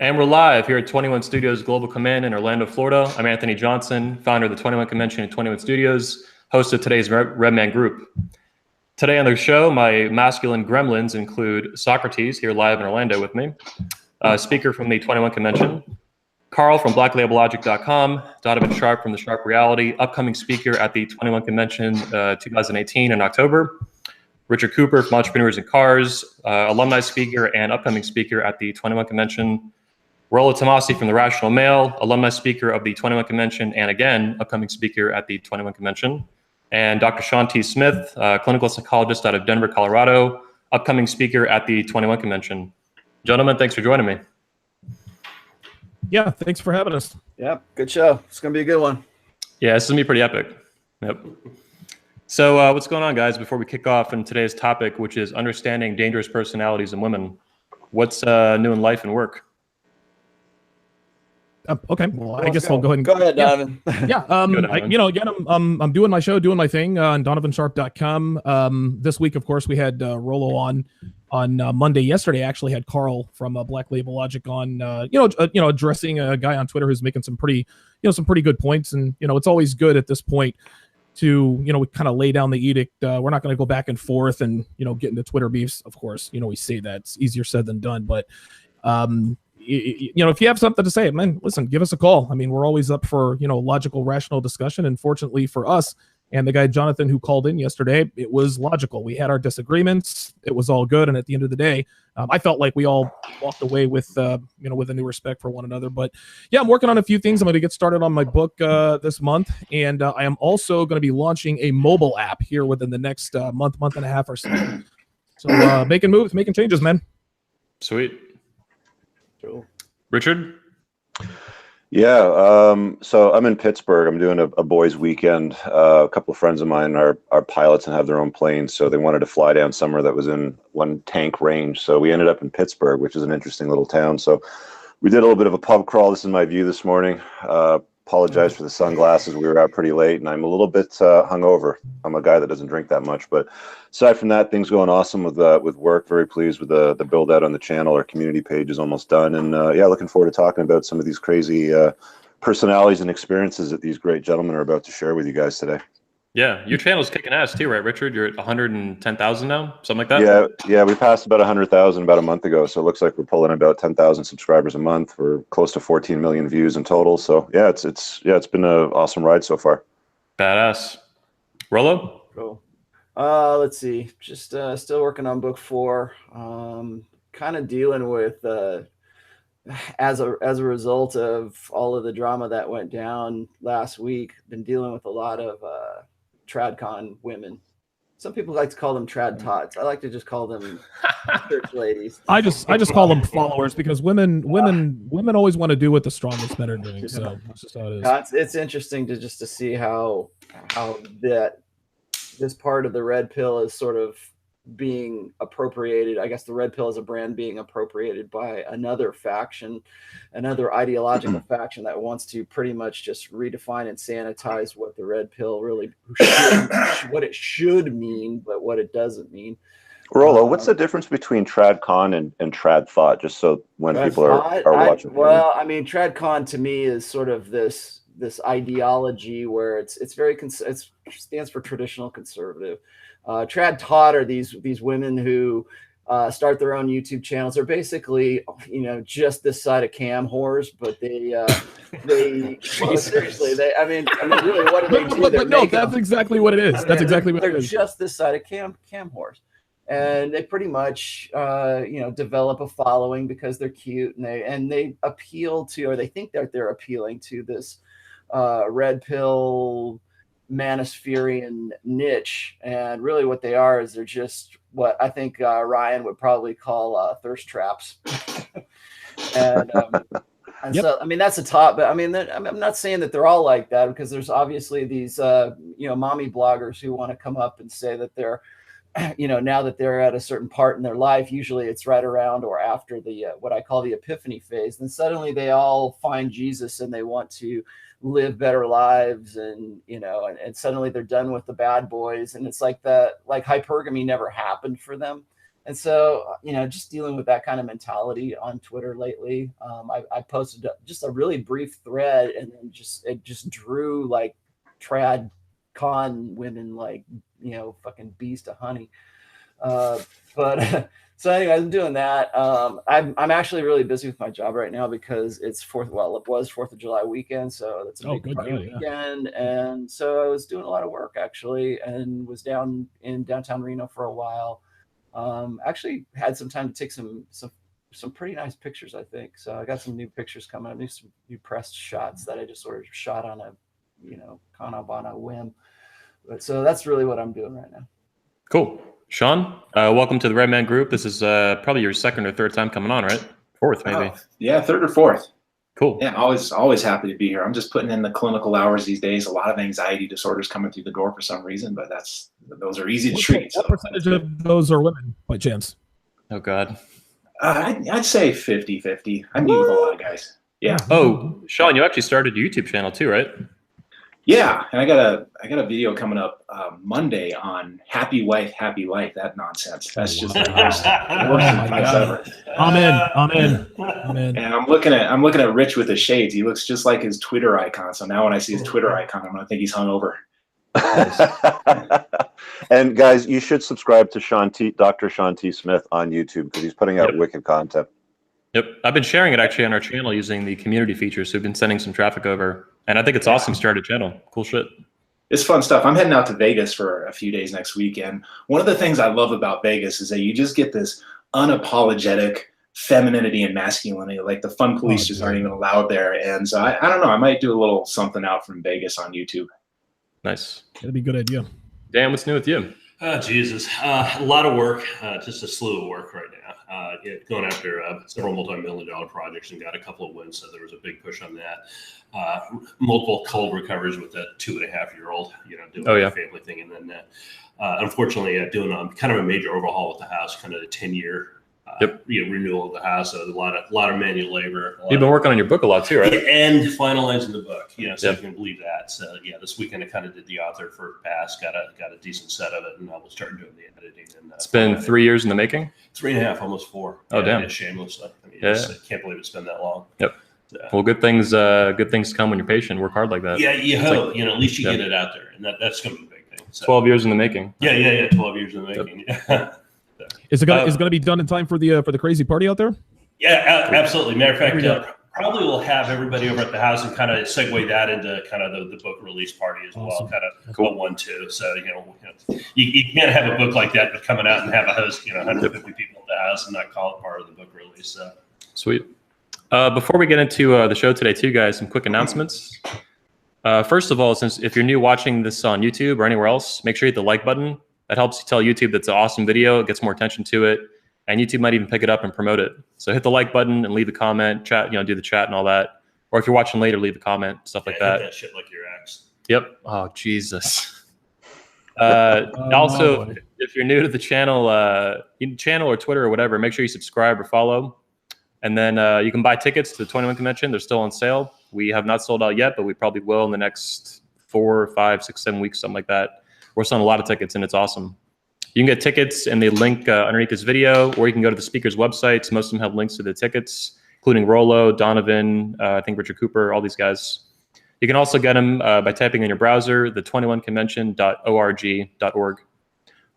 And we're live here at 21 Studios Global Command in Orlando, Florida. I'm Anthony Johnson, founder of the 21 Convention and 21 Studios, host of today's Redman Group. Today on the show, my masculine gremlins include Socrates, here live in Orlando with me, speaker from the 21 Convention, Carl from BlackLabelLogic.com, Donovan Sharp from The Sharp Reality, upcoming speaker at the 21 Convention 2018 in October, Richard Cooper from Entrepreneurs in Cars, alumni speaker and upcoming speaker at the 21 Convention, Rollo Tomasi from The Rational Male, alumni speaker of the 21 Convention, and again, upcoming speaker at the 21 Convention. And Dr. Sean T. Smith, clinical psychologist out of Denver, Colorado, upcoming speaker at the 21 Convention. Gentlemen, thanks for joining me. Yeah, thanks for having us. Yep, good show. It's going to be a good one. Yeah, this is going to be pretty epic. Yep. So what's going on, guys, before we kick off in today's topic, which is understanding dangerous personalities in women? What's new in life and work? Okay, well, I guess I'll go ahead and go ahead, Donovan. Again, I'm doing my show, doing my thing on DonovanSharp.com. This week, of course, we had Rollo on Monday. Yesterday, I actually had Carl from Black Label Logic on. Addressing a guy on Twitter who's making some pretty good points, and it's always good at this point to we kind of lay down the edict. We're not going to go back and forth and get into Twitter beefs. Of course, we say that it's easier said than done, but if you have something to say, man, listen, give us a call. I mean, we're always up for, logical, rational discussion. And fortunately for us and the guy, Jonathan, who called in yesterday, it was logical. We had our disagreements. It was all good. And at the end of the day, I felt like we all walked away with a new respect for one another. But yeah, I'm working on a few things. I'm going to get started on my book this month. And I am also going to be launching a mobile app here within the next month and a half or so. So making moves, making changes, man. Sweet. Richard? Yeah, so I'm in Pittsburgh. I'm doing a boys' weekend. A couple of friends of mine are pilots and have their own planes, so they wanted to fly down somewhere that was in one tank range. So we ended up in Pittsburgh, which is an interesting little town. So we did a little bit of a pub crawl. This is my view this morning. Apologize for the sunglasses. We were out pretty late, and I'm a little bit hungover. I'm a guy that doesn't drink that much, but aside from that, things going awesome with work. Very pleased with the build out on the channel. Our community page is almost done, and looking forward to talking about some of these crazy personalities and experiences that these great gentlemen are about to share with you guys today. Yeah, your channel's kicking ass too, right, Richard? You're at 110,000 now, something like that? Yeah, we passed about 100,000 about a month ago, so it looks like we're pulling about 10,000 subscribers a month. We're close to 14 million views in total. So yeah, it's been an awesome ride so far. Badass. Rollo? Cool. Let's see. Just still working on book 4. Kind of dealing with as a result of all of the drama that went down last week. Been dealing with a lot of TradCon women. Some people like to call them trad tots. I like to just call them church ladies. I just call them followers because women always want to do what the strongest men are doing. So that's just how it is. It's interesting to see how that this part of the red pill is sort of being appropriated. I guess the red pill is a brand being appropriated by another faction, another ideological faction that wants to pretty much just redefine and sanitize what the red pill really what it should mean, but what it doesn't mean. Rollo, what's the difference between TradCon and Trad Thought, just so when people are watching? Well, I mean, TradCon to me is sort of this ideology where it stands for traditional conservative. Trad Todd are these women who start their own YouTube channels. They're basically, just this side of cam whores, but they seriously, really, what do they do? But no, that's exactly what it is. That's exactly what it is. They're just this side of cam whores, and they pretty much, develop a following because they're cute and they appeal to, or they think that they're appealing to this red pill manospherian niche. And really what they are is they're just what I think Ryan would probably call thirst traps. And yep. So I mean that's the top, but I mean I'm not saying that they're all like that, because there's obviously these mommy bloggers who want to come up and say that they're now that they're at a certain part in their life, usually it's right around or after the what I call the epiphany phase, then suddenly they all find Jesus and they want to live better lives, and and suddenly they're done with the bad boys, and it's like hypergamy never happened for them. And so, just dealing with that kind of mentality on Twitter lately. I posted just a really brief thread, and then it just drew like trad con women, like, fucking bees to honey. But so anyway, I'm doing that. I'm actually really busy with my job right now because it's it was 4th of July weekend. So that's a big party weekend. And so I was doing a lot of work actually, and was down in downtown Reno for a while. Actually had some time to take some pretty nice pictures, I think. So I got some new pictures coming up, some new press shots that I just sort of shot on a, kind of on a whim. But so that's really what I'm doing right now. Cool. Sean, welcome to the Redman Group. This is probably your second or third time coming on, right? Fourth, maybe. Oh, yeah, third or fourth. Cool. Yeah, always happy to be here. I'm just putting in the clinical hours these days. A lot of anxiety disorders coming through the door for some reason, but those are easy to treat. What percentage of those are women, by chance? Oh, God. I'd say 50-50. I meet with a lot of guys. Yeah. Oh, Sean, you actually started a YouTube channel too, right? Yeah, and I got a video coming up Monday on happy wife, happy life. That nonsense. That's just the worst advice ever. I'm in. And I'm looking at Rich with the shades. He looks just like his Twitter icon. So now when I see his Twitter icon, I'm gonna think he's hungover. And guys, you should subscribe to Dr. Sean T. Smith on YouTube because he's putting out wicked content. Yep, I've been sharing it actually on our channel using the community features. So we've been sending some traffic over, and I think it's awesome to start a channel. Cool shit. It's fun stuff. I'm heading out to Vegas for a few days next week, and one of the things I love about Vegas is that you just get this unapologetic femininity and masculinity. Like the fun police just aren't even allowed there, and so I don't know. I might do a little something out from Vegas on YouTube. Nice. That'd be a good idea. Dan, what's new with you? Oh, Jesus. A lot of work, just a slew of work right now. Going after several multi-million-dollar projects and got a couple of wins, so there was a big push on that. Multiple cold recovers with that 2.5-year-old, doing the family thing. And then, unfortunately, doing kind of a major overhaul with the house, kind of a 10-year renewal of the house. So a lot of manual labor. You've been working on your book a lot too, right? And finalizing the book, so you can believe that. So this weekend I kind of did the author for pass, got a decent set of it, and I will start doing the editing. And it's been 3 years in the making. 3.5, almost 4. Oh, damn! Yeah, shamelessly. I mean, I can't believe it's been that long. Yep. So. Well, good things come when you're patient. Work hard like that. Yeah, you hope. At least you get it out there, and that's going to be a big thing. So. 12 years in the making. Yeah. 12 years in the making. Yep. Is it gonna be done in time for the crazy party out there? Yeah, absolutely. Matter of fact, probably we'll have everybody over at the house and kind of segue that into kind of the book release party as well, kind of a 1-2. So you can't have a book like that but coming out and have a host 150 people at the house and not call it part of the book release. So. Sweet. Before we get into the show today, too, guys, some quick announcements. First of all, since if you're new watching this on YouTube or anywhere else, make sure you hit the like button. That helps you tell YouTube that's an awesome video. It gets more attention to it, and YouTube might even pick it up and promote it. So hit the like button and leave a comment, chat, do the chat and all that. Or if you're watching later, leave a comment, stuff like that. Hit that shit like your ex. Yep. Oh, Jesus. Also, if you're new to the channel, or Twitter or whatever, make sure you subscribe or follow. And then you can buy tickets to the 21 convention. They're still on sale. We have not sold out yet, but we probably will in the next 4, 5, 6, 7 weeks, something like that. We're selling a lot of tickets, and it's awesome. You can get tickets in the link underneath this video, or you can go to the speakers' websites. Most of them have links to the tickets, including Rollo, Donovan, I think Richard Cooper, all these guys. You can also get them by typing in your browser, the 21convention.org.org.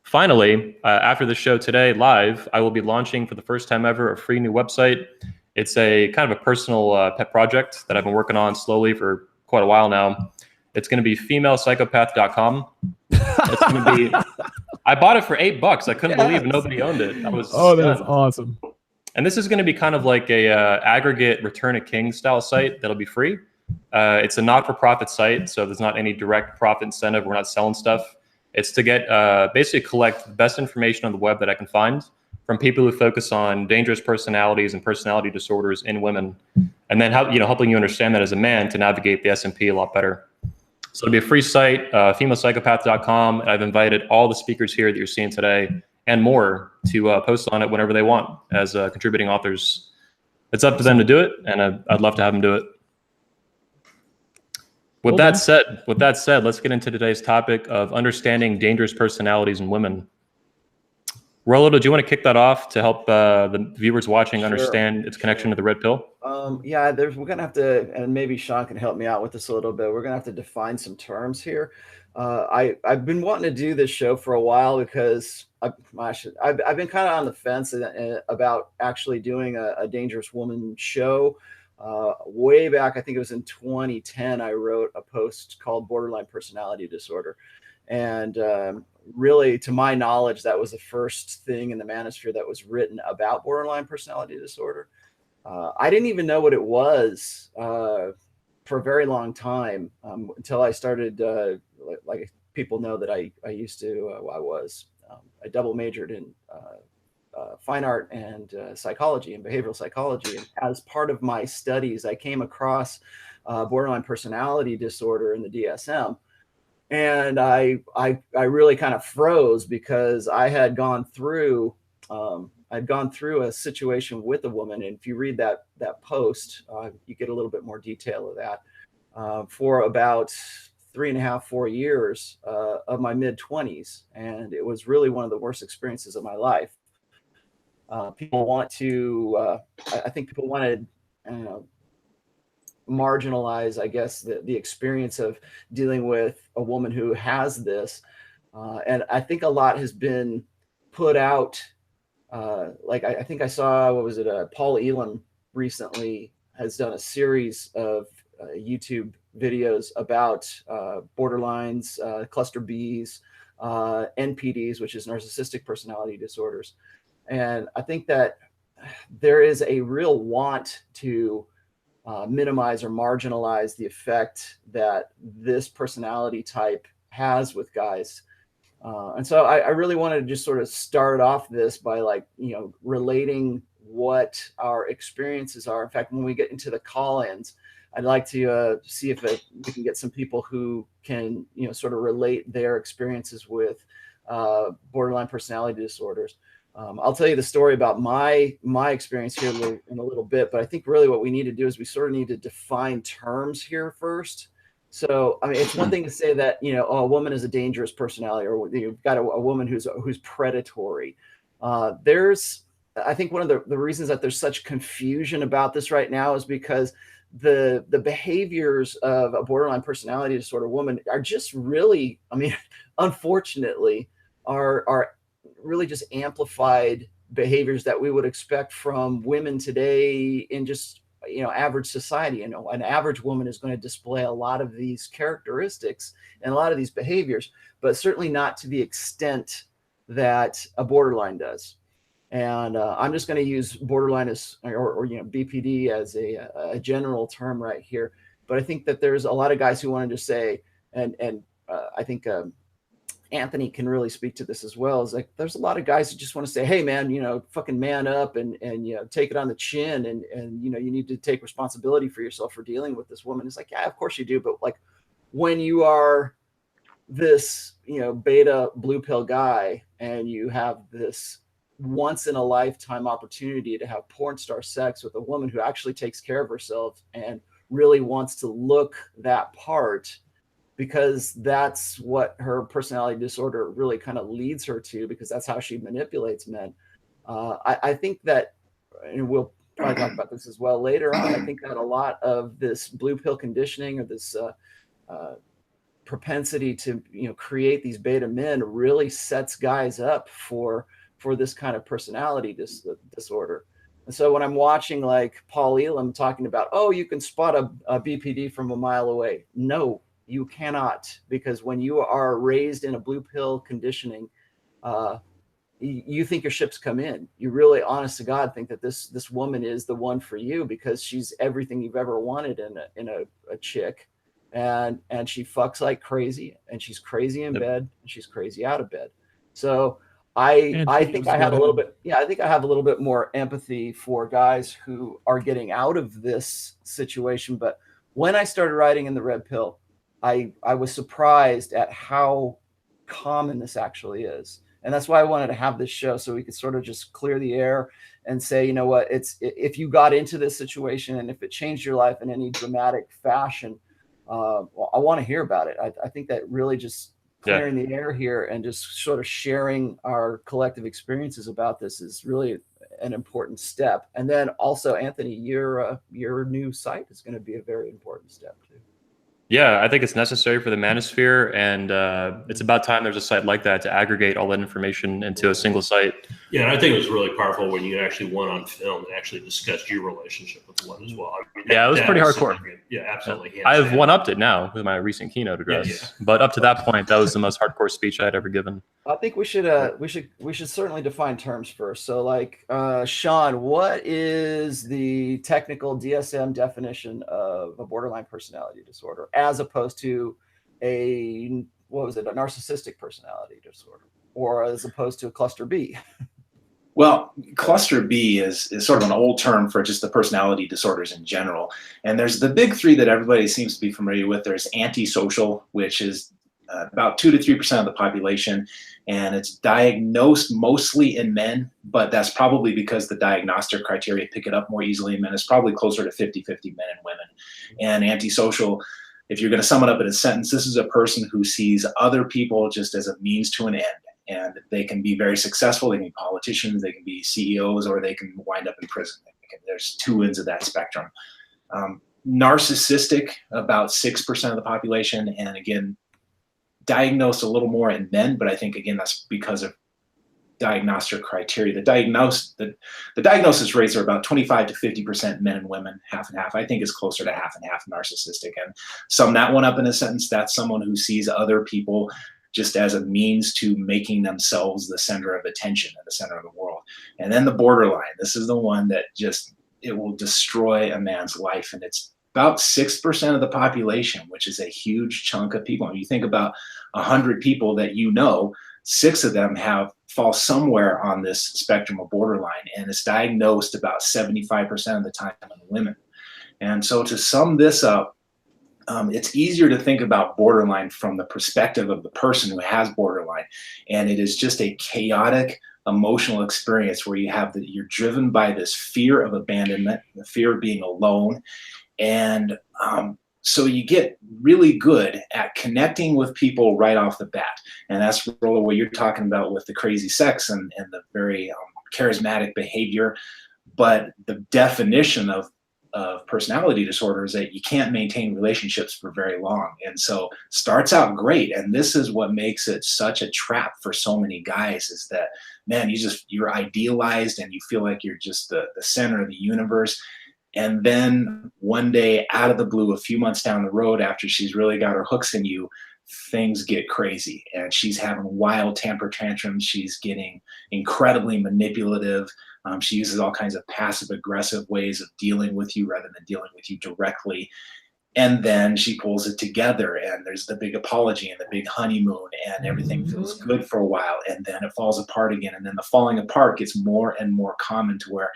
Finally, after the show today live, I will be launching for the first time ever a free new website. It's a kind of a personal pet project that I've been working on slowly for quite a while now. It's going to be femalepsychopath.com. It's going to be. I bought it for $8. I couldn't believe nobody owned it. That's awesome. And this is going to be kind of like a aggregate Return of King style site that'll be free. It's a not-for-profit site, so there's not any direct profit incentive. We're not selling stuff. It's to get basically collect the best information on the web that I can find from people who focus on dangerous personalities and personality disorders in women, and then helping you understand that as a man to navigate the SMP a lot better. So it'll be a free site, femalepsychopath.com. And I've invited all the speakers here that you're seeing today and more to post on it whenever they want as contributing authors. It's up to them to do it, and I'd love to have them do it. With that said, let's get into today's topic of understanding dangerous personalities in women. Rollo, do you want to kick that off to help the viewers watching Sure, understand its connection to the red pill? Yeah, we're gonna have to, and maybe Sean can help me out with this a little bit. We're gonna have to define some terms here. I've been wanting to do this show for a while because I've been kind of on the fence about actually doing a Dangerous Woman show. Way back, I think it was in 2010, I wrote a post called Borderline Personality Disorder. And really, to my knowledge, that was the first thing in the manosphere that was written about borderline personality disorder. I didn't even know what it was for a very long time until I started, like people know that I double majored in fine art and psychology and behavioral psychology. And as part of my studies, I came across borderline personality disorder in the DSM. And I really kind of froze because I had gone through a situation with a woman, and if you read that post, you get a little bit more detail of that for about 3.5, 4 years of my mid-20s, and it was really one of the worst experiences of my life. People want to, I think people want to marginalize, I guess, the experience of dealing with a woman who has this. And I think a lot has been put out. Like I think I saw, Paul Elam recently has done a series of YouTube videos about borderlines, cluster Bs, NPDs, which is narcissistic personality disorders. And I think that there is a real want to minimize or marginalize the effect that this personality type has with guys. And so I really wanted to just sort of start off this by relating what our experiences are. In fact, when we get into the call-ins, I'd like to see if we can get some people who can, sort of relate their experiences with borderline personality disorders. I'll tell you the story about my experience here in a little bit, but I think really what we need to do is we sort of need to define terms here first. So, I mean, it's one thing to say that, a woman is a dangerous personality, or you've got a woman who's predatory. I think one of the reasons that there's such confusion about this right now is because the behaviors of a borderline personality disorder woman are just really, I mean, unfortunately, are really just amplified behaviors that we would expect from women today in just, average society. An average woman is going to display a lot of these characteristics and a lot of these behaviors, but certainly not to the extent that a borderline does. And I'm just going to use borderline as, or BPD as a general term right here. But I think that there's a lot of guys who wanted to say, and I think Anthony can really speak to this as well. Is like, there's a lot of guys who just want to say, hey man, fucking man up and take it on the chin. And you need to take responsibility for yourself for dealing with this woman. It's like, yeah, of course you do. But like when you are this, beta blue pill guy and you have this once in a lifetime opportunity to have porn star sex with a woman who actually takes care of herself and really wants to look that part, because that's what her personality disorder really kind of leads her to, because that's how she manipulates men. I think that, and we'll probably talk about this as well later on, I think that a lot of this blue pill conditioning or this propensity to create these beta men really sets guys up for this kind of personality disorder. And so when I'm watching like Paul Elam talking about, oh, you can spot a BPD from a mile away. No, you cannot, because when you are raised in a blue pill conditioning, you think your ship's come in. You really, honest to God, think that this woman is the one for you because she's everything you've ever wanted in a chick, and she fucks like crazy, and she's crazy in bed, and she's crazy out of bed. So I think I have a little bit, I think I have a little bit more empathy for guys who are getting out of this situation. But when I started writing in the red pill, I was surprised at how common this actually is. And that's why I wanted to have this show, so we could sort of just clear the air and say, you know what, if you got into this situation and if it changed your life in any dramatic fashion, well, I want to hear about it. I think that really just clearing the air here and just sort of sharing our collective experiences about this is really an important step. And then also, Anthony, your new site is going to be a very important step too. Yeah, I think it's necessary for the manosphere, and it's about time there's a site like that to aggregate all that information into a single site. Yeah, and I think it was really powerful when you actually went on film and actually discussed your relationship with the one as well. I mean, Yeah, it was pretty hardcore. significant. Yeah, absolutely. I've one-upped it now with my recent keynote address, Yeah. but up to that point, that was the most hardcore speech I'd ever given. I think we should certainly define terms first. So, like, Sean, what is the technical DSM definition of a borderline personality disorder, as opposed to a narcissistic personality disorder, or as opposed to a cluster B? Well, cluster B is sort of an old term for just the personality disorders in general. And there's the big three that everybody seems to be familiar with. There's antisocial, which is about 2 to 3% of the population, and it's diagnosed mostly in men, but that's probably because the diagnostic criteria pick it up more easily in men. It's probably closer to 50-50 men and women. And antisocial, if you're going to sum it up in a sentence, this is a person who sees other people just as a means to an end. And they can be very successful. They can be politicians, they can be CEOs, or they can wind up in prison. There's two ends of that spectrum. Narcissistic, about 6% of the population. And again, diagnosed a little more in men, but I think, again, that's because of diagnostic criteria. The diagnosis rates are about 25 to 50% men and women, half and half. I think it's closer to half and half narcissistic. And sum that one up in a sentence, that's someone who sees other people just as a means to making themselves the center of attention and the center of the world. And then the borderline, this is the one that it will destroy a man's life. And it's about 6% of the population, which is a huge chunk of people. When you think about 100 people that 6 of them fall somewhere on this spectrum of borderline, and it's diagnosed about 75% of the time in women. And so to sum this up, it's easier to think about borderline from the perspective of the person who has borderline. And it is just a chaotic emotional experience where you're driven by this fear of abandonment, the fear of being alone. And so you get really good at connecting with people right off the bat. And that's really what you're talking about with the crazy sex and the very charismatic behavior. But the definition of personality disorder is that you can't maintain relationships for very long. And so starts out great. And this is what makes it such a trap for so many guys, is that, man, you're idealized and you feel like you're just the center of the universe. And then one day, out of the blue, a few months down the road, after she's really got her hooks in you, things get crazy and she's having wild temper tantrums. She's getting incredibly manipulative. She uses all kinds of passive aggressive ways of dealing with you rather than dealing with you directly. And then she pulls it together and there's the big apology and the big honeymoon and everything feels good for a while. And then it falls apart again. And then the falling apart gets more and more common to where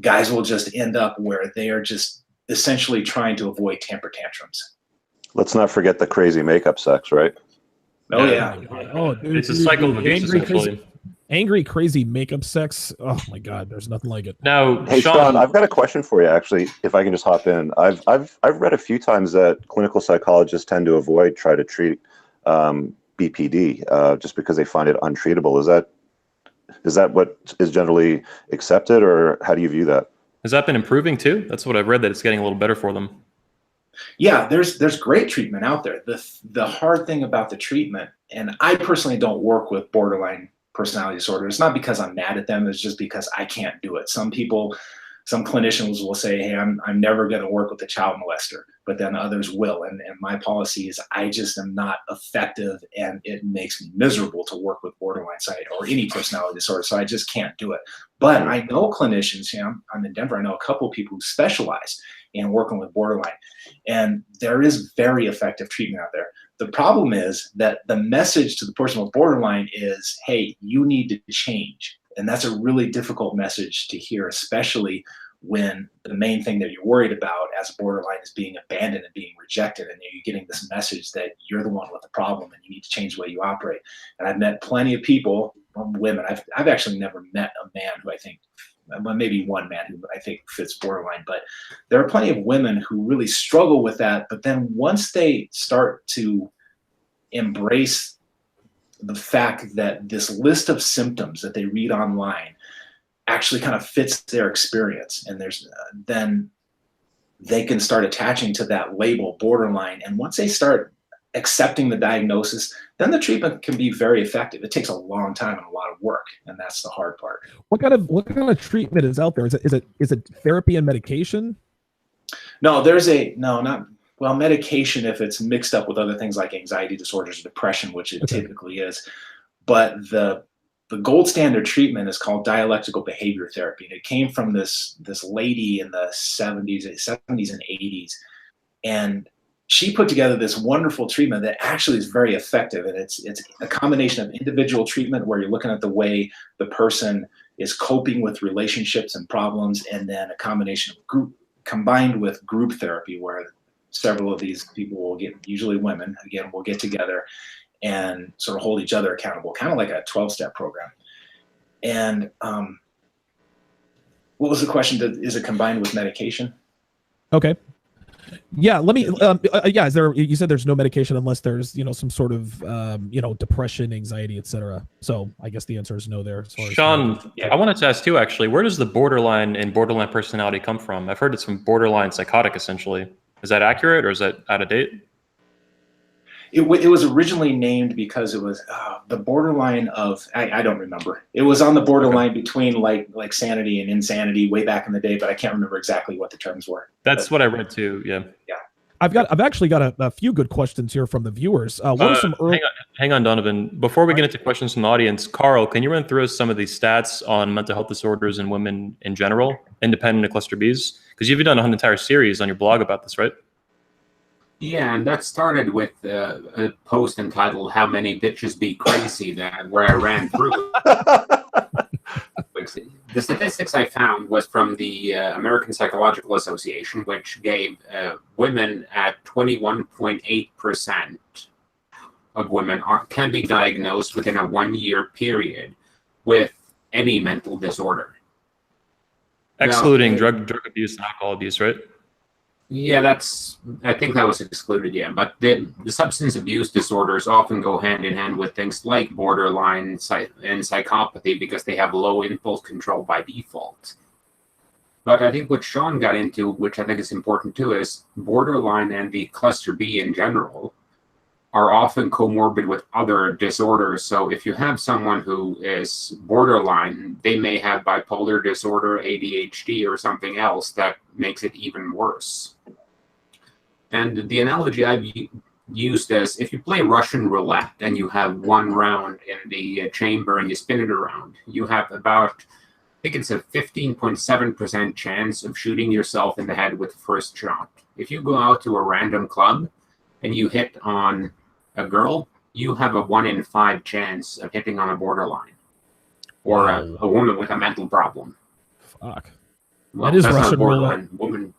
guys will just end up where they are just essentially trying to avoid temper tantrums. Let's not forget the crazy makeup sex, right? Oh, yeah. Oh, dude, It's a cycle of abuse, essentially. Angry, crazy makeup sex. Oh my God, there's nothing like it. Now, Hey, Sean, I've got a question for you, actually, if I can just hop in. I've read a few times that clinical psychologists tend to try to treat BPD just because they find it untreatable. Is that what is generally accepted, or how do you view that? Has that been improving too? That's what I've read, that it's getting a little better for them. Yeah, there's great treatment out there. The hard thing about the treatment, and I personally don't work with borderline personality disorder. It's not because I'm mad at them. It's just because I can't do it. Some clinicians will say, hey, I'm never going to work with a child molester, but then others will. And my policy is I just am not effective, and it makes me miserable to work with borderline side or any personality disorder. So I just can't do it. But I know clinicians, I'm in Denver, I know a couple of people who specialize in working with borderline, and there is very effective treatment out there. The problem is that the message to the person with borderline is, hey, you need to change. And that's a really difficult message to hear, especially when the main thing that you're worried about as a borderline is being abandoned and being rejected. And you're getting this message that you're the one with the problem and you need to change the way you operate. And I've met plenty of people, women. I've actually never met a man who I think, well, maybe one man who I think fits borderline, but there are plenty of women who really struggle with that. But then once they start to embrace the fact that this list of symptoms that they read online actually kind of fits their experience, and there's then they can start attaching to that label borderline. And once they start accepting the diagnosis, then the treatment can be very effective. It takes a long time and a lot of work, and that's the hard part. What kind of treatment is out there? Is it therapy and medication? No, not medication if it's mixed up with other things like anxiety disorders or depression, which it typically is. But the gold standard treatment is called dialectical behavior therapy. And it came from this lady in the 70s and 80s. And she put together this wonderful treatment that actually is very effective. And it's a combination of individual treatment where you're looking at the way the person is coping with relationships and problems, and then a combination of group combined with group therapy where several of these people will get, usually women, again, will get together and sort of hold each other accountable, kind of like a 12-step program. And what was the question? Is it combined with medication? Okay. Yeah, let me. Yeah, is there? You said there's no medication unless there's some sort of depression, anxiety, etc. So I guess the answer is no there. As far Sean, I wanted to ask too. Actually, where does the borderline and borderline personality come from? I've heard it's from borderline psychotic, essentially. Is that accurate, or is that out of date? It was originally named because it was the borderline of, I don't remember. It was on the borderline between like sanity and insanity way back in the day, but I can't remember exactly what the terms were. That's what I read too. Yeah. Yeah. I've actually got a few good questions here from the viewers. What are some early? Hang on, Donovan. Before we get into questions from the audience, Carl, can you run through some of these stats on mental health disorders in women in general, independent of cluster Bs? Because you've done an entire series on your blog about this, right? Yeah, and that started with a post entitled "How Many Bitches Be Crazy?" where I ran through. The statistics I found was from the American Psychological Association, which gave women at 21.8% of women can be diagnosed within a 1-year period with any mental disorder. Excluding drug abuse and alcohol abuse, right? Yeah, I think that was excluded, yeah. But the substance abuse disorders often go hand in hand with things like borderline and psychopathy because they have low impulse control by default. But I think what Sean got into, which I think is important too, is borderline and the cluster B in general are often comorbid with other disorders. So if you have someone who is borderline, they may have bipolar disorder, ADHD, or something else that makes it even worse. And the analogy I've used is if you play Russian roulette and you have one round in the chamber and you spin it around, you have about, I think it's a 15.7% chance of shooting yourself in the head with the first shot. If you go out to a random club and you hit on a girl, you have a 1 in 5 chance of hitting on a borderline or a woman with a mental problem. Fuck. Well, that is that's Russian not a borderline roulette. woman.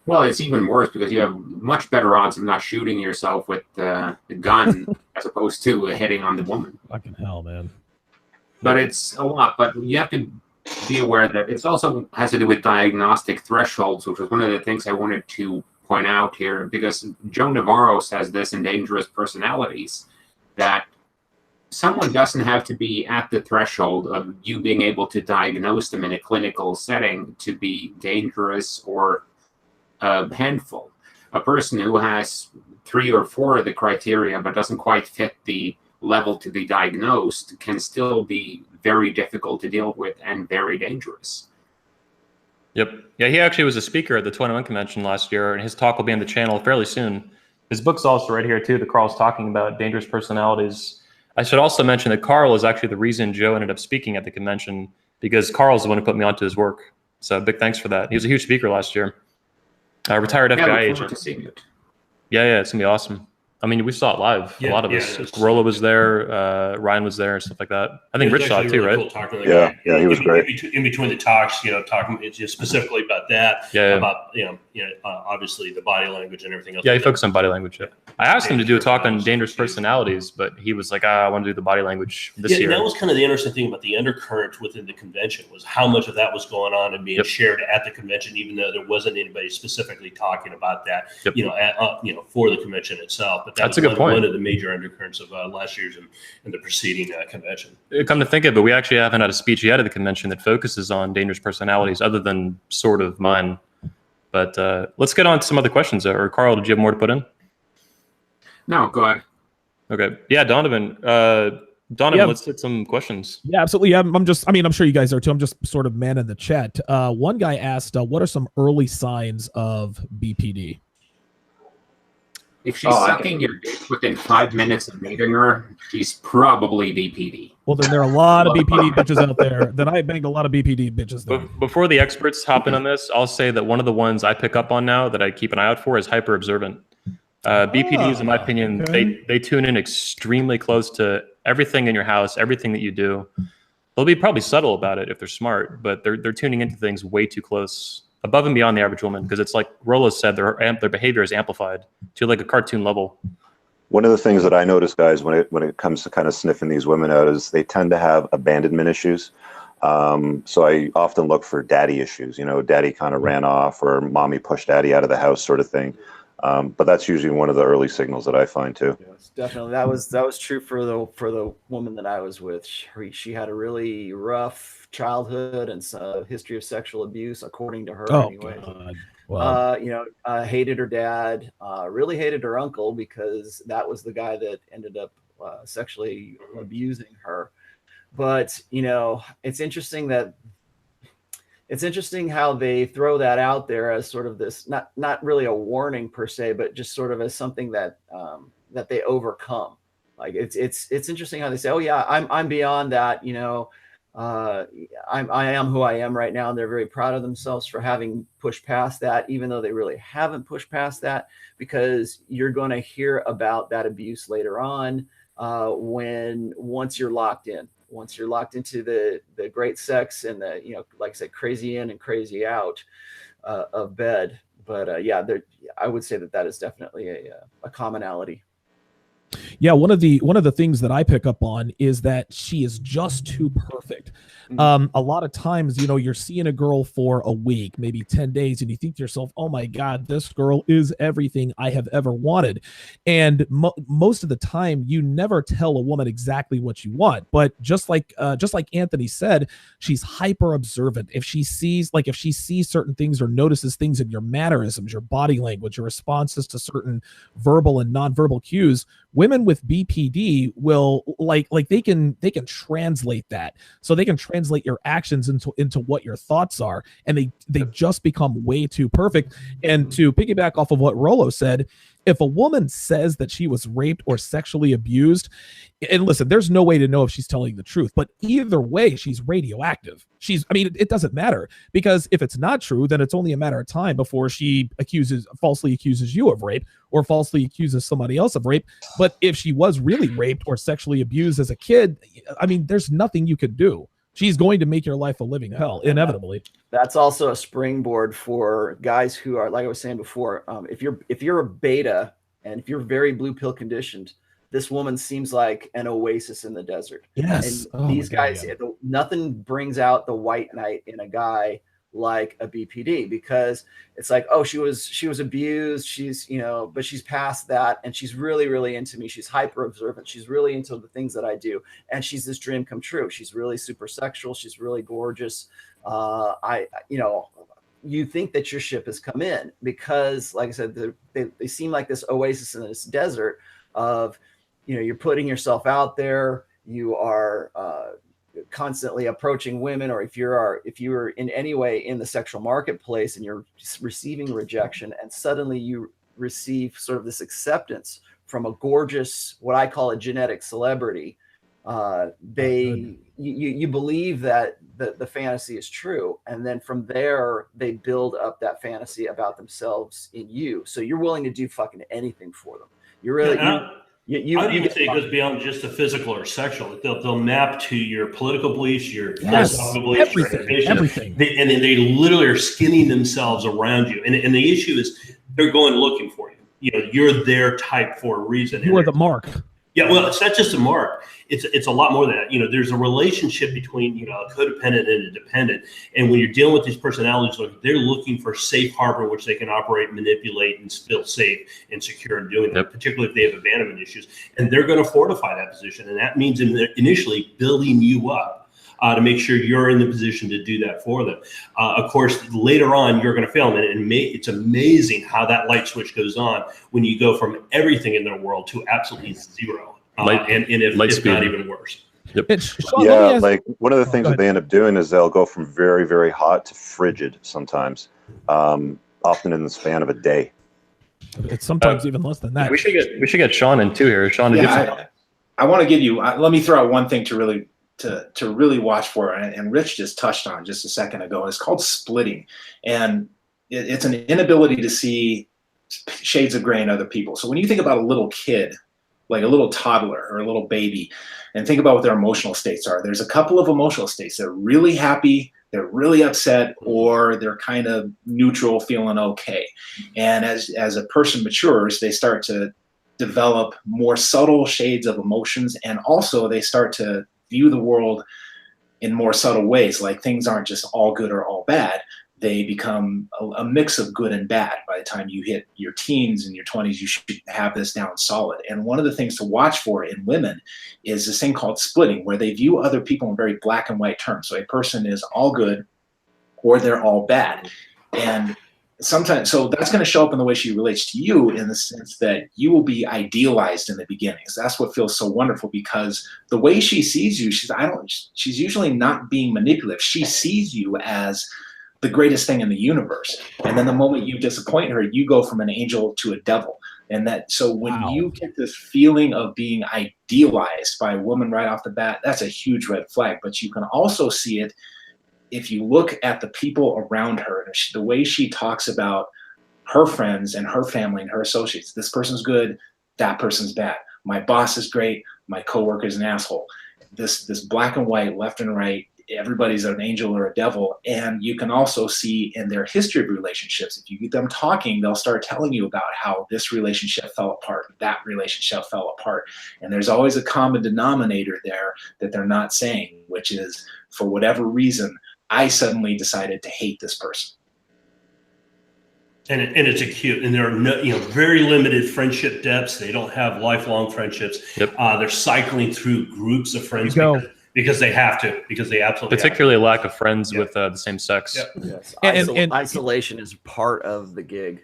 Well, it's even worse because you have much better odds of not shooting yourself with the gun as opposed to hitting on the woman. Fucking hell, man. But it's a lot. But you have to be aware that it also has to do with diagnostic thresholds, which was one of the things I wanted to point out here, because Joe Navarro says this in Dangerous Personalities, that someone doesn't have to be at the threshold of you being able to diagnose them in a clinical setting to be dangerous or a handful. A person who has 3 or 4 of the criteria but doesn't quite fit the level to be diagnosed can still be very difficult to deal with and very dangerous. Yep. Yeah, he actually was a speaker at the 21 convention last year, and his talk will be on the channel fairly soon. His book's also right here, too, that Carl's talking about, Dangerous Personalities. I should also mention that Carl is actually the reason Joe ended up speaking at the convention, because Carl's the one who put me onto his work. So big thanks for that. He was a huge speaker last year. Retired FBI agent. To seeing it. Yeah, it's going to be awesome. I mean, we saw it live. A lot of us. Rolla was there. Ryan was there, and stuff like that. I think Rich saw it too, right? Cool talking to the Yeah, guy. he was great. In between the talks, talking just specifically about that. Yeah. About obviously the body language and everything else. Yeah, he focused on body language. Yeah. I asked him to do a talk on dangerous personalities, but he was like, I want to do the body language this year. And that was kind of the interesting thing about the undercurrent within the convention was how much of that was going on and being shared at the convention, even though there wasn't anybody specifically talking about that, for the convention itself. But That's a good point. One of the major undercurrents of last year's and the preceding convention. Come to think of it, we actually haven't had a speech yet at the convention that focuses on dangerous personalities other than sort of mine. But let's get on to some other questions. Or Carl, did you have more to put in? No, go ahead. Okay. Yeah, Donovan. Let's hit some questions. Yeah, absolutely. I'm sure you guys are too. I'm just sort of manning the chat. One guy asked, what are some early signs of BPD? If she's sucking your dick within 5 minutes of meeting her, she's probably BPD. Well, then there are a lot of BPD bitches out there. Then I banged a lot of BPD bitches. But before the experts hop in on this, I'll say that one of the ones I pick up on now that I keep an eye out for is hyper observant. BPDs, in my opinion, they tune in extremely close to everything in your house, everything that you do. They'll be probably subtle about it if they're smart, but they're tuning into things way too close, above and beyond the average woman, because it's like Rollo said, their behavior is amplified to like a cartoon level. One of the things that I notice, guys, when it comes to kind of sniffing these women out is they tend to have abandonment issues. So I often look for daddy issues, daddy kind of ran off or mommy pushed daddy out of the house sort of thing. But that's usually one of the early signals that I find too. Yes, definitely. That was true for the woman that I was with. She had a really rough childhood and a history of sexual abuse, according to her. Anyway. Wow. Hated her dad, really hated her uncle because that was the guy that ended up sexually abusing her. But it's interesting how they throw that out there as sort of this, not really a warning per se, but just sort of as something that that they overcome. Like it's interesting how they say, oh yeah, I'm beyond that. I am who I am right now. And they're very proud of themselves for having pushed past that, even though they really haven't pushed past that, because you're going to hear about that abuse later on once you're locked in. Once you're locked into the great sex and the, like I said, crazy in and crazy out of bed. But I would say that is definitely a commonality. Yeah, one of the things that I pick up on is that she is just too perfect. A lot of times, you're seeing a girl for a week, maybe 10 days, and you think to yourself, oh my God, this girl is everything I have ever wanted. And most of the time, you never tell a woman exactly what you want. But just like Anthony said, she's hyper observant. If she sees certain things or notices things in your mannerisms, your body language, your responses to certain verbal and nonverbal cues, women with BPD will they can translate that. So they can translate your actions into what your thoughts are, and they just become way too perfect. And to piggyback off of what Rollo said, if a woman says that she was raped or sexually abused, and listen, there's no way to know if she's telling the truth, but either way, she's radioactive. It doesn't matter, because if it's not true, then it's only a matter of time before she falsely accuses you of rape or falsely accuses somebody else of rape. But if she was really raped or sexually abused as a kid, there's nothing you could do. She's going to make your life a living hell, inevitably. That's also a springboard for guys who are, like I was saying before, if you're a beta and if you're very blue pill conditioned, this woman seems like an oasis in the desert. Yes. And these guys, nothing brings out the white knight in a guy like a BPD, because it's like, oh, she was abused. She's, but she's past that. And she's really, really into me. She's hyper observant. She's really into the things that I do. And she's this dream come true. She's really super sexual. She's really gorgeous. You think that your ship has come in, because like I said, they seem like this oasis in this desert of, you're putting yourself out there. You are, constantly approaching women, or if you're in any way in the sexual marketplace and you're receiving rejection, and suddenly you receive sort of this acceptance from a gorgeous, what I call a genetic celebrity, you believe that the fantasy is true, and then from there they build up that fantasy about themselves in you, so you're willing to do fucking anything for them. You're really I would even say it goes beyond just the physical or sexual. They'll map to your political beliefs, your philosophical beliefs, everything. And then they literally are skinning themselves around you. And the issue is they're going looking for you. You're their type for a reason. You are the mark. Yeah, well, it's not just a mark. It's a lot more than that. You know, there's a relationship between, you know, a codependent and a dependent. And when you're dealing with these personalities, they're looking for a safe harbor in which they can operate, manipulate, and feel safe and secure in doing that, particularly if they have abandonment issues. And they're going to fortify that position. And that means initially building you up. To make sure you're in the position to do that for them. Of course, later on, you're going to fail them. And it's amazing how that light switch goes on when you go from everything in their world to absolutely zero. And if not even worse. Yep. Yeah, like one of the things that they end up doing is they'll go from very, very hot to frigid sometimes, often in the span of a day. It's sometimes even less than that. We should get Sean in too here. Sean, I want to give you. Let me throw out one thing to really watch for, and Rich just touched on just a second ago. It's called splitting, and it's an inability to see shades of gray in other people. So when you think about a little kid, like a little toddler or a little baby, and think about what their emotional states are, there's a couple of emotional states. They're really happy, they're really upset, or they're kind of neutral, feeling okay. And as a person matures, they start to develop more subtle shades of emotions, and also they start to view the world in more subtle ways. Like things aren't just all good or all bad. They become a mix of good and bad. By the time you hit your teens and your 20s, you should have this down solid. And one of the things to watch for in women is this thing called splitting, where they view other people in very black and white terms. So a person is all good or they're all bad. And sometimes, so that's going to show up in the way she relates to you, in the sense that you will be idealized in the beginnings. That's what feels so wonderful, because the way she sees you, she's usually not being manipulative. She sees you as the greatest thing in the universe. And then the moment you disappoint her, you go from an angel to a devil. And so when you get this feeling of being idealized by a woman right off the bat, that's a huge red flag. But you can also see it if you look at the people around her, and the way she talks about her friends and her family and her associates. This person's good, that person's bad. My boss is great, my coworker's an asshole. This black and white, left and right, everybody's an angel or a devil. And you can also see in their history of relationships, if you get them talking, they'll start telling you about how this relationship fell apart, that relationship fell apart. And there's always a common denominator there that they're not saying, which is, for whatever reason, I suddenly decided to hate this person. And it's acute, and there are no, very limited friendship depths. They don't have lifelong friendships. Yep. They're cycling through groups of friends because they have to, because they absolutely particularly a lack of friends with the same sex. Yep. Yes. And Isolation is part of the gig.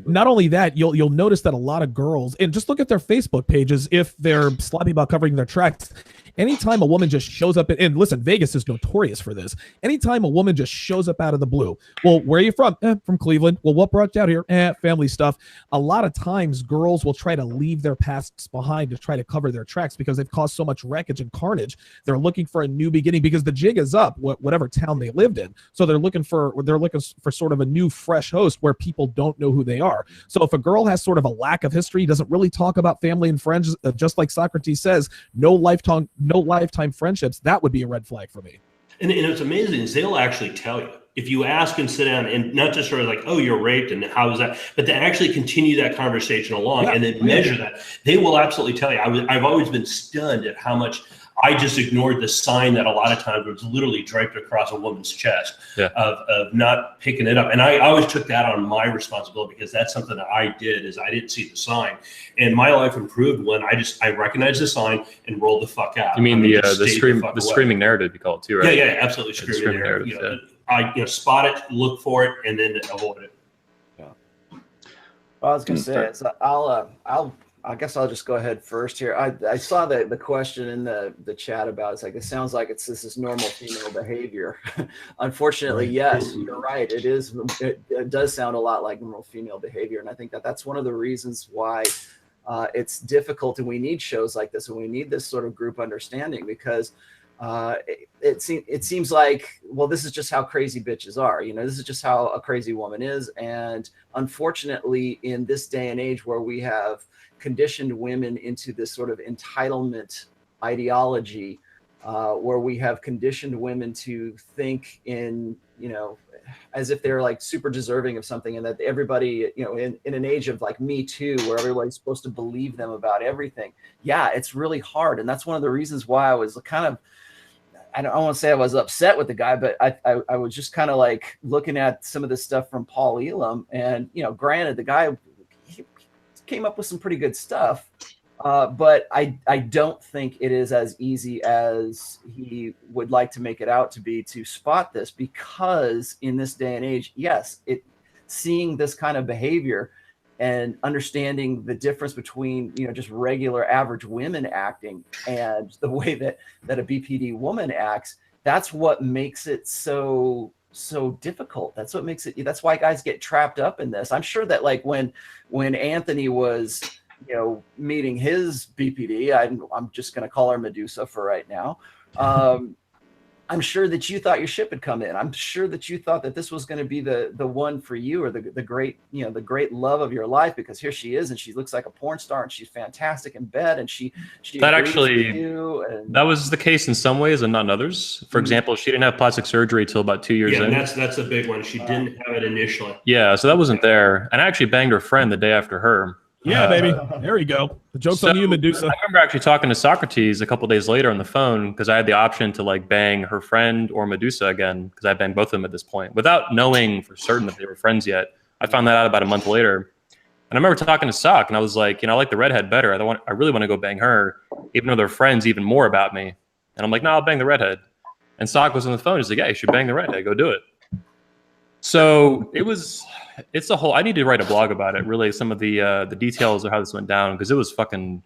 Not only that, you'll notice that a lot of girls, and just look at their Facebook pages, if they're sloppy about covering their tracks. Anytime a woman just shows up, and listen, Vegas is notorious for this. Anytime a woman just shows up out of the blue, well, where are you from? From Cleveland. Well, what brought you out here? Family stuff. A lot of times girls will try to leave their pasts behind to try to cover their tracks because they've caused so much wreckage and carnage. They're looking for a new beginning because the jig is up, whatever town they lived in. So they're looking for sort of a new, fresh host where people don't know who they are. So if a girl has sort of a lack of history, doesn't really talk about family and friends, just like Socrates says, no lifetime friendships, that would be a red flag for me. And it's amazing is they'll actually tell you. If you ask and sit down, and not just sort of like, oh, you're raped and how is that, but to actually continue that conversation along and then measure that, they will absolutely tell you. I've always been stunned at how much I just ignored the sign that a lot of times was literally draped across a woman's chest of not picking it up. And I always took that on my responsibility, because that's something that I did, is I didn't see the sign. And my life improved when I recognized the sign and rolled the fuck out. You mean the screaming narrative you call it too, right? Yeah, absolutely. Screaming narrative. I spot it, look for it, and then avoid it. Yeah. Well, I was gonna say, I guess I'll just go ahead first here. I saw the question in the chat about, it's like, it sounds like this is normal female behavior. Unfortunately, yes, you're right. It does sound a lot like normal female behavior, and I think that's one of the reasons why it's difficult, and we need shows like this, and we need this sort of group understanding, because it seems like, well, this is just how crazy bitches are. This is just how a crazy woman is. And unfortunately, in this day and age where we have conditioned women into this sort of entitlement ideology, where we have conditioned women to think in as if they're like super deserving of something, and that everybody, in an age of like Me Too, where everybody's supposed to believe them about everything. Yeah, it's really hard. And that's one of the reasons why I was kind of, I don't want to say I was upset with the guy, but I was just kind of like looking at some of this stuff from Paul Elam, and, granted, the guy he came up with some pretty good stuff. But I don't think it is as easy as he would like to make it out to be to spot this, because in this day and age, yes, seeing this kind of behavior and understanding the difference between, just regular average women acting and the way that a BPD woman acts, that's what makes it so difficult. That's what makes it, that's why guys get trapped up in this. I'm sure that like when Anthony was, meeting his BPD, I'm just going to call her Medusa for right now. I'm sure that you thought your ship had come in. I'm sure that you thought that this was going to be the one for you, or the great, the great love of your life, because here she is, and she looks like a porn star, and she's fantastic in bed, and she that agrees actually with you, and that was the case in some ways and not in others. For example, she didn't have plastic surgery till about 2 years Yeah, in. and that's a big one. She didn't have it initially. Yeah, so that wasn't there. And I actually banged her friend the day after her. Yeah, baby. There you go. The joke's on you, Medusa. I remember actually talking to Socrates a couple days later on the phone, because I had the option to like bang her friend or Medusa again, because I banged both of them at this point without knowing for certain that they were friends yet. I found that out about a month later. And I remember talking to Sock, and I was like, I like the redhead better. I really want to go bang her, even though they're friends even more about me. And I'm like, no, I'll bang the redhead. And Sock was on the phone. He's like, yeah, you should bang the redhead. Go do it. So it's a whole, I need to write a blog about it, really, some of the details of how this went down, because it was fucking,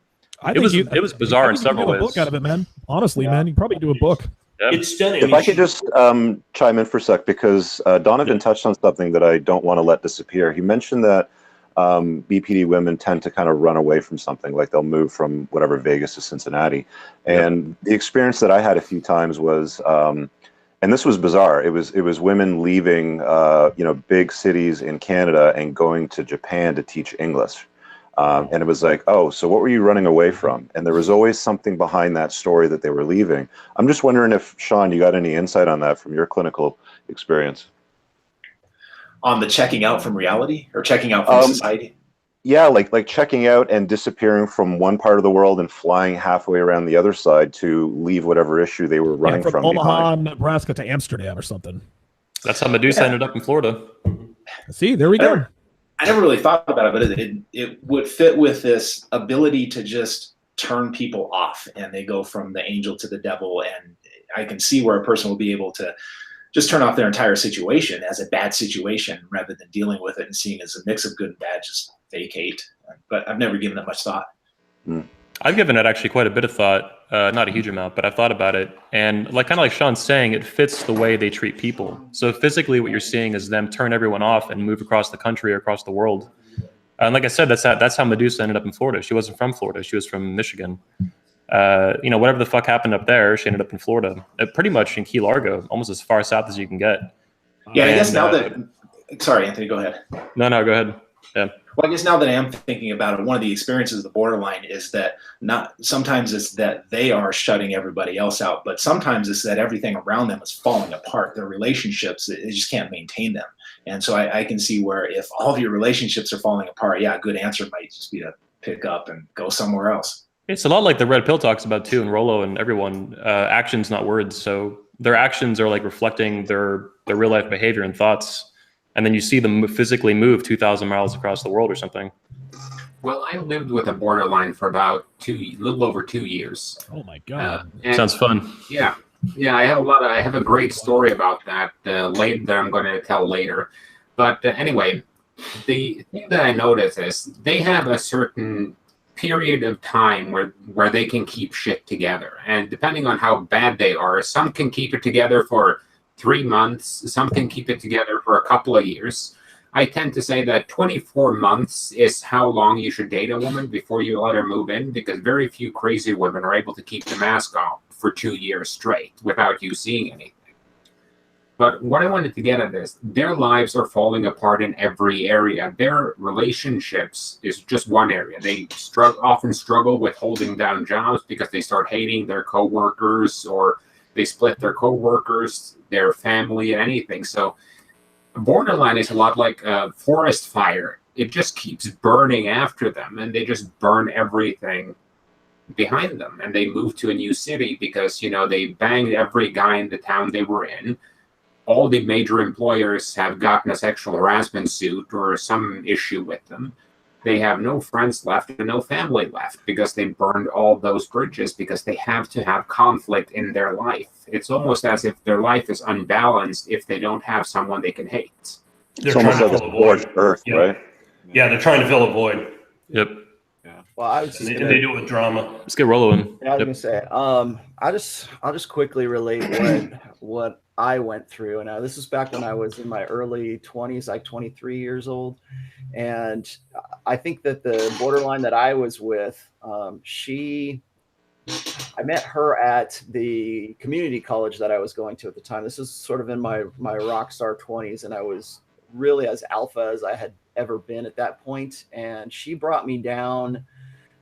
it was bizarre in several ways. A book out of it, man. Honestly, man, you probably do a book. Yep. It's stunning. If I could just chime in for a sec, because Donovan touched on something that I don't want to let disappear. He mentioned that BPD women tend to kind of run away from something, like they'll move from whatever Vegas to Cincinnati. And the experience that I had a few times was, and this was bizarre. It was women leaving, big cities in Canada and going to Japan to teach English. And it was like, oh, so what were you running away from? And there was always something behind that story that they were leaving. I'm just wondering if, Sean, you got any insight on that from your clinical experience? On the checking out from reality, or checking out from society? Yeah, like checking out and disappearing from one part of the world and flying halfway around the other side to leave whatever issue they were running from Omaha, behind. Nebraska to Amsterdam or something. That's how Medusa ended up in Florida. See, there we go. I never really thought about it, but it would fit with this ability to just turn people off, and they go from the angel to the devil. And I can see where a person will be able to just turn off their entire situation as a bad situation, rather than dealing with it and seeing it as a mix of good and bad, just vacate. But I've never given that much thought. I've given it actually quite a bit of thought, not a huge amount, but I've thought about it. And kind of like Sean's saying, it fits the way they treat people. So physically what you're seeing is them turn everyone off and move across the country or across the world. And like I said, that's how Medusa ended up in Florida. She wasn't from Florida. She was from Michigan. Whatever the fuck happened up there, she ended up in Florida, pretty much in Key Largo, almost as far south as you can get. Yeah, I guess now that, sorry, Anthony, go ahead. No, go ahead. Yeah. Well, I guess now that I am thinking about it, one of the experiences of the borderline is that sometimes it's that they are shutting everybody else out, but sometimes it's that everything around them is falling apart. Their relationships, they just can't maintain them. And so I can see where if all of your relationships are falling apart, yeah, a good answer might just be to pick up and go somewhere else. It's a lot like the Red Pill talks about too, and Rollo and everyone, actions, not words. So their actions are like reflecting their real life behavior and thoughts. And then you see them physically move 2,000 miles across the world or something. Well, I lived with a borderline for about little over 2 years. Oh my God. Sounds fun. Yeah. I have a great story about that that I'm going to tell later. But anyway, the thing that I noticed is they have a certain period of time where they can keep shit together. And depending on how bad they are, some can keep it together for 3 months, some can keep it together for a couple of years. I tend to say that 24 months is how long you should date a woman before you let her move in, because very few crazy women are able to keep the mask off for 2 years straight without you seeing anything. But what I wanted to get at is their lives are falling apart in every area. Their relationships is just one area. They often struggle with holding down jobs because they start hating their coworkers, or They split their co-workers, their family, and anything. So borderline is a lot like a forest fire. It just keeps burning after them, and they just burn everything behind them. And they move to a new city because, they banged every guy in the town they were in. All the major employers have gotten a sexual harassment suit or some issue with them. They have no friends left and no family left because they burned all those bridges, because they have to have conflict in their life. It's almost as if their life is unbalanced if they don't have someone they can hate. They're It's almost trying like to a fill a void. scorched earth, Yeah. right? Yeah, they're trying to fill a void, Yep. Well, I was and just they do it with drama. Let's get rolling. Yeah, I was Yep. gonna say, I'll just quickly relate what I went through. And this was back when I was in my early 20s, like 23 years old. And I think that the borderline that I was with, I met her at the community college that I was going to at the time. This was sort of in my rock star 20s, and I was really as alpha as I had ever been at that point. And she brought me down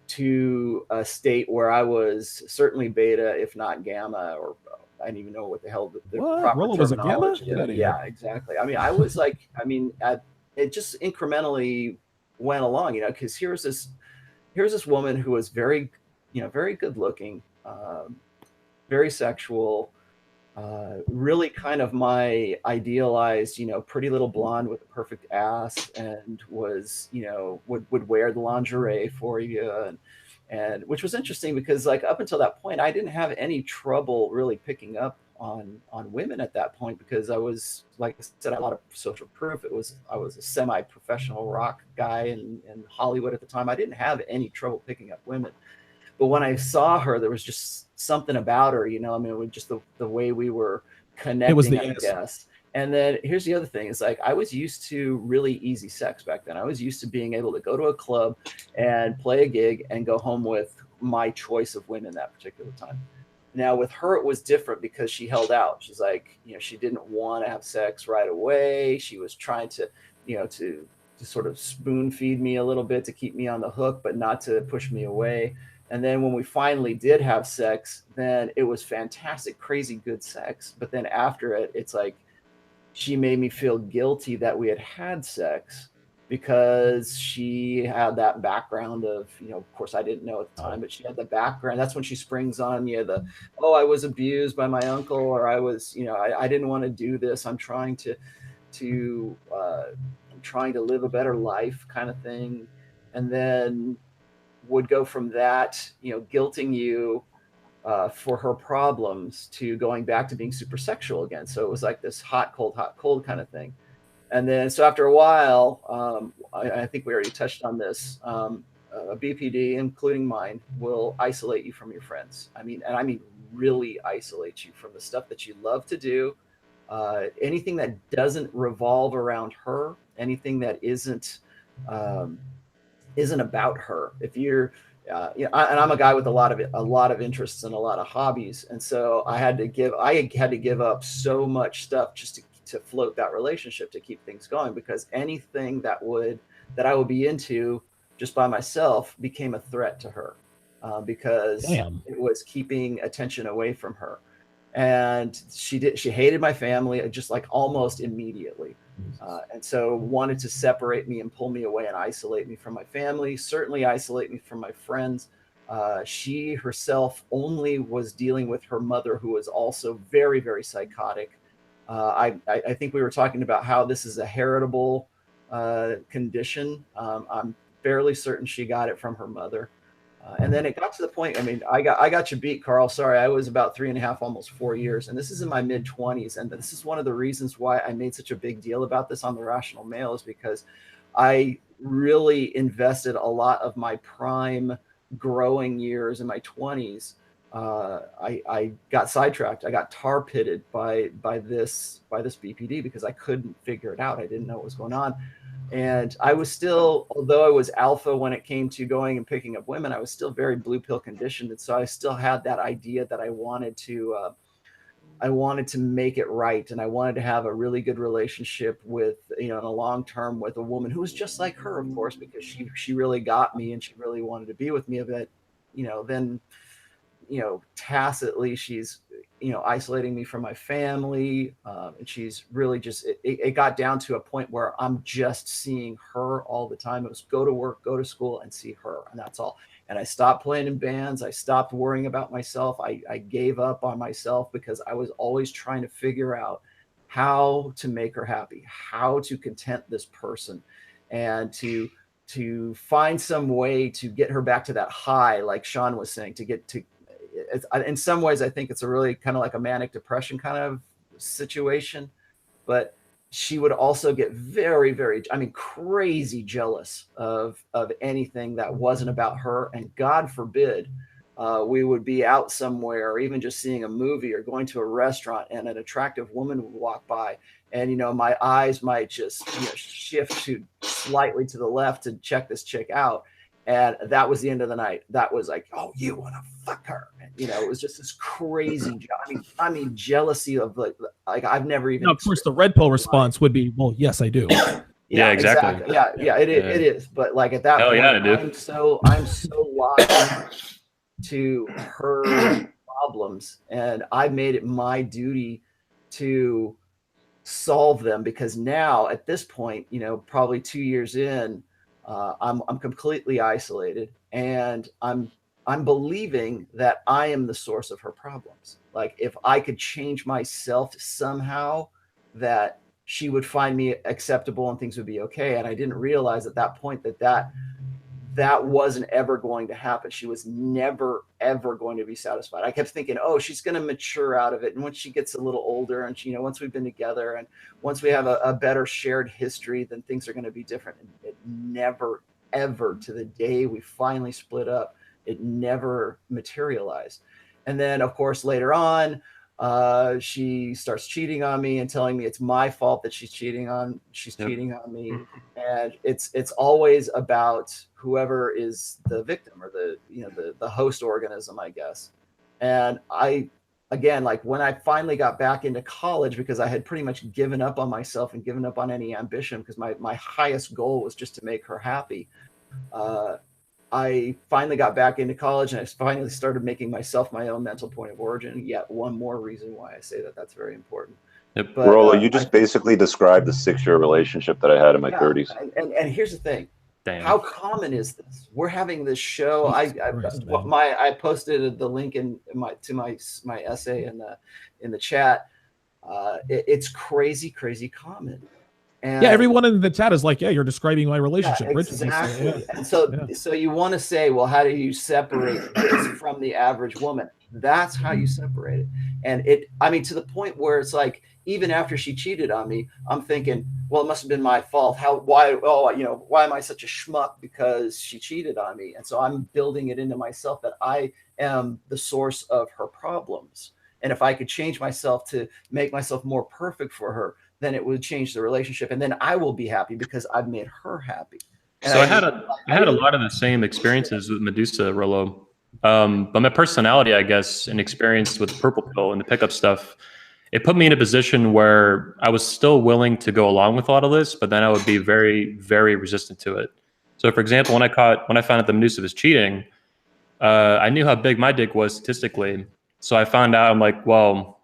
to a state where I was certainly beta, if not gamma, or I didn't even know what the hell the What? proper Rolo was a gamma? terminology Get is. outta here. Yeah, exactly. I mean, I was like, it just incrementally went along, because here's this woman who was very, very good looking, very sexual, really kind of my idealized, pretty little blonde with a perfect ass, and was, would wear the lingerie for you, and which was interesting because like up until that point, I didn't have any trouble really picking up on women at that point, because I was, like I said, I had a lot of social proof. I was a semi-professional rock guy in Hollywood at the time. I didn't have any trouble picking up women. But when I saw her, there was just something about her, it was just the way we were connecting, It was the I ass. guess. And then here's the other thing. It's like, I was used to really easy sex back then. I was used to being able to go to a club and play a gig and go home with my choice of women that particular time. Now with her, it was different because she held out. She's like, she didn't want to have sex right away. She was trying to, to sort of spoon feed me a little bit to keep me on the hook, but not to push me away. And then when we finally did have sex, then it was fantastic, crazy good sex. But then after it, it's like she made me feel guilty that we had had sex, because she had that background of, of course I didn't know at the time, but she had the background. That's when she springs on you, I was abused by my uncle, or I was, I didn't want to do this. I'm trying to live a better life kind of thing. And then would go from that, guilting you for her problems, to going back to being super sexual again. So it was like this hot, cold kind of thing. And then, so after a while, I think we already touched on this, a BPD, including mine, will isolate you from your friends. I mean really isolate you from the stuff that you love to do. Anything that doesn't revolve around her, anything that isn't about her. If you're, and I'm a guy with a lot of interests and a lot of hobbies, and so I had to give up so much stuff just to float that relationship, to keep things going, because anything that I would be into just by myself became a threat to her, because it was keeping attention away from her. And she hated my family just like almost immediately. And so wanted to separate me and pull me away and isolate me from my family, certainly isolate me from my friends. She herself only was dealing with her mother, who was also very, very psychotic. I think we were talking about how this is a heritable condition. I'm fairly certain she got it from her mother. And then it got to the point, I got you beat, Carl. Sorry, I was about 3.5, almost 4 years. And this is in my mid-20s. And this is one of the reasons why I made such a big deal about this on The Rational Male, is because I really invested a lot of my prime growing years in my 20s. I got sidetracked. I got tar pitted by this BPD, because I couldn't figure it out. I didn't know what was going on. And I was still, although I was alpha when it came to going and picking up women, I was still very blue pill conditioned. And so I still had that idea that I wanted to make it right. And I wanted to have a really good relationship with, in a long term, with a woman who was just like her, of course, because she really got me and she really wanted to be with me. But, then, tacitly, she's isolating me from my family. And she's really just, it got down to a point where I'm just seeing her all the time. It was go to work, go to school, and see her, and that's all. And I stopped playing in bands. I stopped worrying about myself. I gave up on myself because I was always trying to figure out how to make her happy, how to content this person, and to find some way to get her back to that high, like Sean was saying, to get to, in some ways, I think it's a really kind of like a manic depression kind of situation, but she would also get very, very, crazy jealous of anything that wasn't about her. And God forbid, we would be out somewhere or even just seeing a movie or going to a restaurant and an attractive woman would walk by, and, my eyes might just shift to slightly to the left to check this chick out. And that was the end of the night. That was like, oh, you want to fuck her. And, it was just this crazy, jealousy of like I've never even. Now, of course, the red pill response would be, well, yes, I do. Yeah, exactly. Yeah, it is. But like at that Hell point, yeah, I do. I'm so locked to her problems, and I made it my duty to solve them, because now at this point, probably 2 years in, I'm completely isolated, and I'm believing that I am the source of her problems. Like if I could change myself somehow, that she would find me acceptable and things would be okay. And I didn't realize at that point that wasn't ever going to happen. She was never, ever going to be satisfied. I kept thinking, oh, she's going to mature out of it. And once she gets a little older and she, once we've been together and once we have a better shared history, then things are going to be different. And it never, ever, to the day we finally split up, it never materialized. And then of course, later on, she starts cheating on me and telling me it's my fault that she's cheating on me. And it's always about whoever is the victim or the host organism, I guess. And again, like when I finally got back into college, because I had pretty much given up on myself and given up on any ambition, because my highest goal was just to make her happy. I finally got back into college and I finally started making myself my own mental point of origin. Yet one more reason why I say that that's very important. Yep. But, Rollo, you just basically described the 6-year relationship that I had in my 30s. And here's the thing. Damn. How common is this? We're having this show. I posted the link to my essay in the chat. It's crazy common. And yeah, everyone in the chat is like, yeah, you're describing my relationship. Yeah, exactly. And so you want to say, well, how do you separate this from the average woman? That's how you separate it. And to the point where it's like, even after she cheated on me, I'm thinking, well, it must have been my fault. Why am I such a schmuck because she cheated on me? And so I'm building it into myself that I am the source of her problems. And if I could change myself to make myself more perfect for her, then it would change the relationship, and then I will be happy because I've made her happy. And so I had a lot of the same experiences with Medusa, Rollo. But my personality, I guess, and experience with the purple pill and the pickup stuff, it put me in a position where I was still willing to go along with a lot of this, but then I would be very, very resistant to it. So for example, when I found out that Medusa was cheating, I knew how big my dick was statistically. So I found out, I'm like, well,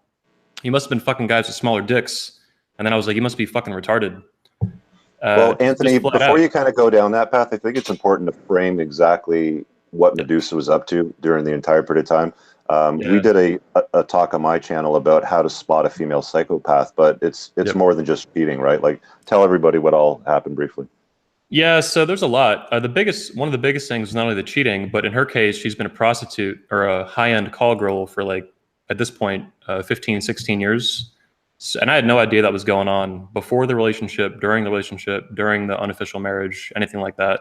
you must have been fucking guys with smaller dicks. And then I was like, you must be fucking retarded. Well, Anthony, before you kind of go down that path, I think it's important to frame exactly what Medusa was up to during the entire period of time. We did a talk on my channel about how to spot a female psychopath, but it's more than just cheating, right? Like, tell everybody what all happened briefly. Yeah, so there's a lot. One of the biggest things was not only the cheating, but in her case, she's been a prostitute or a high-end call girl for like, at this point, 15, 16 years. And I had no idea that was going on before the relationship, during the relationship, during the unofficial marriage, anything like that.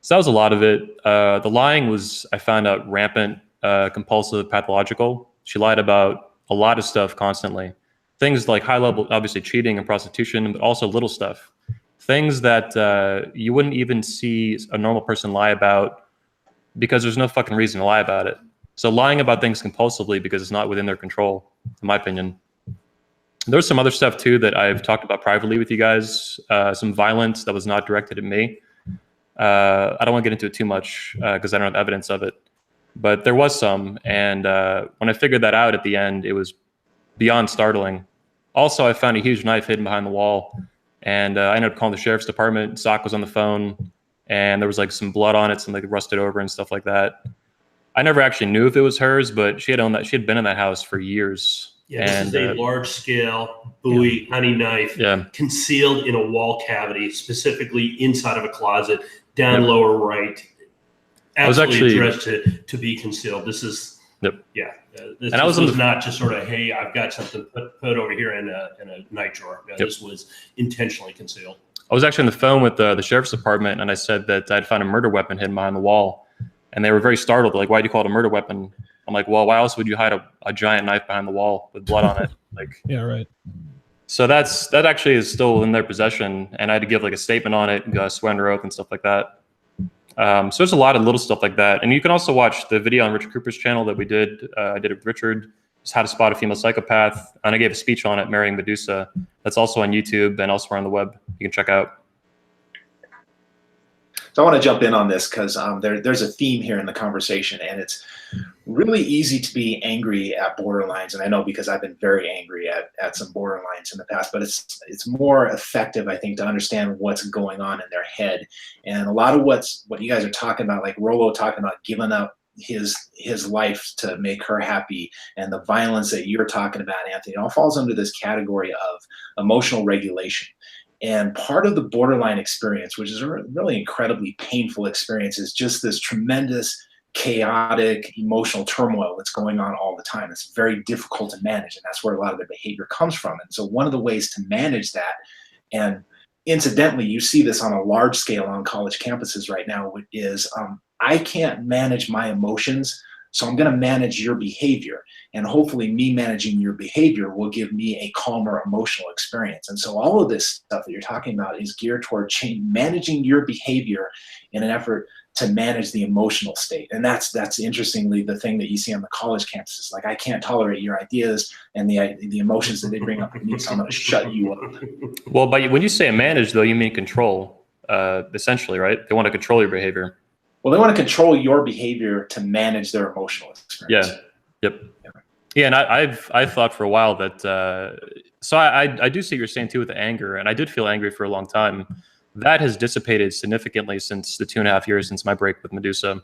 So that was a lot of it. The lying was, I found out, rampant, compulsive, pathological. She lied about a lot of stuff constantly. Things like high level, obviously cheating and prostitution, but also little stuff. Things that you wouldn't even see a normal person lie about because there's no fucking reason to lie about it. So lying about things compulsively because it's not within their control, in my opinion. There's some other stuff too that I've talked about privately with you guys. Some violence that was not directed at me. I don't want to get into it too much because I don't have evidence of it. but there was some. And when I figured that out at the end, it was beyond startling. Also, I found a huge knife hidden behind the wall, and I ended up calling the sheriff's department. Zach was on the phone, and there was like some blood on it, some like rusted over and stuff like that. I never actually knew if it was hers, but she had owned that. She had been in that house for years. Yeah, and, this is a large-scale Bowie honey knife concealed in a wall cavity, specifically inside of a closet, down lower right. Absolutely addressed to be concealed. This is this was not just sort of, hey, I've got something put over here in a night drawer. This was intentionally concealed. I was actually on the phone with the sheriff's department, and I said that I'd found a murder weapon hidden behind the wall, and they were very startled. They're like, "Why do you call it a murder weapon?" I'm like, "Well, why else would you hide a giant knife behind the wall with blood on it?" Like, yeah, right. So that actually is still in their possession, and I had to give like a statement on it, and swear under oath and stuff like that. So there's a lot of little stuff like that, and you can also watch the video on Richard Cooper's channel that we did. I did it with Richard. It's How to Spot a Female Psychopath, and I gave a speech on it, Marrying Medusa. That's also on YouTube and elsewhere on the web. You can check out. So I want to jump in on this because there's a theme here in the conversation, and it's really easy to be angry at borderlines. And I know because I've been very angry at some borderlines in the past, but it's more effective, I think, to understand what's going on in their head. And a lot of what you guys are talking about, like Rollo talking about giving up his life to make her happy, and the violence that you're talking about, Anthony, it all falls under this category of emotional regulation. And part of the borderline experience, which is a really incredibly painful experience, is just this tremendous, chaotic, emotional turmoil that's going on all the time. It's very difficult to manage, and that's where a lot of their behavior comes from. And so one of the ways to manage that, and incidentally, you see this on a large scale on college campuses right now, is I can't manage my emotions, so I'm going to manage your behavior. And hopefully me managing your behavior will give me a calmer emotional experience. And so all of this stuff that you're talking about is geared toward managing your behavior in an effort to manage the emotional state. And that's interestingly the thing that you see on the college campuses. Like, I can't tolerate your ideas and the emotions that they bring up, so I'm going to shut you up. Well, but when you say manage, though, you mean control, essentially, right? They want to control your behavior. Well, they want to control your behavior to manage their emotional experience. Yeah. Yep. Yeah, and I've thought for a while that so I do see what you're saying too with the anger, and I did feel angry for a long time. That has dissipated significantly since the 2.5 years since my break with Medusa.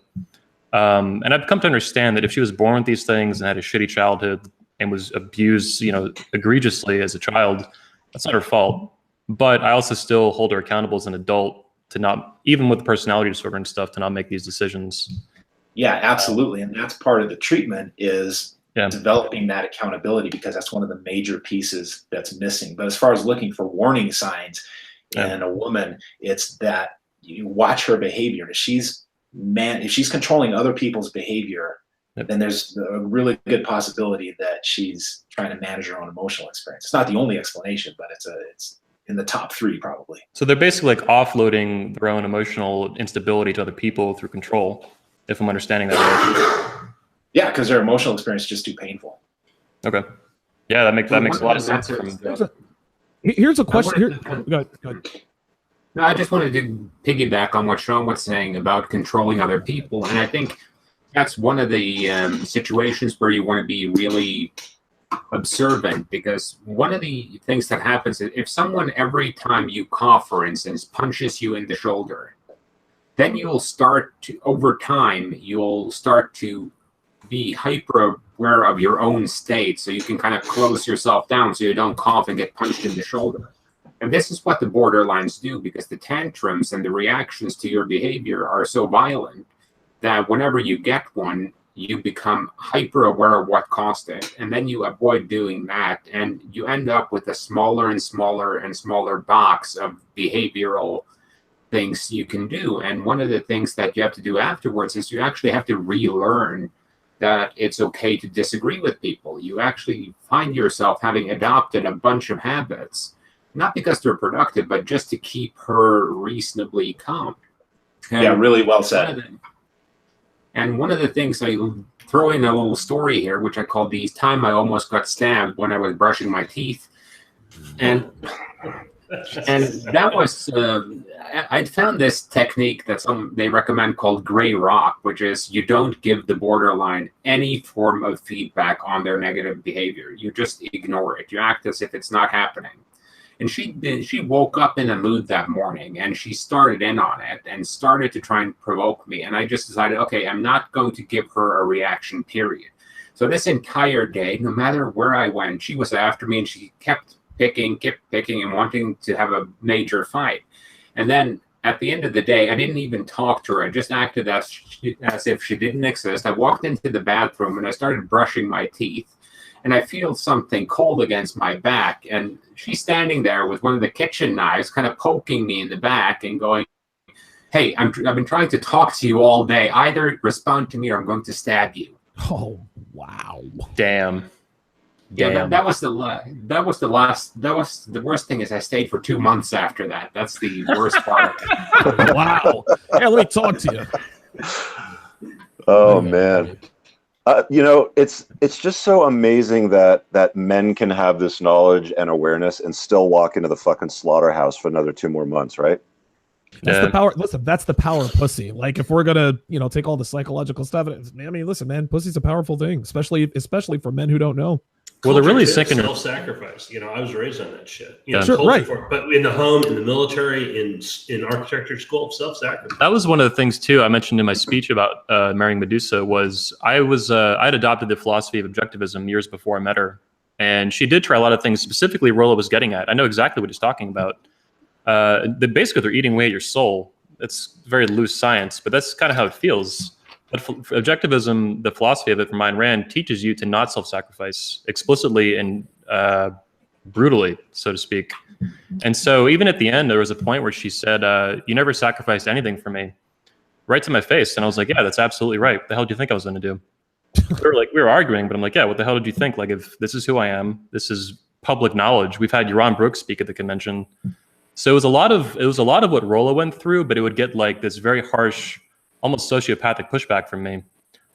And I've come to understand that if she was born with these things and had a shitty childhood and was abused, egregiously as a child, that's not her fault. But I also still hold her accountable as an adult to not, even with the personality disorder and stuff, to not make these decisions. Yeah, absolutely. And that's part of the treatment is developing that accountability, because that's one of the major pieces that's missing. But as far as looking for warning signs in a woman, it's that you watch her behavior. If she's controlling other people's behavior, then there's a really good possibility that she's trying to manage her own emotional experience. It's not the only explanation, but it's in the top 3 probably. So they're basically like offloading their own emotional instability to other people through control, if I'm understanding that right. Yeah, because their emotional experience is just too painful. Okay. Yeah, that makes a lot of sense. Here's a question. Go ahead. No, I just wanted to piggyback on what Sean was saying about controlling other people, and I think that's one of the situations where you want to be really observant, because one of the things that happens is if someone, every time you cough, for instance, punches you in the shoulder, then you'll start to, over time, you'll start to be hyper aware of your own state, so you can kind of close yourself down so you don't cough and get punched in the shoulder. And this is what the borderlines do, because the tantrums and the reactions to your behavior are so violent that whenever you get one, you become hyper aware of what caused it, and then you avoid doing that, and you end up with a smaller and smaller and smaller box of behavioral things you can do. And one of the things that you have to do afterwards is you actually have to relearn that it's okay to disagree with people. You actually find yourself having adopted a bunch of habits, not because they're productive, but just to keep her reasonably calm. And yeah, really well said. And one of the things, I throw in a little story here, which I call the time I almost got stabbed when I was brushing my teeth. And And that was I found this technique that they recommend called gray rock, which is you don't give the borderline any form of feedback on their negative behavior. You just ignore it. You act as if it's not happening. And she woke up in a mood that morning, and she started in on it and started to try and provoke me. And I just decided, okay, I'm not going to give her a reaction, period. So this entire day, no matter where I went, she was after me, and she kept picking and wanting to have a major fight. And then at the end of the day, I didn't even talk to her. I just acted as if she didn't exist. I walked into the bathroom and I started brushing my teeth, and I feel something cold against my back. And she's standing there with one of the kitchen knives, kind of poking me in the back and going, "Hey, I've been trying to talk to you all day. Either respond to me or I'm going to stab you." Oh, wow. Damn. Yeah, that was the worst thing is I stayed for 2 months after that. That's the worst part. Wow. Hey, let me talk to you. Oh man. It's just so amazing that men can have this knowledge and awareness and still walk into the fucking slaughterhouse for another 2 more months, right? That's the power. Listen, that's the power of pussy. Like, if we're gonna, take all the psychological stuff, I mean, listen, man, pussy's a powerful thing, especially for men who don't know. Well, they're really Culture, sick in self-sacrifice. I was raised on that shit. Sure, right. But in the home, in the military, in architecture school, self-sacrifice. That was one of the things too I mentioned in my speech about marrying Medusa. Was I had adopted the philosophy of objectivism years before I met her, and she did try a lot of things. Specifically, Rollo was getting at. I know exactly what he's talking about. Basically, they're eating away at your soul. It's very loose science, but that's kind of how it feels. But for objectivism, the philosophy of it from Ayn Rand, teaches you to not self-sacrifice explicitly and brutally, so to speak. And so even at the end, there was a point where she said, "You never sacrificed anything for me," right to my face. And I was like, "Yeah, that's absolutely right. What the hell do you think I was going to do?" We were arguing, but I'm like, "Yeah, what the hell did you think? Like, if this is who I am, this is public knowledge." We've had Yaron Brooks speak at the convention. So it was a lot of what Rollo went through, but it would get like this very harsh, almost sociopathic pushback from me,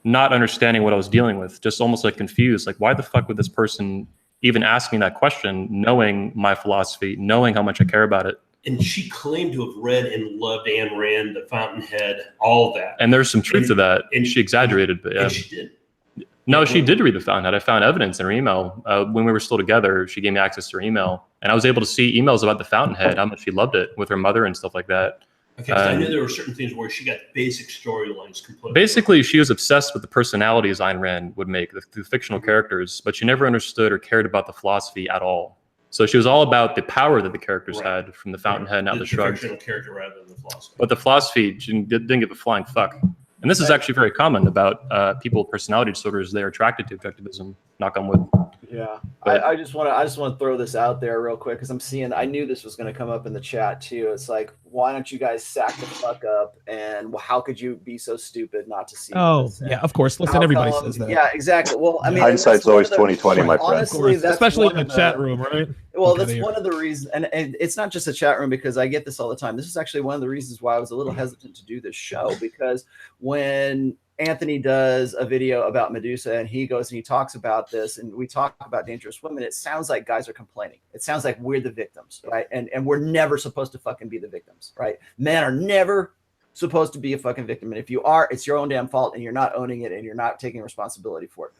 not understanding what I was dealing with, just almost like confused. Like, why the fuck would this person even ask me that question, knowing my philosophy, knowing how much I care about it? And she claimed to have read and loved Ayn Rand, The Fountainhead, all of that. And there's some truth to that. And she exaggerated, but yeah. And she did. No, she did read The Fountainhead. I found evidence in her email. When we were still together, she gave me access to her email. And I was able to see emails about The Fountainhead, how much she loved it with her mother and stuff like that. Okay, 'cause I knew there were certain things where she got basic storylines completely. Basically, she was obsessed with the personalities Ayn Rand would make, the fictional characters, but she never understood or cared about the philosophy at all. So she was all about the power that the characters had from The Fountainhead and Atlas Shrugged. The fictional character rather than the philosophy. But the philosophy, she didn't give a flying fuck. And this is actually very common about people with personality disorders. They're attracted to objectivism. Knock on wood. Yeah, But- I just want to throw this out there real quick because I knew this was going to come up in the chat too. It's like, why don't you guys sack the fuck up? And how could you be so stupid not to see? Oh, this? And yeah, of course. Listen, how everybody come- says that. Yeah, exactly. Well, I mean, Hindsight's that's one always of the- 20/20, my friend. Honestly, that's especially one in of the chat room, right? Well, Okay, that's there. one of the reasons, and it's not just a chat room because I get this all the time. This is actually one of the reasons why I was a little hesitant to do this show, because when Anthony does a video about Medusa and he goes and he talks about this and we talk about dangerous women, it sounds like guys are complaining. It sounds like we're the victims, right? And we're never supposed to fucking be the victims, right? Men are never supposed to be a fucking victim. And if you are, it's your own damn fault and you're not owning it and you're not taking responsibility for it.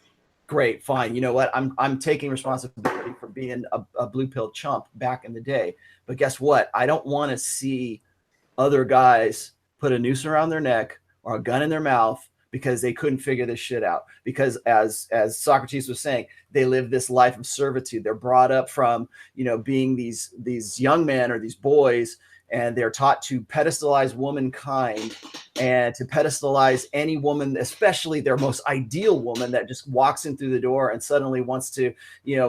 Great, fine. You know what? I'm taking responsibility for being a blue pill chump back in the day. But guess what? I don't want to see other guys put a noose around their neck or a gun in their mouth because they couldn't figure this shit out. Because as Socrates was saying, they live this life of servitude. They're brought up from, being these young men or these boys, and they're taught to pedestalize womankind and to pedestalize any woman, especially their most ideal woman that just walks in through the door and suddenly wants to,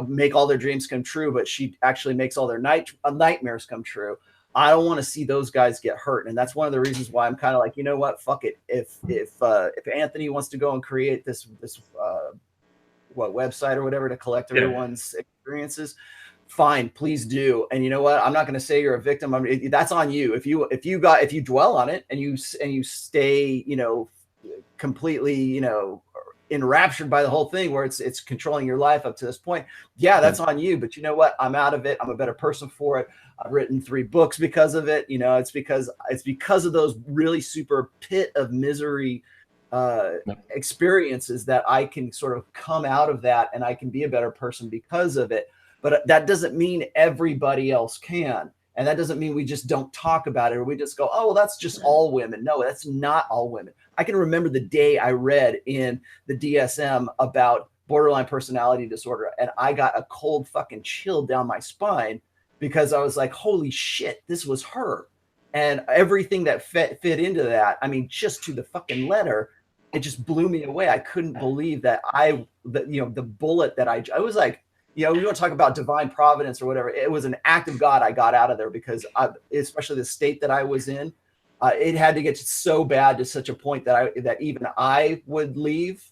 make all their dreams come true, but she actually makes all their nightmares come true. I don't want to see those guys get hurt. And that's one of the reasons why I'm kind of like, you know what, fuck it. If Anthony wants to go and create this website or whatever to collect everyone's experiences, fine, please do. And you know what? I'm not going to say you're a victim. That's on you. If you dwell on it and you stay, completely, enraptured by the whole thing where it's controlling your life up to this point, yeah, that's on you. But you know what? I'm out of it. I'm a better person for it. I've written 3 books because of it. You know, it's because of those really super pit of misery experiences that I can sort of come out of that, and I can be a better person because of it. But that doesn't mean everybody else can. And that doesn't mean we just don't talk about it, or we just go, oh, well, that's just all women. No, that's not all women. I can remember the day I read in the DSM about borderline personality disorder, and I got a cold fucking chill down my spine, because I was like, holy shit, this was her. And everything that fit into that, I mean, just to the fucking letter, it just blew me away. I couldn't believe that the bullet that I was like, you know, we want to talk about divine providence or whatever. It was an act of God I got out of there, because especially the state that I was in, it had to get so bad to such a point that even I would leave.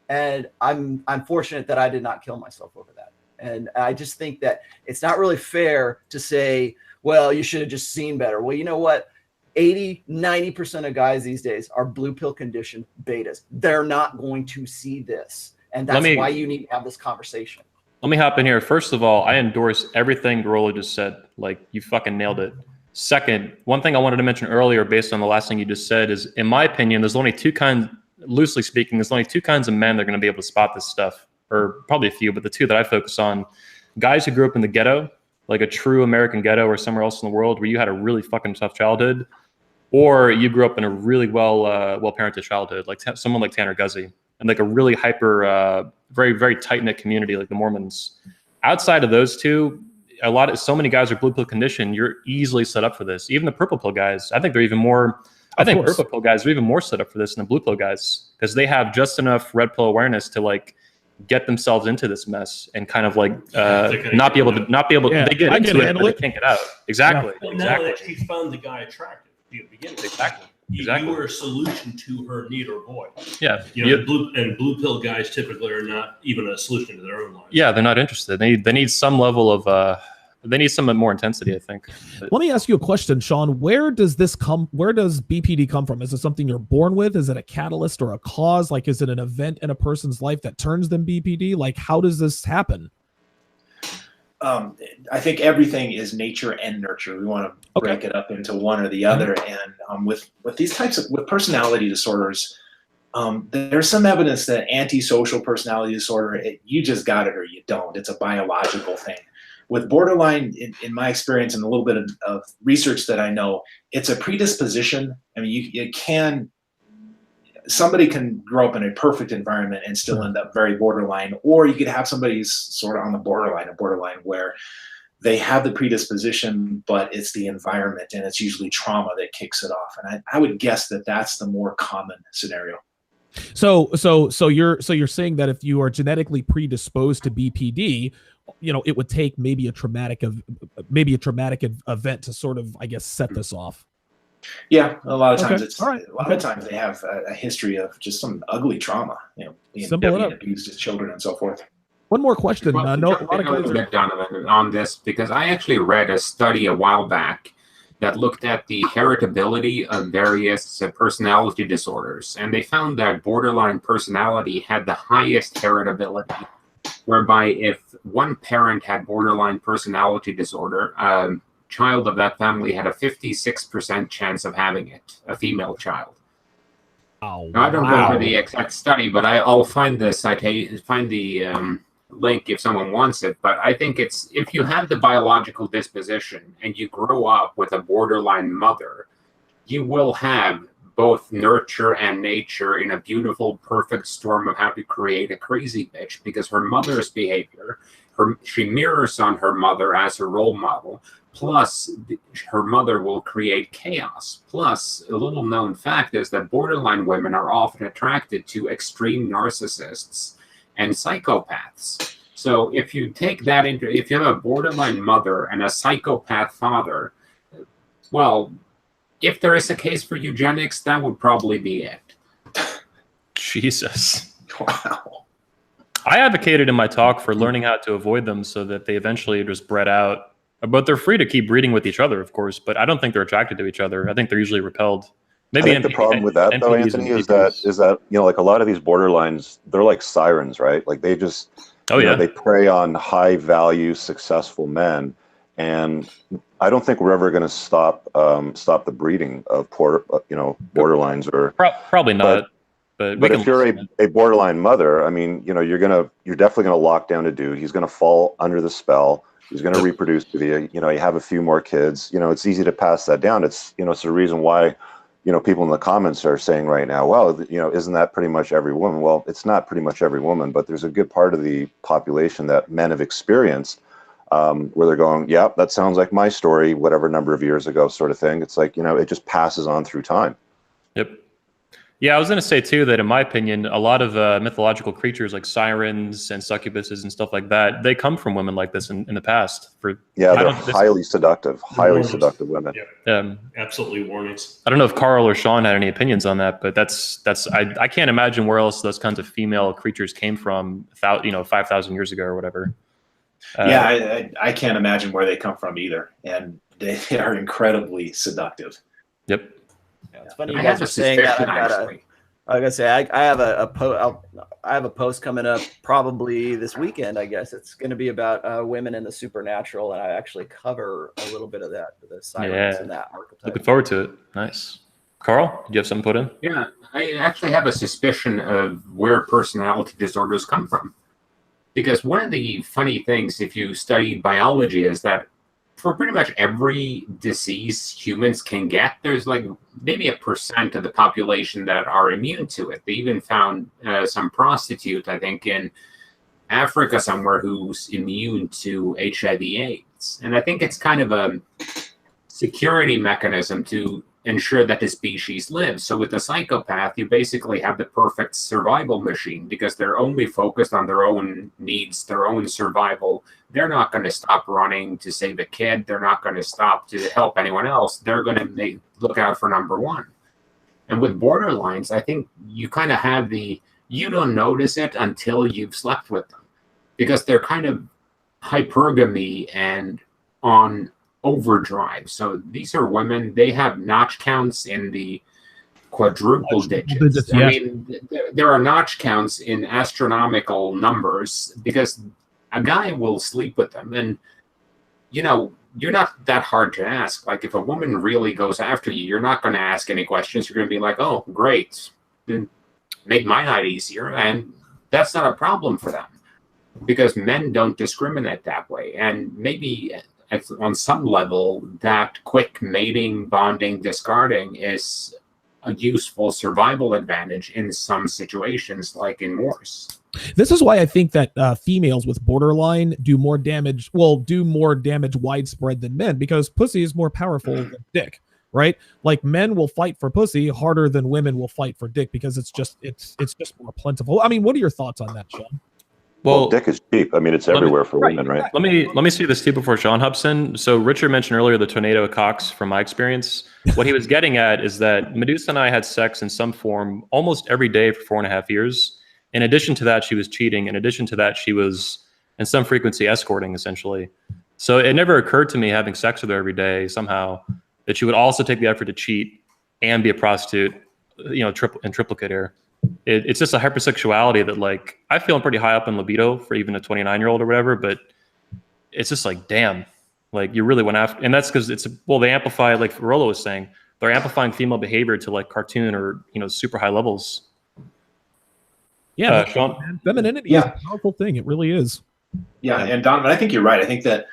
And I'm fortunate that I did not kill myself over that. And I just think that it's not really fair to say, well, you should have just seen better. Well, you know what? 80-90% of guys these days are blue pill conditioned betas. They're not going to see this. And that's why you need to have this conversation. Let me hop in here. First of all, I endorse everything Garola just said. Like, you fucking nailed it. Second, one thing I wanted to mention earlier, based on the last thing you just said, is, in my opinion, there's only two kinds, loosely speaking, there's only 2 kinds of men that are going to be able to spot this stuff, or probably a few, but the 2 that I focus on: guys who grew up in the ghetto, like a true American ghetto or somewhere else in the world where you had a really fucking tough childhood, or you grew up in a really well-parented childhood, like someone like Tanner Guzzi, and like a really hyper, very, very tight-knit community like the Mormons. Outside of those 2, so many guys are blue pill conditioned. You're easily set up for this. Even the purple pill guys, I think they're even more. I think purple pill guys are even more set up for this than the blue pill guys, because they have just enough red pill awareness to like get themselves into this mess and kind of like not be able to. Yeah, they get into it, but they can't get out. Exactly. Yeah. Well, exactly. now that she found the guy attractive to begin with. Exactly. You were a solution to her need or void. Yeah. You know, blue pill guys typically are not even a solution to their own lives. Yeah, they're not interested. They need some level of they need some more intensity, I think. Let me ask you a question, Sean. Where does BPD come from? Is it something you're born with? Is it a catalyst or a cause? Like, is it an event in a person's life that turns them BPD? Like, how does this happen? I think everything is nature and nurture. We want to break it up into one or the other. And with these types of personality disorders, there's some evidence that antisocial personality disorder, you just got it or you don't. It's a biological thing. With borderline, in my experience and a little bit of research that I know, it's a predisposition. I mean, somebody can grow up in a perfect environment and still end up very borderline, or you could have somebody who's sort of on the borderline where they have the predisposition, but it's the environment and it's usually trauma that kicks it off. And I would guess that that's the more common scenario. So you're saying that if you are genetically predisposed to BPD, you know, it would take maybe a traumatic event to sort of, I guess, set this off. Yeah, a lot of times of times they have a history of just some ugly trauma, you know, being abused as children and so forth. One more question. Well, Donovan, on this, because I actually read a study a while back that looked at the heritability of various personality disorders, and they found that borderline personality had the highest heritability, whereby if one parent had borderline personality disorder, child of that family had a 56% chance of having it, a female child. Oh, now, I don't know the exact study, but I'll find the citation, find the link if someone wants it. But I think it's, if you have the biological disposition and you grow up with a borderline mother, you will have both nurture and nature in a beautiful, perfect storm of how to create a crazy bitch, because her mother's behavior, she mirrors on her mother as her role model. Plus, her mother will create chaos. Plus, a little known fact is that borderline women are often attracted to extreme narcissists and psychopaths. So if you take that if you have a borderline mother and a psychopath father, well, if there is a case for eugenics, that would probably be it. Jesus. Wow. I advocated in my talk for learning how to avoid them so that they eventually just bred out. But they're free to keep breeding with each other, of course. But I don't think they're attracted to each other. I think they're usually repelled. Maybe I think the problem with that, though, Anthony, is that you know, like a lot of these borderlines, they're like sirens, right? Like they just, they prey on high-value, successful men, and I don't think we're ever going to stop the breeding of borderlines or. Probably not. But if you're a borderline mother, I mean, you're definitely gonna lock down a dude. He's gonna fall under the spell. He's gonna reproduce with you. You have a few more kids. It's easy to pass that down. It's it's the reason why people in the comments are saying right now, well, isn't that pretty much every woman? Well, it's not pretty much every woman, but there's a good part of the population that men have experienced where they're going, yeah, that sounds like my story, whatever number of years ago, sort of thing. It's like it just passes on through time. Yep. Yeah, I was going to say, too, that in my opinion, a lot of mythological creatures like sirens and succubuses and stuff like that, they come from women like this in the past. They're highly seductive women. Yeah, absolutely warnings. I don't know if Carl or Sean had any opinions on that, but I can't imagine where else those kinds of female creatures came from, 5,000 years ago or whatever. I can't imagine where they come from either. And they are incredibly seductive. Yep. It's funny you guys are saying that. I have a post coming up probably this weekend. I guess it's going to be about women in the supernatural, and I actually cover a little bit of that, the sirens and that archetype. Looking forward to it. Nice. Carl, do you have something put in? Yeah, I actually have a suspicion of where personality disorders come from, because one of the funny things, if you study biology, is that for pretty much every disease humans can get, there's like maybe 1% of the population that are immune to it. They even found some prostitute, I think, in Africa somewhere who's immune to HIV/AIDS. And I think it's kind of a security mechanism to ensure that the species lives. So with the psychopath, you basically have the perfect survival machine because they're only focused on their own needs, their own survival. They're not going to stop running to save a kid. They're not going to stop to help anyone else. They're going to look out for number one. And with borderlines, I think you kind of have you don't notice it until you've slept with them because they're kind of hypergamy and on overdrive. So these are women, they have notch counts in the quadruple digits. I mean, there are notch counts in astronomical numbers because a guy will sleep with them. And, you're not that hard to ask. Like if a woman really goes after you, you're not going to ask any questions. You're going to be like, oh, great. Made my night easier. And that's not a problem for them because men don't discriminate that way. And maybe on some level, that quick mating, bonding, discarding is a useful survival advantage in some situations, like in wars. This is why I think that females with borderline do more damage widespread than men, because pussy is more powerful than dick, right? Like men will fight for pussy harder than women will fight for dick because it's just more plentiful. I mean, what are your thoughts on that, Sean? Well, dick is cheap. I mean, it's everywhere for women, right? Let me see this too before Sean Hubson. So Richard mentioned earlier the tornado of cocks. From my experience, what he was getting at is that Medusa and I had sex in some form almost every day for 4.5 years. In addition to that, she was cheating. In addition to that, she was in some frequency escorting, essentially. So it never occurred to me having sex with her every day somehow that she would also take the effort to cheat and be a prostitute, triplicate here. It's just a hypersexuality that, like, I feel I'm pretty high up in libido for even a 29-year-old or whatever, but it's just like, damn, like you really went after, and that's because they amplify, like Rollo was saying, they're amplifying female behavior to like cartoon or, super high levels. Yeah, Sean? Femininity is a powerful thing. It really is. Yeah, and Donovan, I think you're right. I think that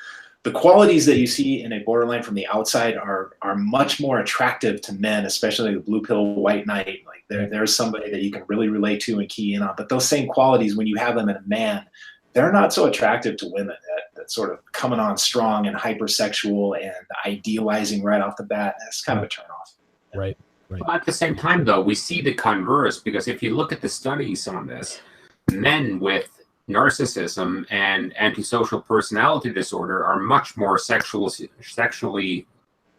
the qualities that you see in a borderline from the outside are much more attractive to men, especially the blue pill white knight. Like there's somebody that you can really relate to and key in on. But those same qualities, when you have them in a man, they're not so attractive to women. That sort of coming on strong and hypersexual and idealizing right off the bat. That's kind of a turnoff. Right. But at the same time, though, we see the converse, because if you look at the studies on this, men with narcissism and antisocial personality disorder are much more sexually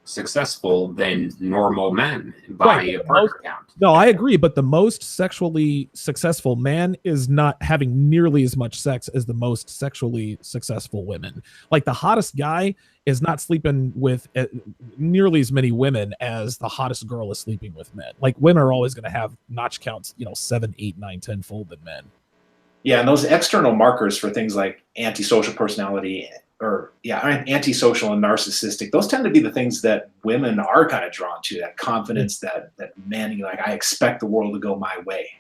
successful than normal men by a Parker count. No, I agree, but the most sexually successful man is not having nearly as much sex as the most sexually successful women. Like the hottest guy is not sleeping with nearly as many women as the hottest girl is sleeping with men. Like women are always going to have notch counts, 7, 8, 9, 10 fold than men. Yeah, and those external markers for things like antisocial personality antisocial and narcissistic, those tend to be the things that women are kind of drawn to, that confidence, that man, like, I expect the world to go my way.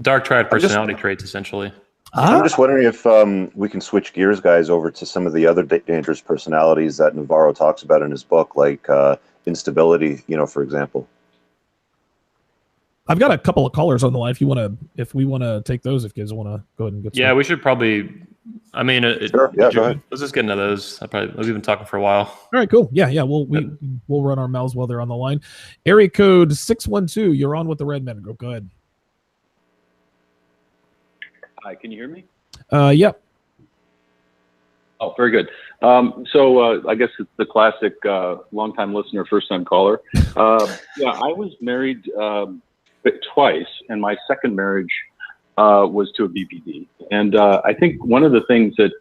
Dark triad personality traits, essentially. I'm just wondering if we can switch gears, guys, over to some of the other dangerous personalities that Navarro talks about in his book, like instability, for example. I've got a couple of callers on the line. If we want to take those, if you guys want to go ahead and get. Yeah, we should probably. I mean, sure. Yeah, go ahead. Let's just get into those. We've been talking for a while. All right, cool. Yeah. We'll run our mouths while they're on the line. Area code 612. You're on with the Red Men Group. Go ahead. Hi, can you hear me? Yep. Oh, very good. So I guess it's the classic long-time listener, first-time caller. Yeah, I was married twice, and my second marriage was to a BPD. And I think one of the things that,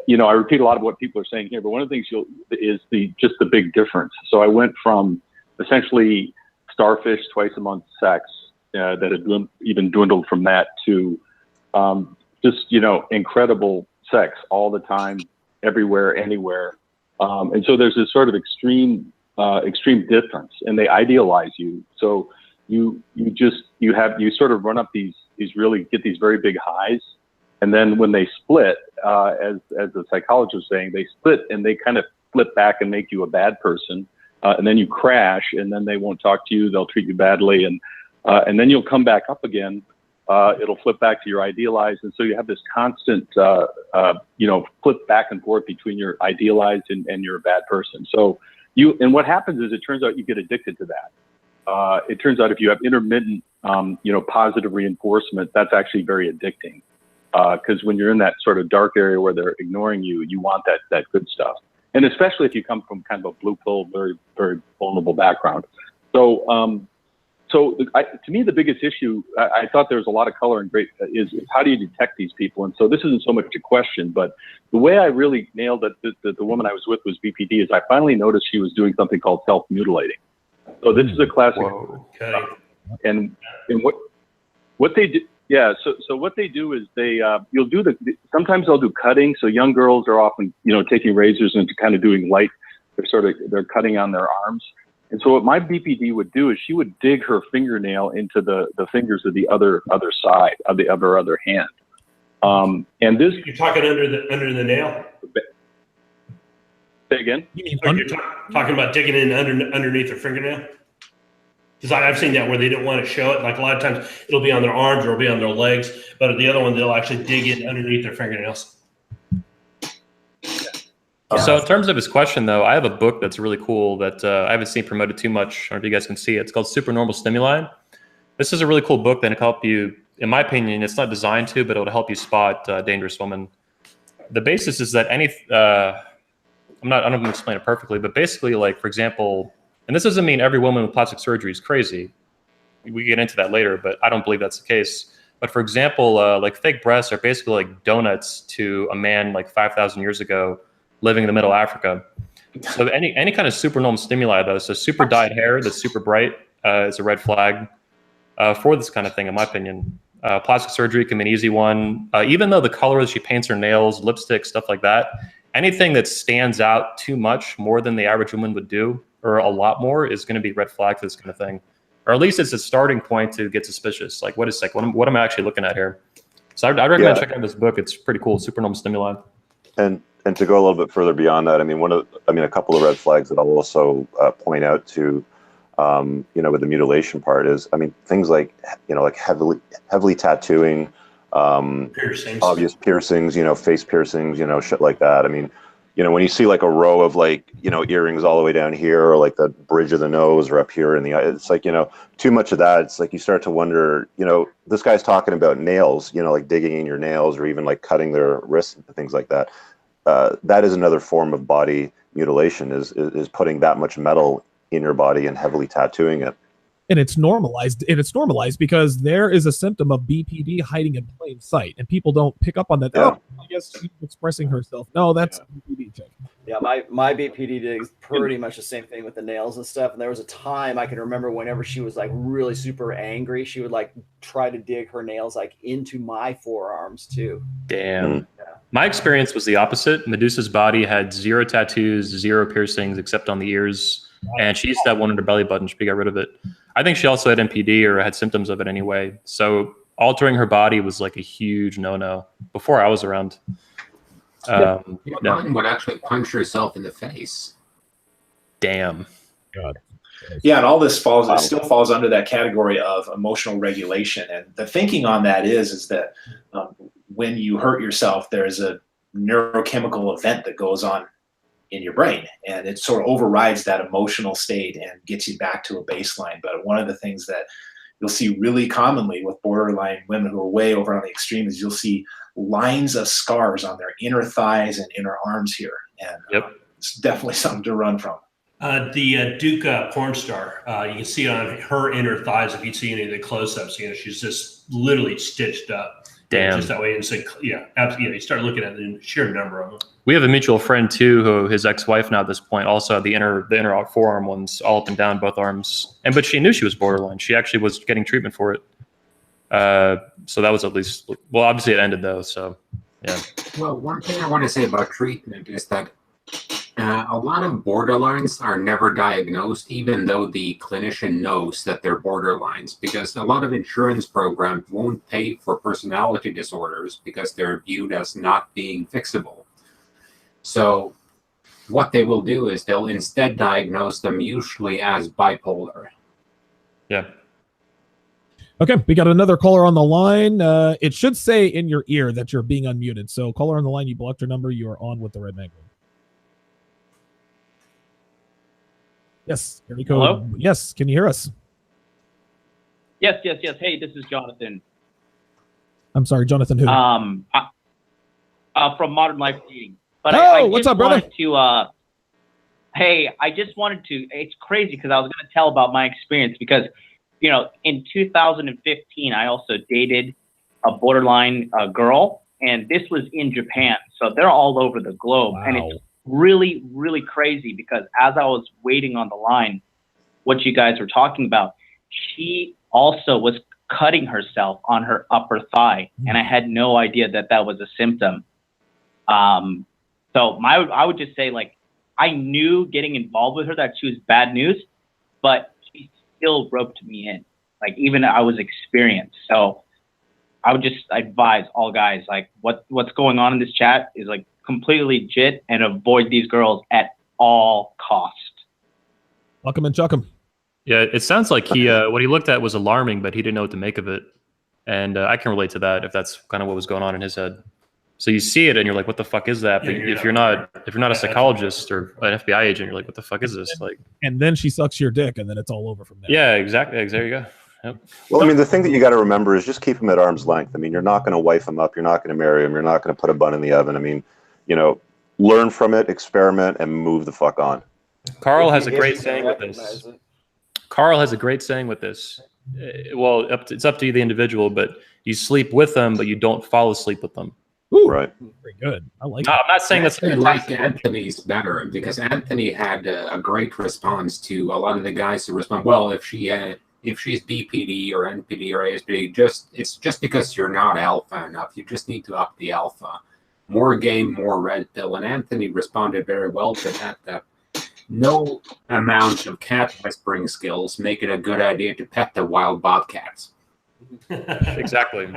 I repeat a lot of what people are saying here, but one of the things is just the big difference. So I went from essentially starfish twice a month sex that had even dwindled from that to just, incredible sex all the time, everywhere, anywhere. And so there's this sort of extreme difference, and they idealize you. So you sort of run up these really get these very big highs. And then when they split, as the psychologist was saying, they split and they kind of flip back and make you a bad person. And then you crash, and then they won't talk to you. They'll treat you badly. And then you'll come back up again. It'll flip back to your idealized. And so you have this constant, flip back and forth between your idealized and you're a bad person. So and what happens is it turns out you get addicted to that. It turns out if you have intermittent, positive reinforcement, that's actually very addicting. Because when you're in that sort of dark area where they're ignoring you, you want that good stuff. And especially if you come from kind of a blue pill, very, very vulnerable background. So, to me, the biggest issue, I thought there was a lot of color and great, is how do you detect these people? And so this isn't so much a question, but the way I really nailed it, the woman I was with was BPD, is I finally noticed she was doing something called self-mutilating. So this is a classic. Okay. And what they do, yeah. So what they do is sometimes they'll do cutting. So young girls are often, taking razors and kind of doing light. They're cutting on their arms. And so what my BPD would do is she would dig her fingernail into the fingers of the other side of the other hand. And this, you're talking under the nail. Say again? You mean You're talking about digging in underneath their fingernail? Because I've seen that where they don't want to show it. Like a lot of times it'll be on their arms or it'll be on their legs, but at the other one they'll actually dig in underneath their fingernails. So in terms of his question, though, I have a book that's really cool that I haven't seen promoted too much. I don't know if you guys can see it. It's called Supernormal Stimuli. This is a really cool book that can help you, in my opinion, it's not designed to, but it'll help you spot dangerous women. The basis is that I don't know if I'm going to explain it perfectly, but basically, like, for example, and this doesn't mean every woman with plastic surgery is crazy. We get into that later, but I don't believe that's the case. But for example, like fake breasts are basically like donuts to a man like 5,000 years ago living in the middle of Africa. So any kind of supernormal stimuli, though, so super dyed hair that's super bright is a red flag for this kind of thing, in my opinion. Plastic surgery can be an easy one. Even though the color she paints her nails, lipstick, stuff like that, anything that stands out too much, more than the average woman would do, or a lot more, is going to be red flag for this kind of thing. Or at least it's a starting point to get suspicious. Like, what am I actually looking at here? So I'd recommend checking out this book. It's pretty cool, Supernormal Stimuli. And to go a little bit further beyond that, a couple of red flags that I'll also point out to, with the mutilation part is, things like, like heavily tattooing, Piercings. obvious piercings, face piercings, shit like that. When you see like a row of like, earrings all the way down here, or like the bridge of the nose or up here in the eye, it's like, too much of that. It's like you start to wonder, this guy's talking about nails, like digging in your nails or even like cutting their wrists and things like that. That is another form of body mutilation, is putting that much metal in your body and heavily tattooing it. And it's normalized. And it's normalized because there is a symptom of BPD hiding in plain sight, and people don't pick up on that. Yeah. Oh, I guess she's expressing herself. No, that's BPD check. Yeah, my BPD did pretty much the same thing with the nails and stuff. And there was a time I can remember whenever she was like really super angry, she would like try to dig her nails like into my forearms too. Damn. My experience was the opposite. Medusa's body had 0 tattoos, 0 piercings except on the ears, and she used to have one in her belly button. She got rid of it. I think she also had MPD or had symptoms of it anyway. So altering her body was like a huge no-no before I was around. Mine would actually punch herself in the face. Damn. God. Yeah, and all this it still falls under that category of emotional regulation. And the thinking on that is that when you hurt yourself, there's a neurochemical event that goes on in your brain, and it sort of overrides that emotional state and gets you back to a baseline. But one of the things that you'll see really commonly with borderline women who are way over on the extreme is you'll see lines of scars on their inner thighs and inner arms here. And it's definitely something to run from. The Duke porn star, you can see it on her inner thighs if you see any of the close-ups. You know, she's just literally stitched up. Damn. Just that way. And so, yeah, absolutely. Yeah, you start looking at the sheer number of them. We have a mutual friend too, who his ex-wife now at this point also had the inner forearm ones all up and down both arms. But she knew she was borderline. She actually was getting treatment for it. So that was at least, well, obviously it ended though. So yeah. Well, one thing I want to say about treatment is that a lot of borderlines are never diagnosed, even though the clinician knows that they're borderlines, because a lot of insurance programs won't pay for personality disorders because they're viewed as not being fixable. So what they will do is they'll instead diagnose them usually as bipolar. Yeah. Okay, we got another caller on the line. It should say in your ear that you're being unmuted. So caller on the line, you blocked your number. You are on with the Red Man Group. Yes. Hello? Yes. Can you hear us? Yes. Hey, this is Jonathan. I'm sorry, Jonathan who? From Modern Life Dating. But Oh, I what's just up, brother? wanted to, hey, I just wanted to, it's crazy because I was going to tell about my experience because, you know, in 2015, I also dated a borderline girl, and this was in Japan. So they're all over the globe. Wow. And it's really, really crazy because as I was waiting on the line, what you guys were talking about, she also was cutting herself on her upper thigh, and I had no idea that that was a symptom. So I would just say, like, I knew getting involved with her that she was bad news, but she still roped me in. Like, even I was experienced. So I would just advise all guys, like, what's going on in this chat is like completely legit, and avoid these girls at all cost. Welcome and chuck him. Yeah, it sounds like he what he looked at was alarming, but he didn't know what to make of it. And I can relate to that if that's kind of what was going on in his head. So you see it and you're like, what the fuck is that? But if you're not a psychologist or an FBI agent, you're like, what the fuck is this? Like, and then she sucks your dick, and then it's all over from there. yeah, exactly. There you go. Yep. Well, I mean, the thing that you got to remember is just keep him at arm's length. I mean, you're not going to wife him up. You're not going to marry him. You're not going to put a bun in the oven. I mean, you know, learn from it, experiment, and move the fuck on. Carl has a great saying with this. Carl has a great saying with this. Well, it's up to the individual, but you sleep with them, but you don't fall asleep with them. Ooh, Right. very good. I like No, that. I'm not saying that's I like Anthony's better because Anthony had a great response to a lot of the guys who respond. Well, if she's BPD or NPD or ASPD, it's just because you're not alpha enough. You just need to up the alpha. More game, more red pill. And Anthony responded very well to that. That no amount of cat whispering skills make it a good idea to pet the wild bobcats. exactly.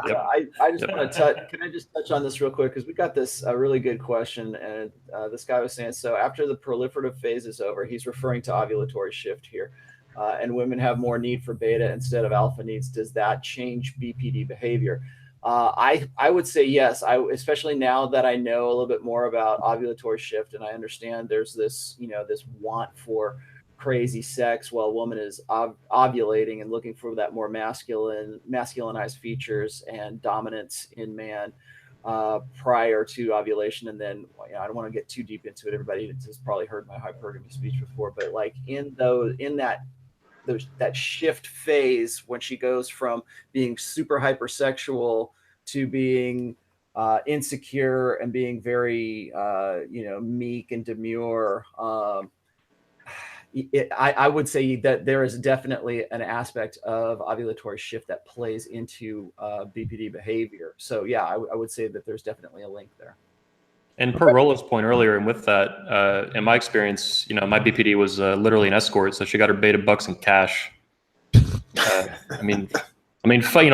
Yep. I just want to touch. Can I just touch on this real quick? Because we got this really good question, and this guy was saying, so after the proliferative phase is over, he's referring to ovulatory shift here, and women have more need for beta instead of alpha needs. Does that change BPD behavior? I would say yes. Especially now that I know a little bit more about ovulatory shift, and I understand there's this, this want for crazy sex while a woman is ovulating and looking for that more masculinized features and dominance in man prior to ovulation. And then I don't want to get too deep into it. Everybody has probably heard my hypergamy speech before, but like in that shift phase when she goes from being super hypersexual to being insecure and being very, meek and demure. I would say that there is definitely an aspect of ovulatory shift that plays into BPD behavior. So yeah, I would say that there's definitely a link there. And per Rolo's point earlier, and with that, in my experience, my BPD was literally an escort, so she got her beta bucks in cash.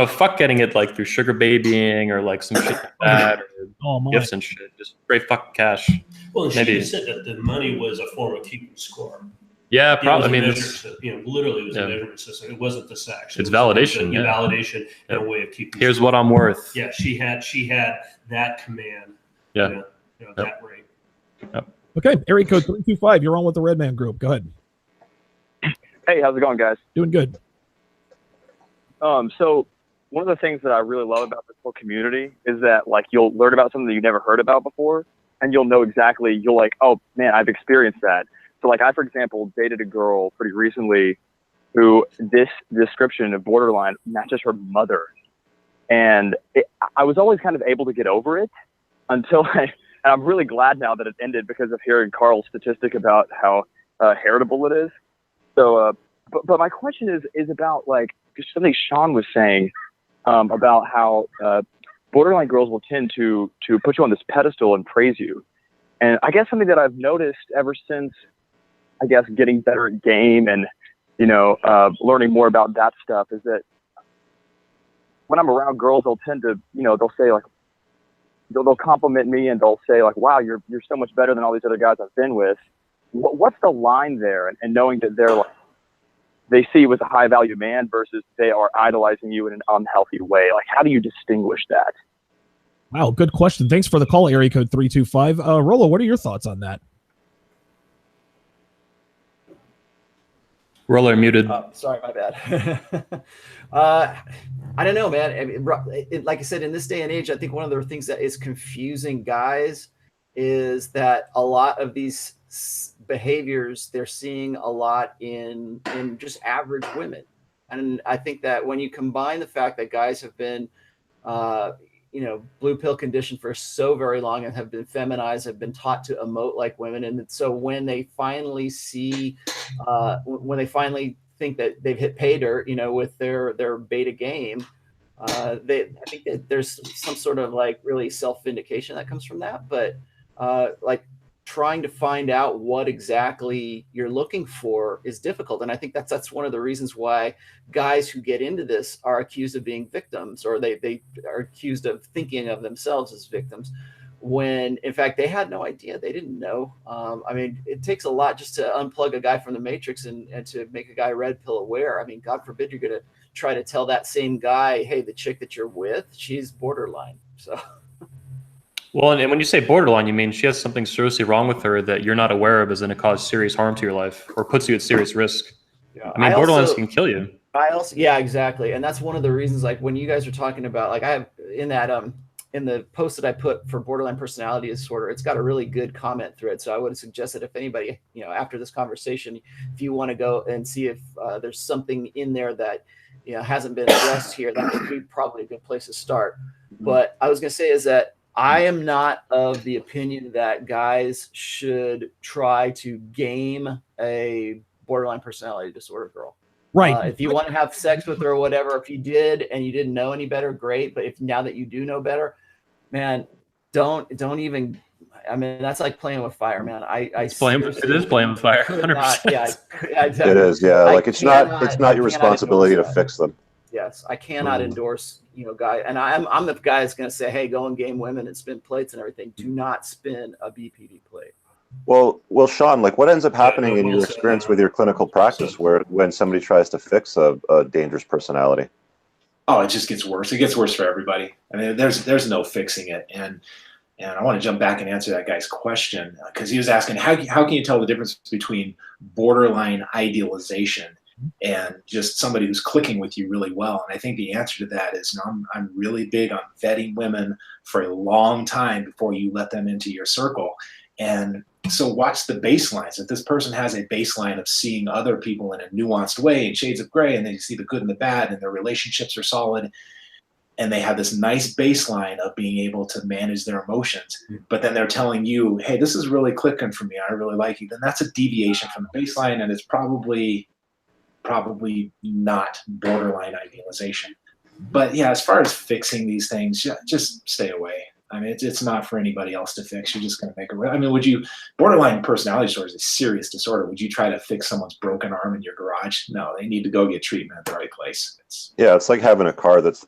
Fuck getting it like through sugar babying or like some shit like that, or gifts and shit. Just straight fucking cash. Well, and Maybe. she said that the money was a form of keeping score. Yeah, probably. Literally it was a measurement system. It wasn't the sex. It's validation. Validation and a way of keeping. Here's score. what I'm worth. Yeah, she had that command. Yeah. That rate. Yep. Okay, area code 325. You're on with the Redman Group. Go ahead. Hey, how's it going, guys? Doing good. So one of the things that I really love about this whole community is that like you'll learn about something that you never heard about before, and you'll know exactly. You'll like, oh man, I've experienced that. So like I, for example, dated a girl pretty recently who this description of borderline matches her mother. And I was always kind of able to get over it until and I'm really glad now that it ended because of hearing Carl's statistic about how heritable it is. So, but my question is about like something Sean was saying about how borderline girls will tend to put you on this pedestal and praise you. And I guess something that I've noticed ever since, I guess, getting better at game and, learning more about that stuff is that when I'm around girls, they'll tend to, they'll say like, they'll compliment me and they'll say like, wow, you're so much better than all these other guys I've been with. What's the line there? And knowing that they're like, they see you as a high value man versus they are idolizing you in an unhealthy way. Like, how do you distinguish that? Wow, good question. Thanks for the call, area code 325. Rolo, what are your thoughts on that? Rolo, you're muted. Sorry, my bad. I don't know, man. I mean, like I said, in this day and age, I think one of the things that is confusing guys is that a lot of these behaviors they're seeing a lot in just average women. And I think that when you combine the fact that guys have been blue pill conditioned for so very long and have been feminized, have been taught to emote like women. And so when they finally see, when they finally think that they've hit pay dirt, with their beta game, I think that there's some sort of like really self-vindication that comes from that. But like trying to find out what exactly you're looking for is difficult. And I think that's one of the reasons why guys who get into this are accused of being victims, or they are accused of thinking of themselves as victims, when in fact they had no idea. They didn't know. I mean, it takes a lot just to unplug a guy from the matrix and to make a guy red pill aware. I mean, God forbid you're going to try to tell that same guy, hey, the chick that you're with, she's borderline. So. Well, and when you say borderline, you mean she has something seriously wrong with her that you're not aware of is going to cause serious harm to your life or puts you at serious risk. Yeah. I mean, borderlines can kill you. Yeah, exactly. And that's one of the reasons, like when you guys are talking about, like I have in that, in the post that I put for borderline personality disorder, it's got a really good comment thread. So I would suggest that if anybody, after this conversation, if you want to go and see if there's something in there that, hasn't been addressed here, that would be probably a good place to start. Mm-hmm. But I was going to say is that I am not of the opinion that guys should try to game a borderline personality disorder girl. Right. If you want to have sex with her or whatever, if you did and you didn't know any better, great. But if now that you do know better, man, don't even. I mean, that's like playing with fire, man. It is playing with fire. 100%. It is. Yeah. Like it's not your responsibility to fix them. Yes, I cannot endorse, guy, and I'm the guy that's going to say, hey, go and game women and spin plates and everything. Do not spin a BPD plate. Well, Sean, like what ends up happening in your experience with your clinical practice when somebody tries to fix a dangerous personality? Oh, it just gets worse. It gets worse for everybody. I mean, there's no fixing it. And I want to jump back and answer that guy's question because he was asking how can you tell the difference between borderline idealization and just somebody who's clicking with you really well. And I think the answer to that is I'm really big on vetting women for a long time before you let them into your circle. And so watch the baselines. If this person has a baseline of seeing other people in a nuanced way in shades of gray, and they see the good and the bad and their relationships are solid, and they have this nice baseline of being able to manage their emotions, but then they're telling you, hey, this is really clicking for me, I really like you, then that's a deviation from the baseline, and it's probably not borderline idealization. But yeah, as far as fixing these things, just stay away. I mean, it's not for anybody else to fix. You're just going to make it. I mean, borderline personality disorder is a serious disorder. Would you try to fix someone's broken arm in your garage? No, they need to go get treatment at the right place. It's like having a car that's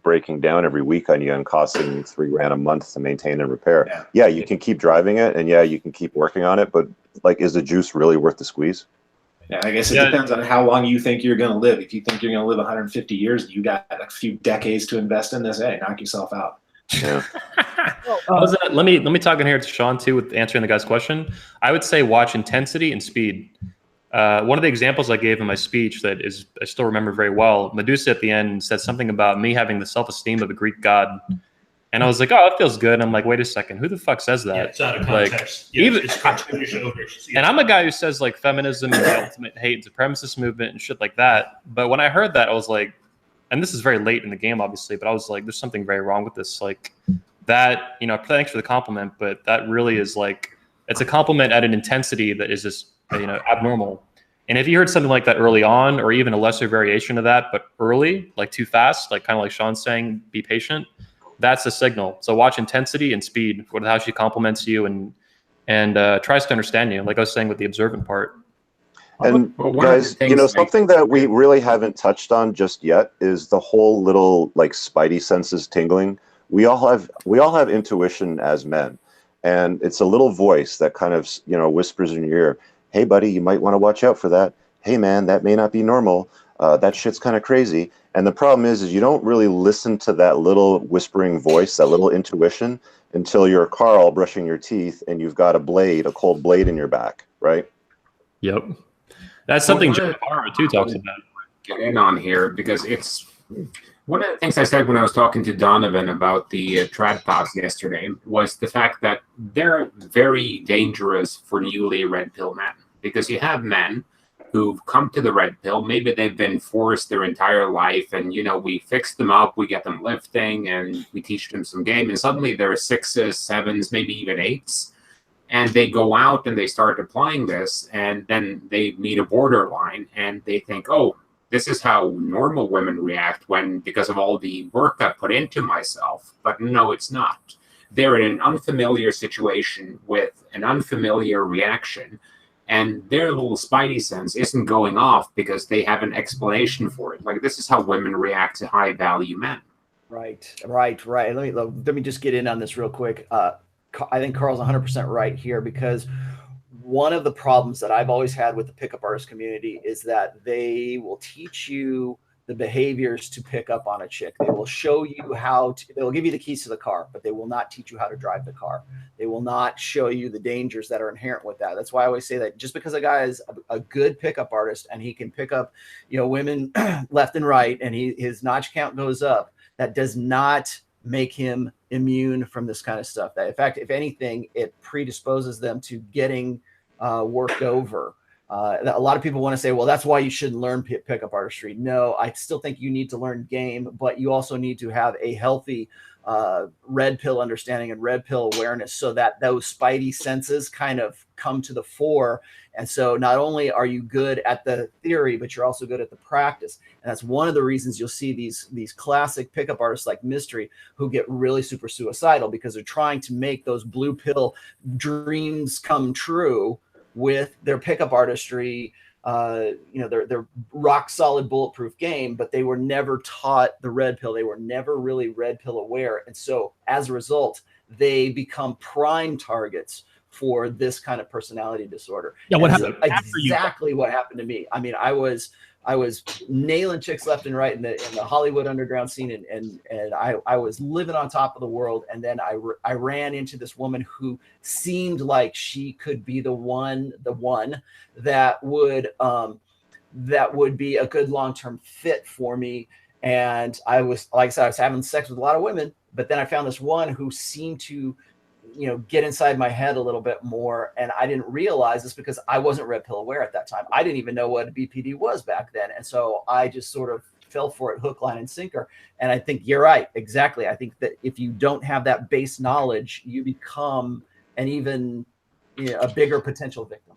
breaking down every week on you and costing you $3,000 a month to maintain and repair. Yeah, you can keep driving it, and yeah, you can keep working on it, but like, is the juice really worth the squeeze? Yeah, I guess it depends on how long you think you're going to live. If you think you're going to live 150 years, you got a few decades to invest in this. Hey, knock yourself out. Yeah. Let me talk in here to Sean too with answering the guy's question. I would say watch intensity and speed. One of the examples I gave in my speech that I still remember very well, Medusa at the end said something about me having the self-esteem of a Greek god. And I was like, oh, it feels good. And I'm like, wait a second, who the fuck says that? Yeah, it's out of context. Like, it's cartoonish over. And I'm a guy who says like feminism is the ultimate hate and supremacist movement and shit like that. But when I heard that, I was like, and this is very late in the game, obviously, but I was like, there's something very wrong with this. Like that, thanks for the compliment, but that really is like, it's a compliment at an intensity that is just, abnormal. And if you heard something like that early on, or even a lesser variation of that, but early, like too fast, like kind of like Sean's saying, be patient, that's a signal. So watch intensity and speed with how she compliments you and tries to understand you, like I was saying with the observant part. And guys, something that we really haven't touched on just yet is the whole little like spidey senses tingling. We all have intuition as men, and it's a little voice that kind of whispers in your ear, "Hey, buddy, you might want to watch out for that. Hey, man, that may not be normal. That shit's kind of crazy." And the problem is you don't really listen to that little whispering voice, that little intuition, until you're Carl brushing your teeth and you've got a cold blade in your back, right? Yep. That's something Joe Barra too talks about. Get in on here because it's one of the things I said when I was talking to Donovan about the trad pods yesterday was the fact that they're very dangerous for newly red pill men, because you have men who've come to the red pill. Maybe they've been forced their entire life, and we fix them up, we get them lifting, and we teach them some game, and suddenly they're 6s, 7s, maybe even 8s. And they go out and they start applying this, and then they meet a borderline, and they think, oh, this is how normal women react because of all the work I put into myself. But no, it's not. They're in an unfamiliar situation with an unfamiliar reaction, and their little spidey sense isn't going off because they have an explanation for it. Like, this is how women react to high-value men. Right. Let me just get in on this real quick. I think Carl's 100% right here, because one of the problems that I've always had with the pickup artist community is that they will teach you the behaviors to pick up on a chick. They will show you they will give you the keys to the car, but they will not teach you how to drive the car. They will not show you the dangers that are inherent with that. That's why I always say that just because a guy is a good pickup artist and he can pick up, women left and right, and his notch count goes up, that does not make him immune from this kind of stuff. That, in fact, if anything, it predisposes them to getting worked over. A lot of people want to say, well, that's why you shouldn't learn pickup artistry. No, I still think you need to learn game, but you also need to have a healthy red pill understanding and red pill awareness, so that those spidey senses kind of come to the fore. And so not only are you good at the theory, but you're also good at the practice. And that's one of the reasons you'll see these classic pickup artists like Mystery who get really super suicidal, because they're trying to make those blue pill dreams come true with their pickup artistry, their rock solid bulletproof game, but they were never taught the red pill. They were never really red pill aware. And so as a result, they become prime targets for this kind of personality disorder. Yeah, what happened? Exactly what happened to me. I mean, I was nailing chicks left and right in the Hollywood underground scene, and I was living on top of the world. And then I ran into this woman who seemed like she could be the one that would be a good long-term fit for me. And I was, like I said, I was having sex with a lot of women, but then I found this one who seemed to get inside my head a little bit more. And I didn't realize this because I wasn't red pill aware at that time. I didn't even know what a BPD was back then. And so I just sort of fell for it hook, line, and sinker. And I think you're right. Exactly. I think that if you don't have that base knowledge, you become an even a bigger potential victim.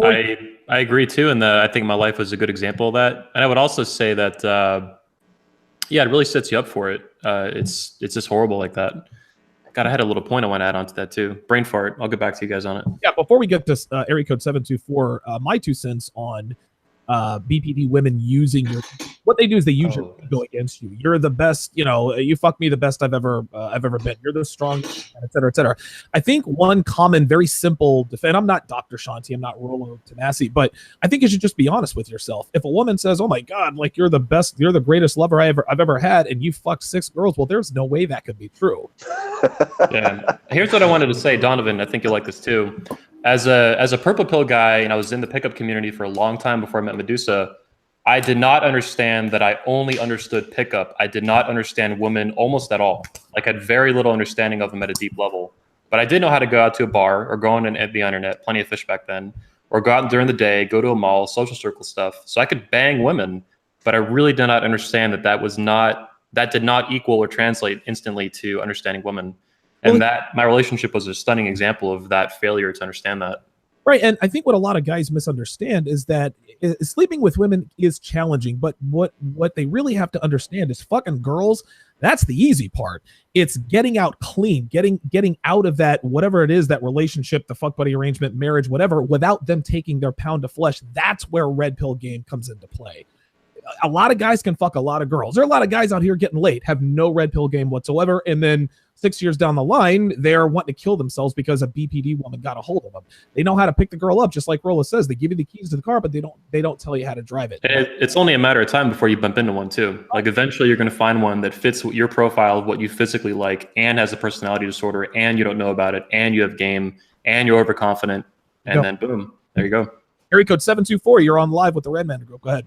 I agree too, and I think my life was a good example of that. And I would also say that, yeah, it really sets you up for it. It's just horrible like that. God, I had a little point I want to add on to that too. Brain fart. I'll get back to you guys on it. Yeah, before we get to area code 724, my 2 cents on BPD women using what they do is they use your ego against you. You're the best, you fuck me the best I've ever been. You're the strongest, et cetera, et cetera. I think one common, very simple defense, I'm not Dr. Shanti, I'm not Rollo Tanasi, but I think you should just be honest with yourself. If a woman says, oh my God, like you're the best, you're the greatest lover I've ever had, and you fucked 6 girls, well, there's no way that could be true. Yeah. Here's what I wanted to say, Donovan. I think you'll like this too. As a purple pill guy, and I was in the pickup community for a long time before I met Medusa, I did not understand that I only understood pickup. I did not understand women almost at all. Like, I had very little understanding of them at a deep level. But I did know how to go out to a bar or go on the internet, plenty of fish back then, or go out during the day, go to a mall, social circle stuff. So I could bang women, but I really did not understand that did not equal or translate instantly to understanding women. And that my relationship was a stunning example of that failure to understand that. Right. And I think what a lot of guys misunderstand is that sleeping with women is challenging, but what they really have to understand is fucking girls, that's the easy part. It's getting out clean, getting out of that, whatever it is, that relationship, the fuck buddy arrangement, marriage, whatever, without them taking their pound of flesh. That's where red pill game comes into play. A lot of guys can fuck a lot of girls. There are a lot of guys out here getting laid, have no red pill game whatsoever, and then 6 years down the line, they're wanting to kill themselves because a BPD woman got a hold of them. They know how to pick the girl up, just like Rolla says. They give you the keys to the car, but they don't tell you how to drive it. And it's only a matter of time before you bump into one too. Like, eventually you're going to find one that fits your profile, what you physically like, and has a personality disorder, and you don't know about it, and you have game, and you're overconfident, and then boom, there you go. Area code 724, you're on live with the Redman Group. Go ahead.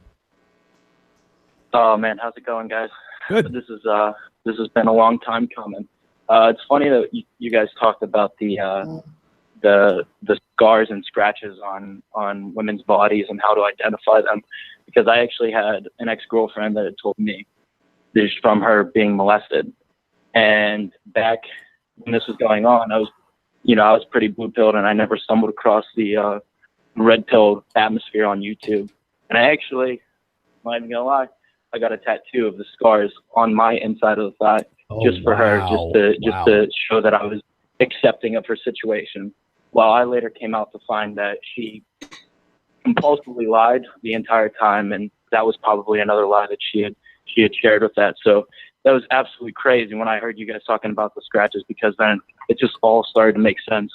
Oh man, how's it going, guys? Good. This has been a long time coming. It's funny that you guys talked about the scars and scratches on women's bodies and how to identify them, because I actually had an ex-girlfriend that had told me this from her being molested. And back when this was going on, I was pretty blue-pilled, and I never stumbled across the red pill atmosphere on YouTube. And I actually, I'm not even gonna lie, I got a tattoo of the scars on my inside of the thigh, just for her, just to show that I was accepting of her situation. While I later came out to find that she compulsively lied the entire time, and that was probably another lie that she had shared with that. So that was absolutely crazy when I heard you guys talking about the scratches, because then it just all started to make sense.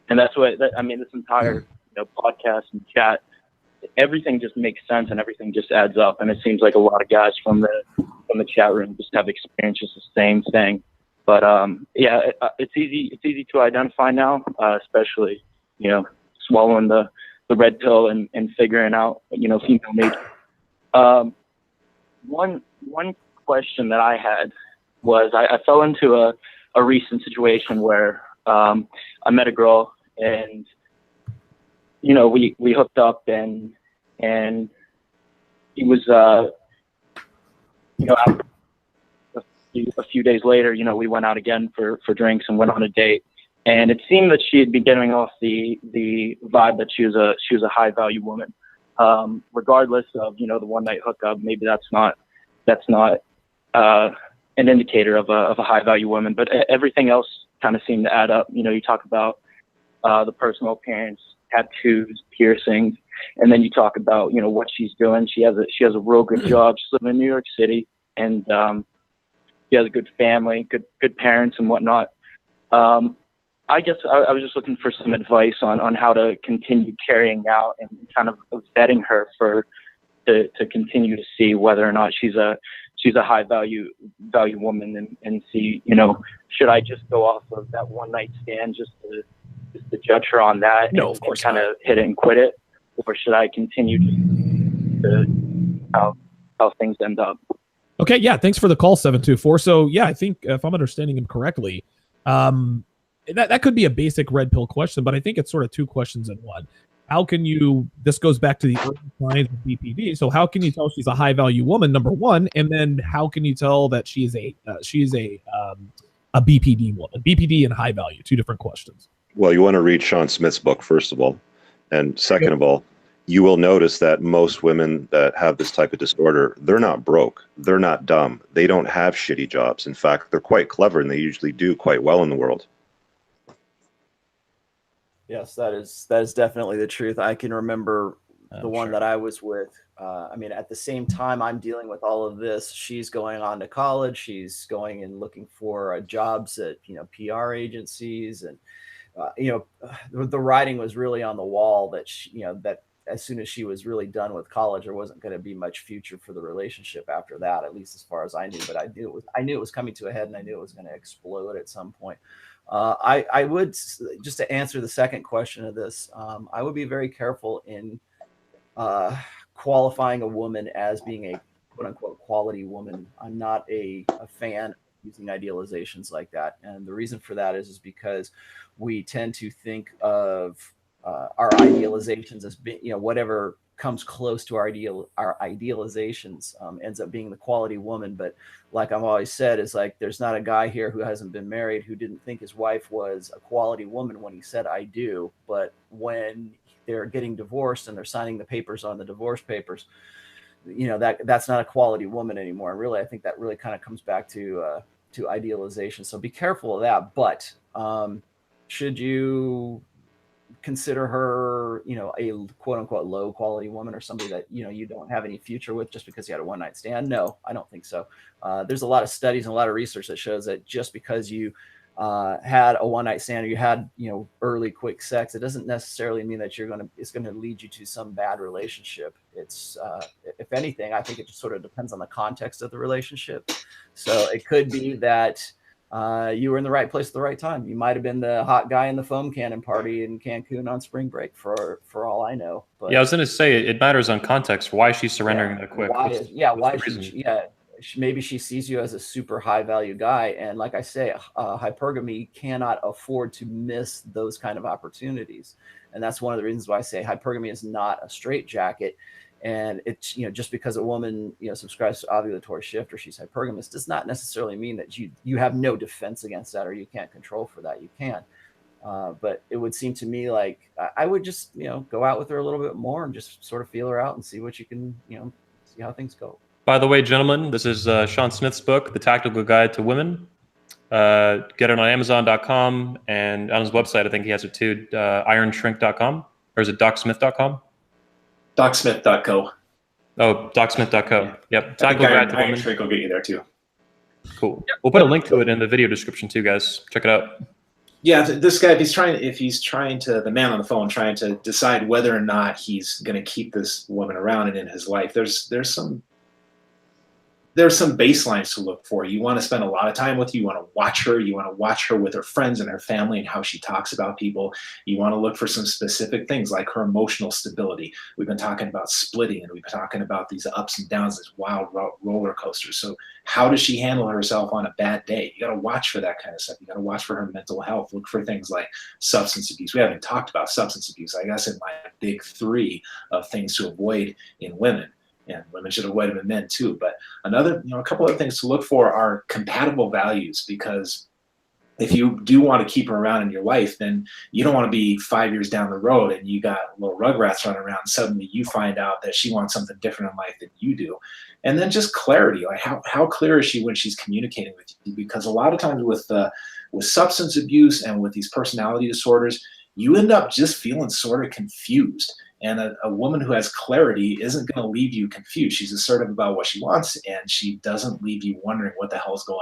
And that's what I mean. This entire podcast and chat, everything just makes sense and everything just adds up. And it seems like a lot of guys from the chat room just have experienced just the same thing. But yeah, it's easy to identify now, especially swallowing the red pill and figuring out female nature. One question that I had was I fell into a recent situation where I met a girl, and we hooked up, and it was after a few days later, we went out again for drinks and went on a date, and it seemed that she had been getting off the vibe that she was a high value woman. Regardless of the one night hookup, maybe that's not an indicator of a high value woman, but everything else kind of seemed to add up. You talk about the personal appearance, tattoos, piercings, and then you talk about what she's doing. She has a real good job. She's living in New York City, and she has a good family, good parents and whatnot. I guess I was just looking for some advice on how to continue carrying out and kind of vetting her to continue to see whether or not she's a high value woman, and see, should I just go off of that one night stand just to judge her on that and kind of hit it and quit it, or should I continue to how things end up? Okay, yeah, thanks for the call, 724. So yeah, I think if I'm understanding him correctly, that could be a basic red pill question, but I think it's sort of two questions in one. how can you, this goes back to the early signs of BPD. So how can you tell she's a high value woman, number one? And then how can you tell that she is a BPD woman? BPD and high value, two different questions. Well, you want to read Sean Smith's book, first of all. And second of all, you will notice that most women that have this type of disorder, they're not broke. They're not dumb. They don't have shitty jobs. In fact, they're quite clever, and they usually do quite well in the world. Yes, that is definitely the truth. I can remember the one that I was with. I mean, at the same time I'm dealing with all of this, she's going on to college. She's going and looking for jobs at, PR agencies. And, the writing was really on the wall that, that as soon as she was really done with college, there wasn't going to be much future for the relationship after that, at least as far as I knew. But I knew it was coming to a head, and I knew it was going to explode at some point. I would, just to answer the second question of this, I would be very careful in qualifying a woman as being a quote unquote quality woman. I'm not a fan of using idealizations like that. And the reason for that is because we tend to think of our idealizations as being, whatever comes close to our idealizations ends up being the quality woman. But like I've always said, is like, there's not a guy here who hasn't been married who didn't think his wife was a quality woman when he said I do. But when they're getting divorced and they're signing the papers on the divorce papers, that's not a quality woman anymore. And really, I think that really kind of comes back to idealization. So be careful of that. But should you consider her, a quote unquote low quality woman, or somebody that, you don't have any future with just because you had a one night stand? No, I don't think so. There's a lot of studies and a lot of research that shows that just because you had a one night stand, or you had, early quick sex, it doesn't necessarily mean that it's going to lead you to some bad relationship. It's, if anything, I think it just sort of depends on the context of the relationship. So it could be that you were in the right place at the right time. You might have been the hot guy in the foam cannon party in Cancun on spring break for all I know. But yeah, I was going to say it matters on context. Why she's surrendering that quick? Maybe she sees you as a super high value guy, and like I say, hypergamy cannot afford to miss those kind of opportunities, and that's one of the reasons why I say hypergamy is not a straitjacket. And it's, just because a woman, subscribes to ovulatory shift or she's hypergamous does not necessarily mean that you have no defense against that, or you can't control for that. You can. But it would seem to me like I would just, go out with her a little bit more and just sort of feel her out and see what you can, see how things go. By the way, gentlemen, this is Sean Smith's book, The Tactical Guide to Women. Get it on Amazon.com, and on his website, I think he has it too, ironshrink.com, or is it docsmith.com? DocSmith.co. Oh, DocSmith.co. Yep. Tactical Guide to Women. Shrink will get you there too. Cool. We'll put a link to it in the video description too, guys. Check it out. Yeah, this guy, if he's trying to, the man on the phone, trying to decide whether or not he's going to keep this woman around and in his life, there's some baselines to look for. You want to spend a lot of time with her. You want to watch her. You want to watch her with her friends and her family and how she talks about people. You want to look for some specific things like her emotional stability. We've been talking about splitting, and we've been talking about these ups and downs, these wild roller coasters. So how does she handle herself on a bad day? You got to watch for that kind of stuff. You got to watch for her mental health. Look for things like substance abuse. We haven't talked about substance abuse. I guess in my big 3 of things to avoid in women. And women should avoid them in men too. But a couple other things to look for are compatible values, because if you do want to keep her around in your life, then you don't want to be 5 years down the road and you got little rugrats running around, and suddenly you find out that she wants something different in life than you do. And then just clarity, like how clear is she when she's communicating with you? Because a lot of times with substance abuse and with these personality disorders, you end up just feeling sort of confused. And a woman who has clarity isn't going to leave you confused. She's assertive about what she wants, and she doesn't leave you wondering what the hell is going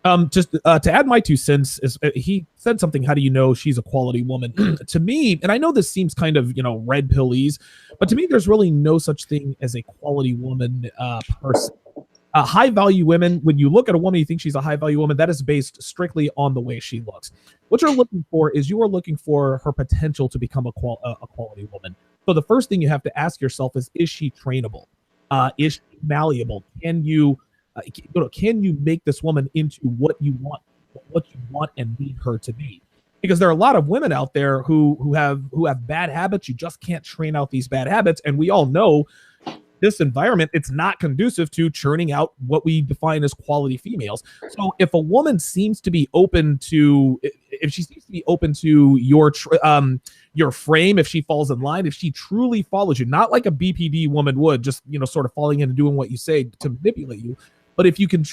on. Just to add my 2 cents, is he said something, how do you know she's a quality woman? To me, and I know this seems kind of, red pillese, but to me, there's really no such thing as a quality woman person. High value women, when you look at a woman, you think she's a high value woman, that is based strictly on the way she looks. What you're looking for is you are looking for her potential to become a quality woman. So the first thing you have to ask yourself is she trainable? Is she malleable? Can you make this woman into what you want and need her to be? because there are a lot of women out there who have bad habits. You just can't train out these bad habits, and we all know this environment, it's not conducive to churning out what we define as quality females. So if a woman seems to be open to, if she seems to be open to your frame, if she falls in line, if she truly follows you, not like a BPD woman would, just, you know, sort of falling in and doing what you say to manipulate you. But if you can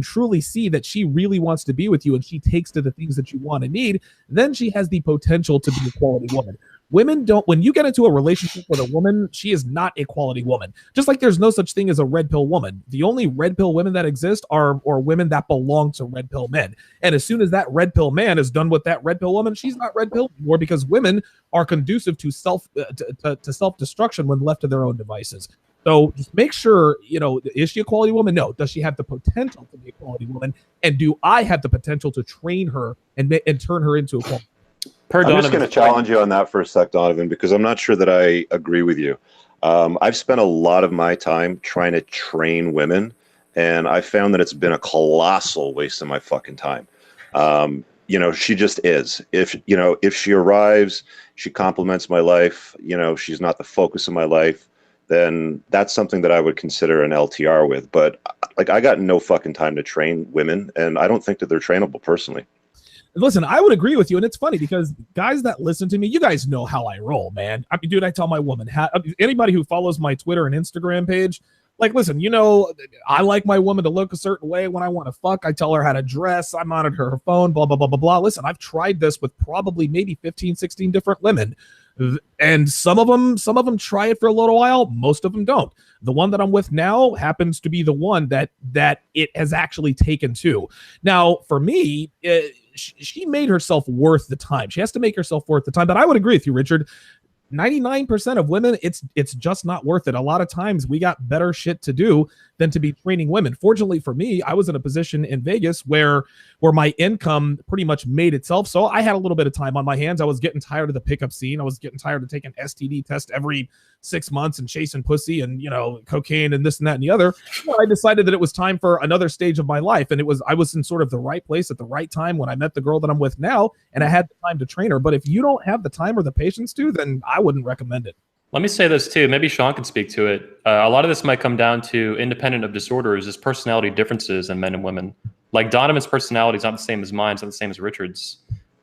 truly see that she really wants to be with you and she takes to the things that you want and need, then she has the potential to be a quality woman. Women don't, when you get into a relationship with a woman, she is not a quality woman. Just like there's no such thing as a red pill woman. The only red pill women that exist are women that belong to red pill men. And as soon as that red pill man is done with that red pill woman, she's not red pill anymore, because women are conducive to self-destruction when left to their own devices. So just make sure, you know, is she a quality woman? No. Does she have the potential to be a quality woman? And do I have the potential to train her and turn her into a quality? I'm just going to challenge you on that for a sec, Donovan, because I'm not sure that I agree with you. I've spent a lot of my time trying to train women, and I found that it's been a colossal waste of my fucking time. You know, she just is. If she arrives, she complements my life, you know, she's not the focus of my life, then that's something that I would consider an LTR with. But like, I got no fucking time to train women, and I don't think that they're trainable personally. Listen, I would agree with you, and it's funny because guys that listen to me, you guys know how I roll, man. I mean, dude, I tell my woman, anybody who follows my Twitter and Instagram page, like, listen, you know, I like my woman to look a certain way when I want to fuck. I tell her how to dress. I monitor her phone, blah, blah, blah, blah, blah. Listen, I've tried this with probably maybe 15, 16 different women. And some of them try it for a little while. Most of them don't. The one that I'm with now happens to be the one that it has actually taken to. Now, for me, she made herself worth the time. She has to make herself worth the time. But I would agree with you, Richard. 99% of women, it's just not worth it. A lot of times we got better shit to do than to be training women. Fortunately for me, I was in a position in Vegas where my income pretty much made itself. So I had a little bit of time on my hands. I was getting tired of the pickup scene. I was getting tired of taking STD test every 6 months and chasing pussy and, you know, cocaine and this and that and the other. Well, I decided that it was time for another stage of my life. And I was in sort of the right place at the right time when I met the girl that I'm with now, and I had the time to train her. But if you don't have the time or the patience to, then I wouldn't recommend it. Let me say this too. Maybe Sean can speak to it. A lot of this might come down to, independent of disorders, is personality differences in men and women. Like Donovan's personality is not the same as mine. It's not the same as Richard's.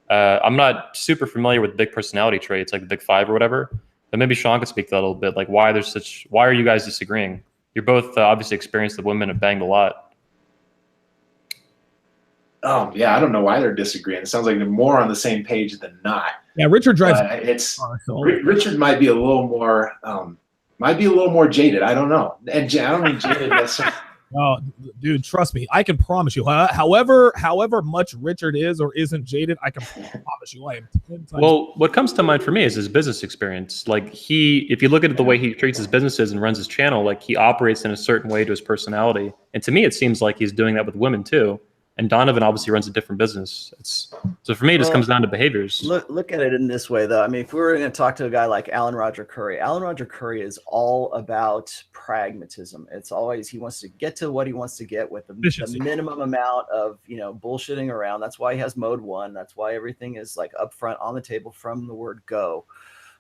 I'm not super familiar with big personality traits like the big five or whatever, but maybe Sean could speak to that a little bit. Like why are you guys disagreeing? You're both obviously experienced the women have banged a lot. Oh yeah, I don't know why they're disagreeing. It sounds like they're more on the same page than not. Yeah, Richard drives. Richard might be a little more jaded. I don't know, and I don't mean jaded necessarily. Oh, dude, trust me. I can promise you. However much Richard is or isn't jaded, I can promise you I am 10 times. Well, what comes to mind for me is his business experience. Like if you look at the way he treats his businesses and runs his channel, like he operates in a certain way to his personality. And to me, it seems like he's doing that with women too. And Donovan obviously runs a different business. So for me, it just comes down to behaviors. Look at it in this way, though. I mean, if we were going to talk to a guy like Alan Roger Curry is all about pragmatism. It's always, he wants to get to what he wants to get with the minimum amount of, you know, bullshitting around. That's why he has mode 1. That's why everything is like upfront on the table from the word go.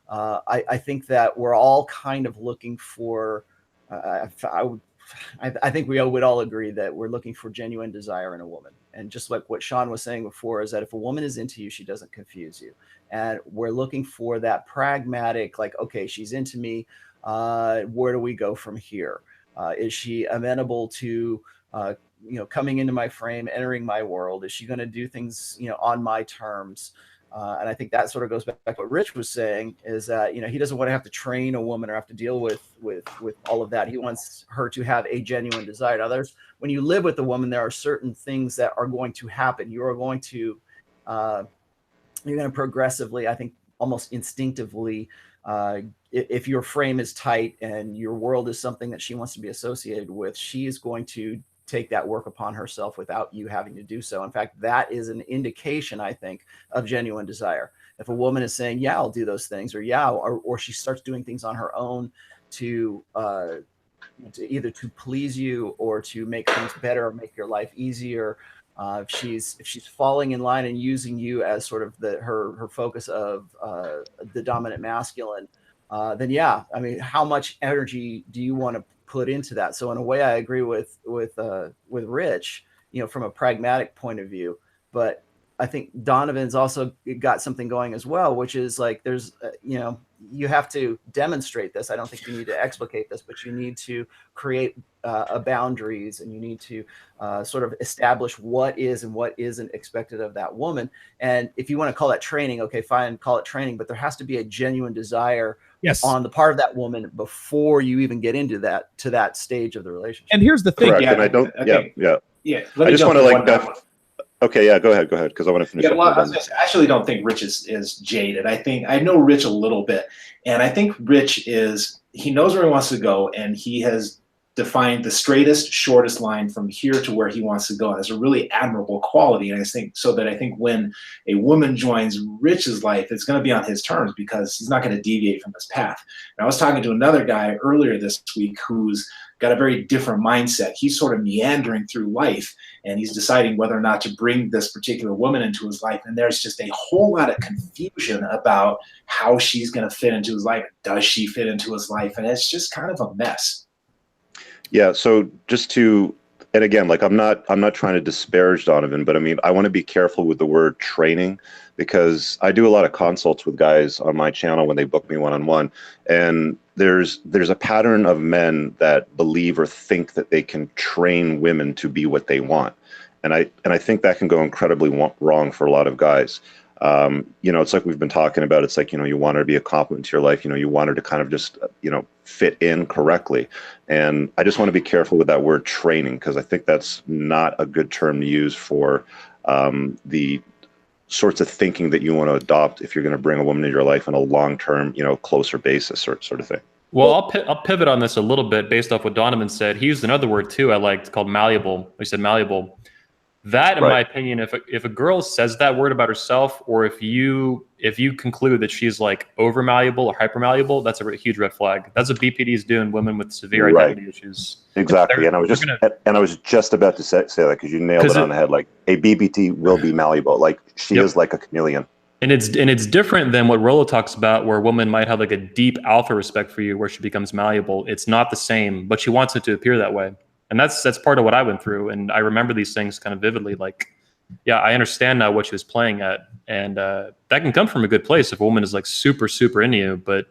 I think that we're all kind of looking for, I think we would all agree that we're looking for genuine desire in a woman. And just like what Sean was saying before, is that if a woman is into you, she doesn't confuse you. And we're looking for that pragmatic, like, okay, she's into me. Where do we go from here? Is she amenable to, you know, coming into my frame, entering my world? Is she going to do things, you know, on my terms? And I think that sort of goes back to what Rich was saying, is that, you know, he doesn't want to have to train a woman or have to deal with all of that. He wants her to have a genuine desire. Now, when you live with a woman, there are certain things that are going to happen. You're going to progressively, I think almost instinctively, if your frame is tight and your world is something that she wants to be associated with, she is going to take that work upon herself without you having to do so. In fact, that is an indication, I think, of genuine desire. If a woman is saying, yeah, I'll do those things, or yeah, or she starts doing things on her own to to either to please you or to make things better or make your life easier. If she's falling in line and using you as sort of her focus of the dominant masculine, then yeah, I mean, how much energy do you want to put into that? So in a way, I agree with Rich, from a pragmatic point of view, but I think Donovan's also got something going as well, which is like there's, you have to demonstrate this. I don't think you need to explicate this, but you need to create boundaries, and you need to sort of establish what is and what isn't expected of that woman. And if you want to call that training, okay, fine, call it training, but there has to be a genuine desire on the part of that woman before you even get into that stage of the relationship. And here's the thing. Correct. And I don't, yeah. I just want to okay, yeah, go ahead, because I want to finish. Yeah, well, I actually don't think Rich is jaded. I know Rich a little bit, and I think Rich he knows where he wants to go, and he has defined the straightest, shortest line from here to where he wants to go. And it's a really admirable quality, and I think when a woman joins Rich's life, it's going to be on his terms because he's not going to deviate from his path. And I was talking to another guy earlier this week who's got a very different mindset. He's sort of meandering through life, and he's deciding whether or not to bring this particular woman into his life. And there's just a whole lot of confusion about how she's going to fit into his life. Does she fit into his life? And it's just kind of a mess. Yeah. So and again, like I'm not trying to disparage Donovan, but I mean, I want to be careful with the word training, because I do a lot of consults with guys on my channel when they book me one-on-one, and there's a pattern of men that believe or think that they can train women to be what they want, and I think that can go incredibly wrong for a lot of guys. It's like we've been talking about. It's like, you want her to be a complement to your life. You want her to kind of just, fit in correctly. And I just want to be careful with that word training, because I think that's not a good term to use for the sorts of thinking that you want to adopt if you're going to bring a woman into your life on a long-term, closer basis sort of thing. Well, I'll pivot on this a little bit based off what Donovan said. He used another word too I liked called malleable. He said malleable. That, in my opinion, if a girl says that word about herself, or if you conclude that she's like over malleable or hyper malleable, that's a huge red flag. That's what BPD is doing women with severe identity issues. Exactly, and I was just about to say that, because you nailed it on the head. Like a BPD will be malleable. Like she is like a chameleon. And it's different than what Rollo talks about, where a woman might have like a deep alpha respect for you, where she becomes malleable. It's not the same, but she wants it to appear that way. And that's part of what I went through. And I remember these things kind of vividly. Like, yeah, I understand now what she was playing at. And that can come from a good place if a woman is like super, super into you, but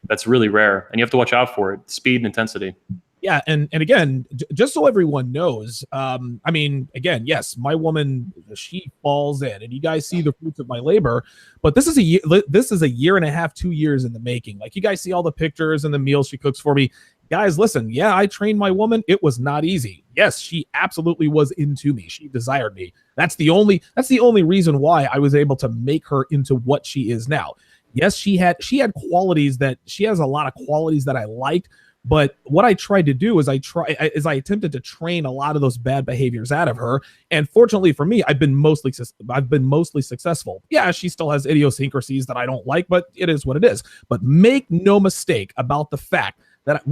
that's really rare. And you have to watch out for it. Speed and intensity. Yeah. And again, just so everyone knows, I mean, again, yes, my woman, she falls in, and you guys see the fruits of my labor, but this is a year and a half, 2 years in the making. Like, you guys see all the pictures and the meals she cooks for me. Guys, listen, yeah, I trained my woman. It was not easy. Yes, she absolutely was into me. She desired me. That's the only reason why I was able to make her into what she is now. Yes, she had qualities that she has a lot of qualities that I liked, but what I tried to do is I attempted to train a lot of those bad behaviors out of her. And fortunately for me, I've been mostly successful. Yeah, she still has idiosyncrasies that I don't like, but it is what it is. But make no mistake about the fact that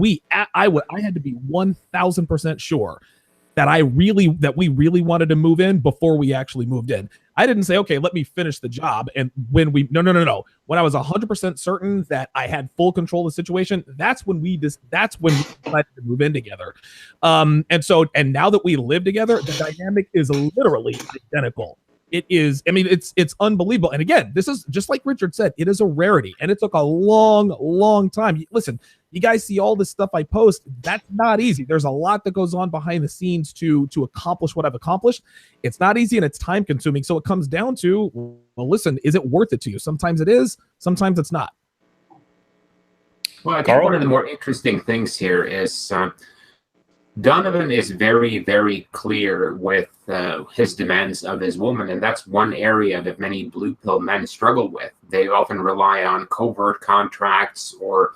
I had to be 1,000% sure that we really wanted to move in before we actually moved in. I didn't say, okay, let me finish the job. And no. When I was 100% certain that I had full control of the situation, that's when we decided to move in together. And now that we live together, the dynamic is literally identical. It is, I mean, it's unbelievable. And again, this is just like Richard said, it is a rarity, and it took a long, long time. Listen, you guys see all this stuff I post. That's not easy. There's a lot that goes on behind the scenes to accomplish what I've accomplished. It's not easy, and it's time consuming. So it comes down to, well, listen, is it worth it to you? Sometimes it is, sometimes it's not. Well, I think one of the more interesting things here is Donovan is very, very clear with his demands of his woman, and that's one area that many blue pill men struggle with. They often rely on covert contracts or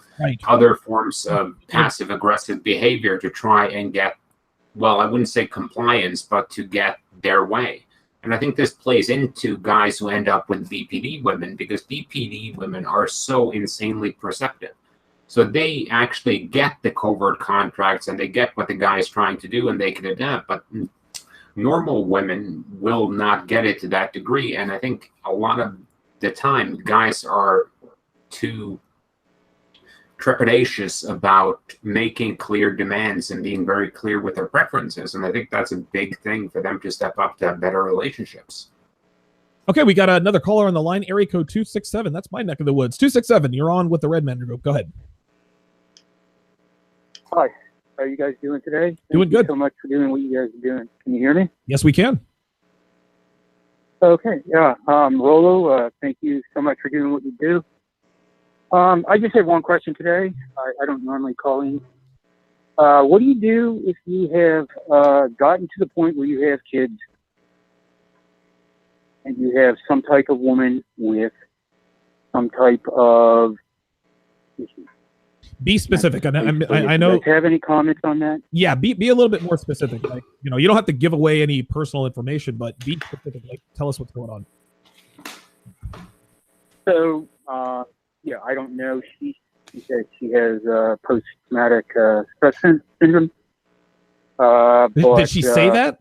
other forms of passive-aggressive behavior to try and get, well, I wouldn't say compliance, but to get their way. And I think this plays into guys who end up with BPD women, because BPD women are so insanely perceptive. So they actually get the covert contracts and they get what the guy is trying to do and they can adapt. But normal women will not get it to that degree. And I think a lot of the time, guys are too trepidatious about making clear demands and being very clear with their preferences. And I think that's a big thing for them to step up to have better relationships. Okay, we got another caller on the line, area code 267. That's my neck of the woods. 267, you're on with the Red Man Group. Go ahead. Hi, how are you guys doing today? Doing good. Thank you so much for doing what you guys are doing. Can you hear me? Yes, we can. Okay, yeah. Rolo, thank you so much for doing what you do. I just have one question today. I don't normally call in. What do you do if you have gotten to the point where you have kids and you have some type of woman with some type of issue? Be specific. I know. Do you guys have any comments on that? Yeah, be a little bit more specific. Like, you don't have to give away any personal information, but be specific. Like, tell us what's going on. So, yeah, I don't know. She said she has post-traumatic stress syndrome. Did she say that?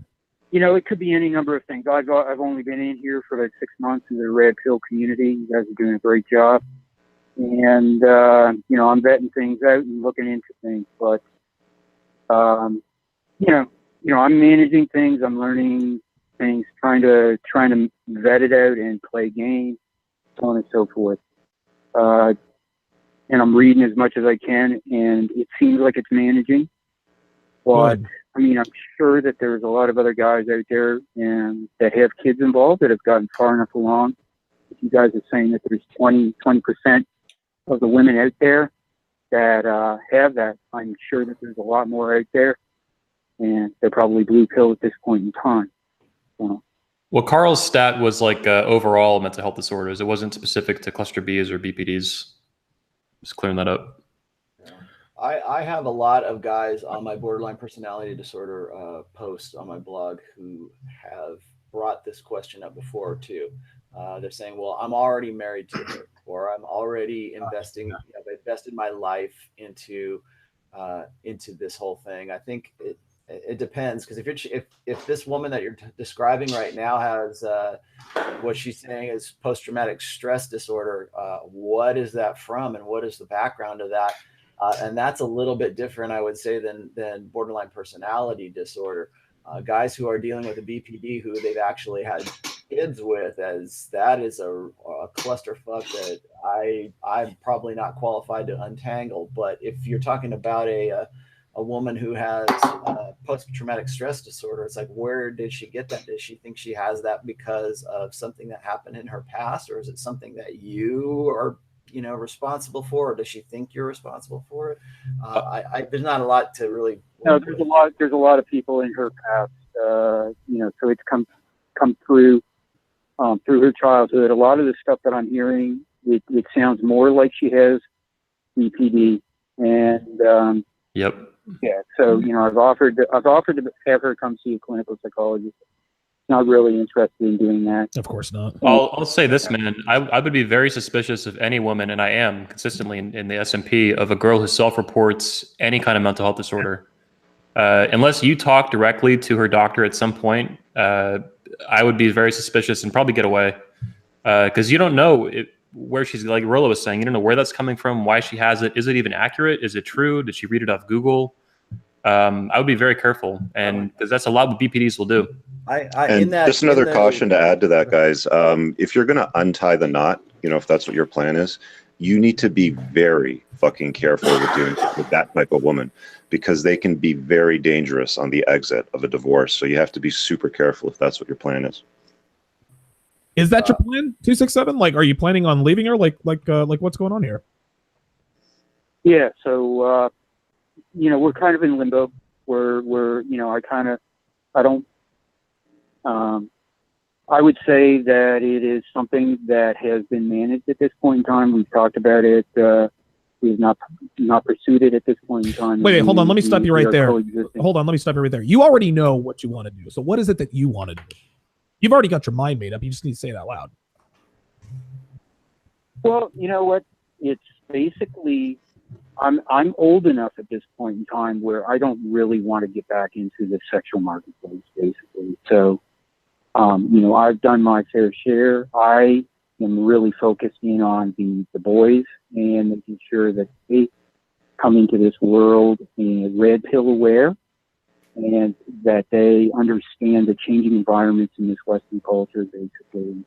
It could be any number of things. I've only been in here for like 6 months in the Red Pill community. You guys are doing a great job. And, I'm vetting things out and looking into things, but, I'm managing things. I'm learning things, trying to vet it out and play games, so on and so forth. And I'm reading as much as I can, and it seems like it's managing. But, I'm sure that there's a lot of other guys out there and that have kids involved that have gotten far enough along. If you guys are saying that there's 20% of the women out there that have that, I'm sure that there's a lot more out there, and they're probably blue pill at this point in time. So, Well, Carl's stat was like overall mental health disorders. It wasn't specific to cluster Bs or BPDs. Just clearing that up. I have a lot of guys on my borderline personality disorder post on my blog who have brought this question up before too. They're saying, well, I'm already married to her, or I'm already investing, I've invested my life into this whole thing. I think it depends, because if this woman that you're describing right now has what she's saying is post-traumatic stress disorder, what is that from, and what is the background of that? And that's a little bit different, I would say, than borderline personality disorder. Guys who are dealing with a BPD who they've actually had kids with, as that is a clusterfuck that I'm probably not qualified to untangle. But if you're talking about a woman who has post-traumatic stress disorder, it's like, where did she get that? Does she think she has that because of something that happened in her past, or is it something that you are responsible for, or does she think you're responsible for it? There's not a lot to really. No, there's a lot of people in her past, so it's come through her childhood. A lot of the stuff that I'm hearing, it sounds more like she has BPD, and yep. Yeah, so I've offered to have her come see a clinical psychologist. Not really interested in doing that. Of course not. I'll say this, man. I would be very suspicious of any woman, and I am consistently in the SMP, of a girl who self-reports any kind of mental health disorder. Unless you talk directly to her doctor at some point, I would be very suspicious and probably get away. Because you don't know where she's, like Rolo was saying, you don't know where that's coming from, why she has it. Is it even accurate? Is it true? Did she read it off Google? I would be very careful, and because that's a lot what BPDs will do. Just another caution to add to that, guys. If you're going to untie the knot, if that's what your plan is, you need to be very fucking careful with that type of woman, because they can be very dangerous on the exit of a divorce. So you have to be super careful if that's what your plan is. Is that your plan, 267? Like, are you planning on leaving her? Like what's going on here? Yeah. So, we're kind of in limbo. I would say that it is something that has been managed at this point in time. We've talked about it. We've not pursued it at this point in time. Wait, hold on. Let me stop you right there. Hold on. Let me stop you right there. You already know what you want to do. So what is it that you want to do? You've already got your mind made up. You just need to say it out loud. Well, you know what? It's basically, I'm old enough at this point in time where I don't really want to get back into the sexual marketplace, basically. So, I've done my fair share. I am really focusing on the boys and making sure that they come into this world red pill aware, and that they understand the changing environments in this Western culture, basically,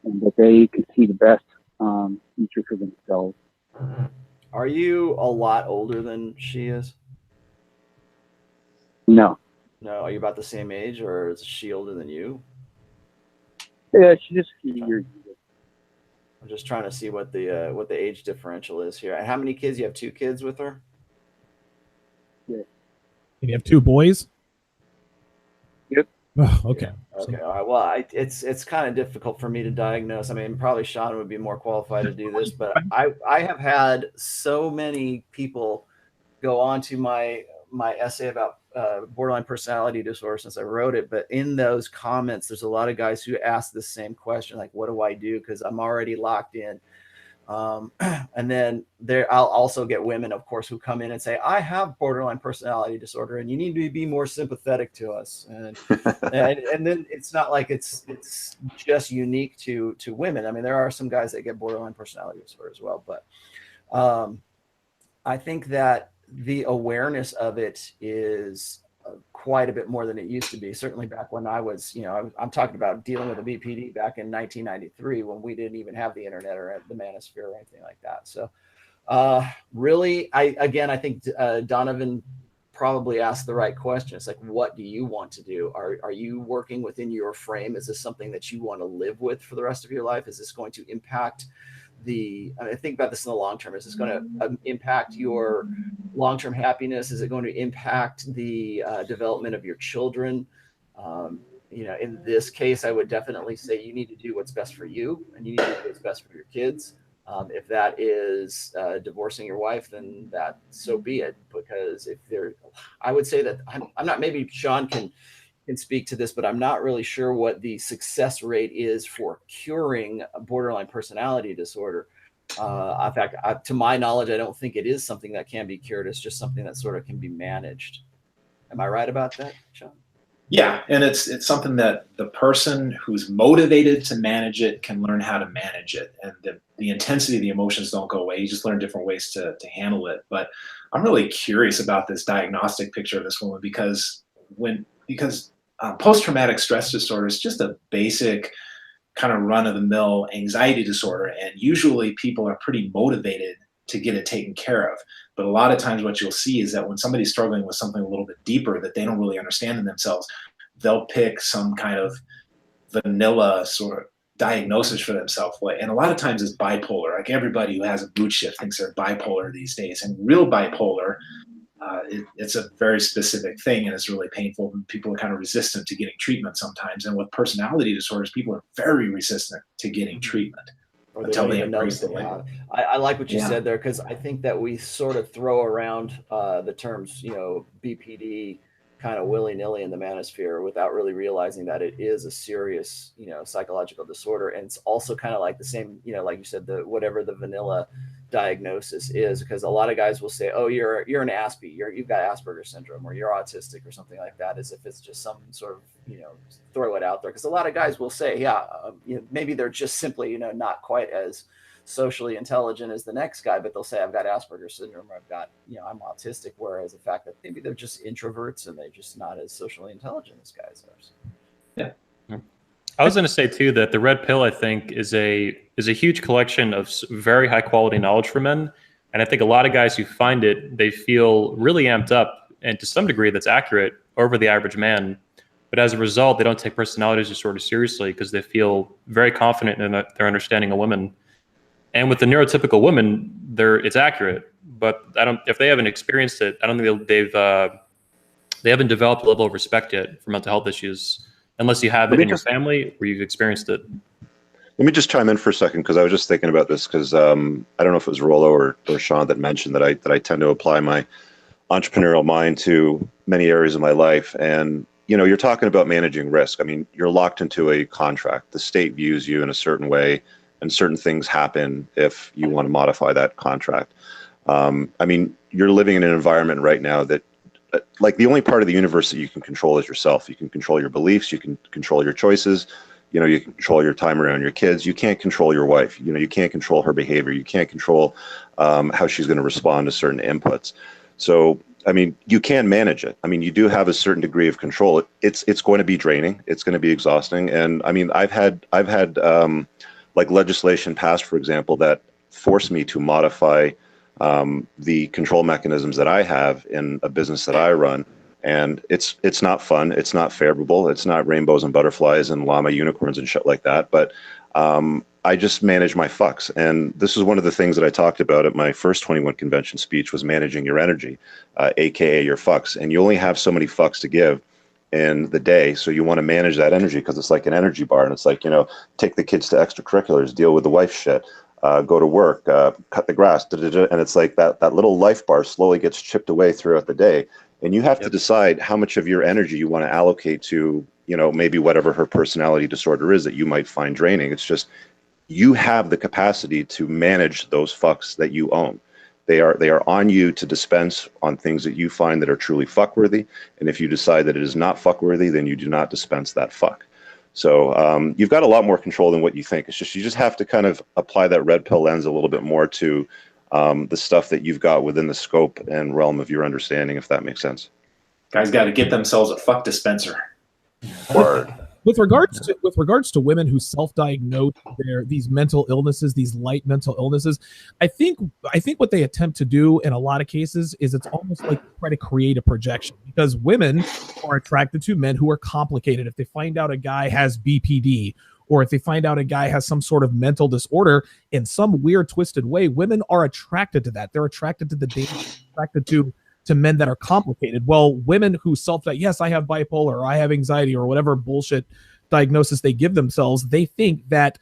and that they can see the best future for themselves. Are you a lot older than she is? No. No. Are you about the same age, or is she older than you? Yeah, she's just a few years. I'm just trying to see what the age differential is here. And how many kids? You have 2 kids with her? Yeah. You have 2 boys? Yep. Oh, okay. Okay. All right. Well, it's kind of difficult for me to diagnose. I mean, probably Sean would be more qualified to do this, but I have had so many people go on to my essay about borderline personality disorder since I wrote it. But in those comments, there's a lot of guys who ask the same question, like, what do I do? Because I'm already locked in. And then I'll also get women, of course, who come in and say, I have borderline personality disorder and you need to be more sympathetic to us. And then it's not like it's just unique to women. I mean, there are some guys that get borderline personality disorder as well, but I think that the awareness of it is quite a bit more than it used to be. Certainly back when I was, I'm talking about dealing with a BPD back in 1993 when we didn't even have the internet or the manosphere or anything like that. So really, I think Donovan probably asked the right question. It's like, what do you want to do? Are you working within your frame? Is this something that you want to live with for the rest of your life? Is this going to impact I think about this in the long term. Is this going to impact your long-term happiness? Is it going to impact the development of your children? In this case, I would definitely say you need to do what's best for you, and you need to do what's best for your kids. If that is divorcing your wife, then so be it. Because I would say that I'm not. Maybe Sean can speak to this, but I'm not really sure what the success rate is for curing borderline personality disorder. In fact, to my knowledge, I don't think it is something that can be cured. It's just something that sort of can be managed. Am I right about that, Sean? Yeah, and it's something that the person who's motivated to manage it can learn how to manage it, and the intensity of the emotions don't go away. You just learn different ways to handle it. But I'm really curious about this diagnostic picture of this woman because post-traumatic stress disorder is just a basic kind of run-of-the-mill anxiety disorder, and usually people are pretty motivated to get it taken care of. But a lot of times what you'll see is that when somebody's struggling with something a little bit deeper that they don't really understand in themselves, they'll pick some kind of vanilla sort of diagnosis for themselves. And a lot of times it's bipolar. Like everybody who has a mood shift thinks they're bipolar these days. And real bipolar, it's a very specific thing, and it's really painful. People are kind of resistant to getting treatment sometimes. And with personality disorders, people are very resistant to getting treatment. Or until they embrace it. I like what you said there, because I think that we sort of throw around the terms, BPD kind of willy-nilly in the manosphere without really realizing that it is a serious, psychological disorder. And it's also kind of like the same, like you said, whatever the vanilla diagnosis is, because a lot of guys will say, oh, you're an Aspie, you've got Asperger's syndrome, or you're autistic or something like that, as if it's just some sort of, throw it out there. Because a lot of guys will say, maybe they're just simply, not quite as socially intelligent as the next guy, but they'll say, I've got Asperger's syndrome, or I've got, I'm autistic, whereas the fact that maybe they're just introverts and they're just not as socially intelligent as guys are. Yeah. I was going to say too that the red pill, I think, is a huge collection of very high quality knowledge for men, and I think a lot of guys who find it, they feel really amped up, and to some degree that's accurate, over the average man. But as a result, they don't take personality disorder seriously because they feel very confident in their understanding of women. And with the neurotypical women, it's accurate, but if they haven't experienced it, I don't think they haven't developed a level of respect yet for mental health issues, unless you have it in your family or you've experienced it. Let me just chime in for a second, because I was just thinking about this, because I don't know if it was Rollo or Sean that mentioned that I tend to apply my entrepreneurial mind to many areas of my life. And you're talking about managing risk. I mean, you're locked into a contract. The state views you in a certain way, and certain things happen if you want to modify that contract. I mean, you're living in an environment right now that, like, the only part of the universe that you can control is yourself. You can control your beliefs, you can control your choices, you know, you can control your time around your kids. You can't control your wife. You know, you can't control her behavior. You can't control how she's going to respond to certain inputs. So, I mean, you can manage it. I mean, you do have a certain degree of control. It's going to be draining. It's going to be exhausting. And I mean, I've had like legislation passed, for example, that forced me to modify the control mechanisms that I have in a business that I run. And it's not fun. It's not favorable. It's not rainbows and butterflies and llama unicorns and shit like that. But I just manage my fucks. And this is one of the things that I talked about at my first 21 convention speech, was managing your energy, AKA your fucks. And you only have so many fucks to give in the day. So you want to manage that energy, because it's like an energy bar. And it's like, you know, take the kids to extracurriculars, deal with the wife shit, go to work, cut the grass, and it's like that little life bar slowly gets chipped away throughout the day. And you have to decide how much of your energy you want to allocate to, you know, maybe whatever her personality disorder is that you might find draining. It's just, you have the capacity to manage those fucks that you own. They are on you to dispense on things that you find that are truly fuckworthy. And if you decide that it is not fuckworthy, then you do not dispense that fuck. So you've got a lot more control than what you think. It's just, you just have to kind of apply that red pill lens a little bit more to the stuff that you've got within the scope and realm of your understanding, if that makes sense. Guys got to get themselves a fuck dispenser. Word. With regards to women who self-diagnose these mental illnesses, these light mental illnesses, I think what they attempt to do in a lot of cases is it's almost like try to create a projection, because women are attracted to men who are complicated. If they find out a guy has BPD, or if they find out a guy has some sort of mental disorder in some weird, twisted way, women are attracted to that. They're attracted to the danger, attracted to men that are complicated. Well, women who yes, I have bipolar, or I have anxiety, or whatever bullshit diagnosis they give themselves, they think that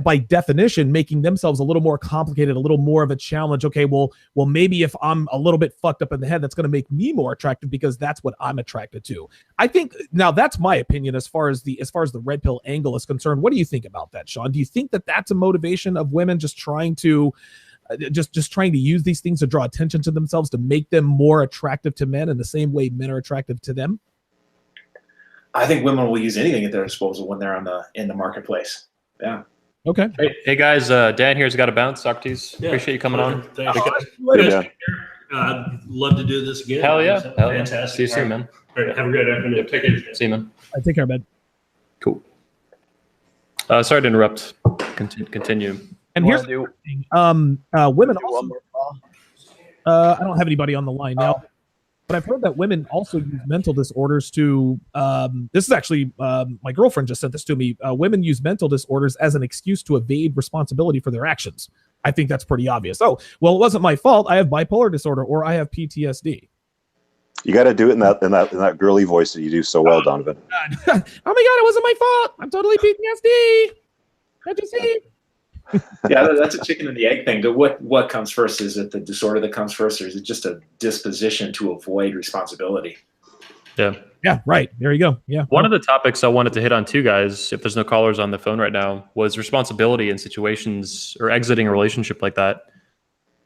by definition, making themselves a little more complicated, a little more of a challenge. Okay, well, maybe if I'm a little bit fucked up in the head, that's going to make me more attractive, because that's what I'm attracted to. I think, now that's my opinion as far as the red pill angle is concerned. What do you think about that, Sean? Do you think that that's a motivation of women just trying to trying to use these things to draw attention to themselves, to make them more attractive to men in the same way men are attractive to them? I think women will use anything at their disposal when they're in the marketplace. Yeah. Okay. Hey guys, Dan here's got to bounce. Socrates, Yeah, appreciate you coming on. Thanks. Yeah. I'd love to do this again. Hell yeah. Fantastic. See you soon, man. All right, have a great afternoon. Take care. See you, man. Take care, man. Cool. Sorry to interrupt. Continue. And here's the thing. Women also. I don't have anybody on the line now, but I've heard that women also use mental disorders to. This is actually my girlfriend just sent this to me. Women use mental disorders as an excuse to evade responsibility for their actions. I think that's pretty obvious. Oh, well, it wasn't my fault. I have bipolar disorder, or I have PTSD. You got to do it in that girly voice that you do so well, Donovan. Oh my God, it wasn't my fault. I'm totally PTSD. Can't you see? Yeah, that's a chicken and the egg thing. What comes first? Is it the disorder that comes first, or is it just a disposition to avoid responsibility? Yeah, right. There you go. Yeah. One of the topics I wanted to hit on too, guys, if there's no callers on the phone right now, was responsibility in situations or exiting a relationship like that.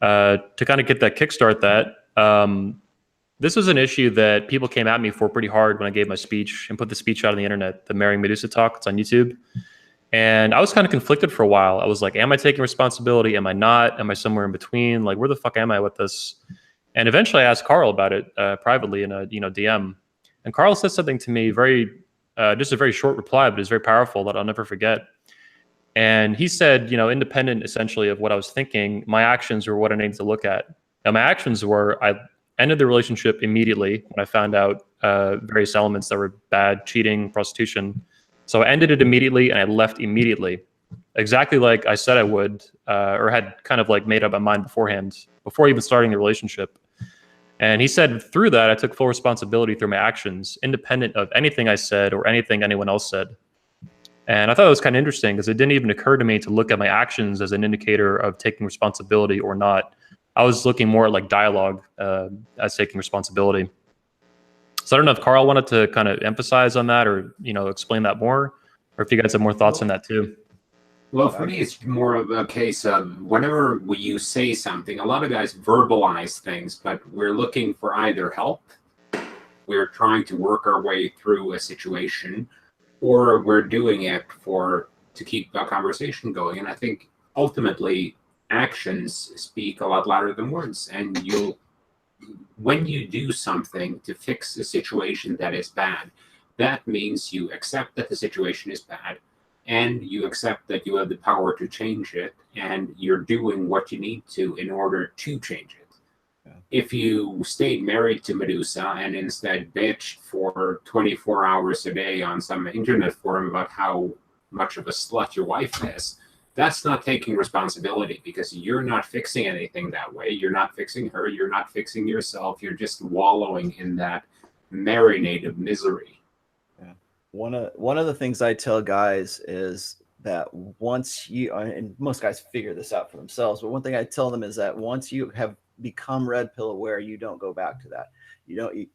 To kind of get that kickstart this was an issue that people came at me for pretty hard when I gave my speech and put the speech out on the internet, the Marrying Medusa talk. It's on YouTube. And I was kind of conflicted for a while. I was like, am I taking responsibility? Am I not? Am I somewhere in between? Like, where the fuck am I with this? And eventually I asked Carl about it privately in a DM. And Carl said something to me just a very short reply, but it's very powerful that I'll never forget. And he said, independent essentially of what I was thinking, my actions were what I needed to look at. Now my actions were, I ended the relationship immediately when I found out various elements that were bad, cheating, prostitution. So I ended it immediately and I left immediately, exactly like I said I would, or had kind of like made up my mind beforehand, before even starting the relationship. And he said through that, I took full responsibility through my actions, independent of anything I said or anything anyone else said. And I thought it was kind of interesting because it didn't even occur to me to look at my actions as an indicator of taking responsibility or not. I was looking more at like dialogue as taking responsibility. So I don't know if Carl wanted to kind of emphasize on that or, explain that more, or if you guys have more thoughts on that too. Well, for me, it's more of a case of whenever you say something, a lot of guys verbalize things, but we're looking for either help, we're trying to work our way through a situation, or we're doing it to keep a conversation going. And I think ultimately actions speak a lot louder than words. And when you do something to fix a situation that is bad, that means you accept that the situation is bad, and you accept that you have the power to change it, and you're doing what you need to in order to change it. Yeah. If you stayed married to Medusa and instead bitched for 24 hours a day on some internet forum about how much of a slut your wife is, that's not taking responsibility, because you're not fixing anything that way. You're not fixing her. You're not fixing yourself. You're just wallowing in that marinade of misery. One of the things I tell guys is that once you, and most guys figure this out for themselves, but one thing I tell them is that once you have become red pill aware, you don't go back to that.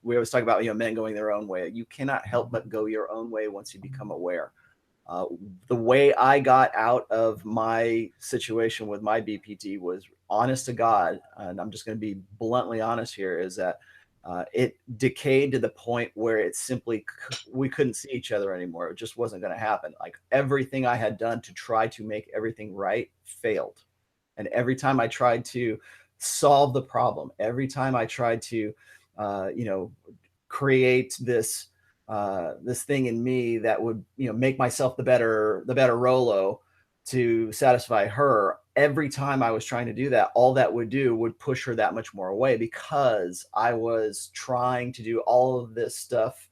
We always talk about, men going their own way. You cannot help but go your own way once you become aware. The way I got out of my situation with my BPD was, honest to God, and I'm just going to be bluntly honest here, is that it decayed to the point where it simply, we couldn't see each other anymore. It just wasn't going to happen. Like, everything I had done to try to make everything right failed. And every time I tried to solve the problem, every time I tried to, create this thing in me that would, make myself the better Rolo to satisfy her, every time I was trying to do that, all that would do would push her that much more away, because I was trying to do all of this stuff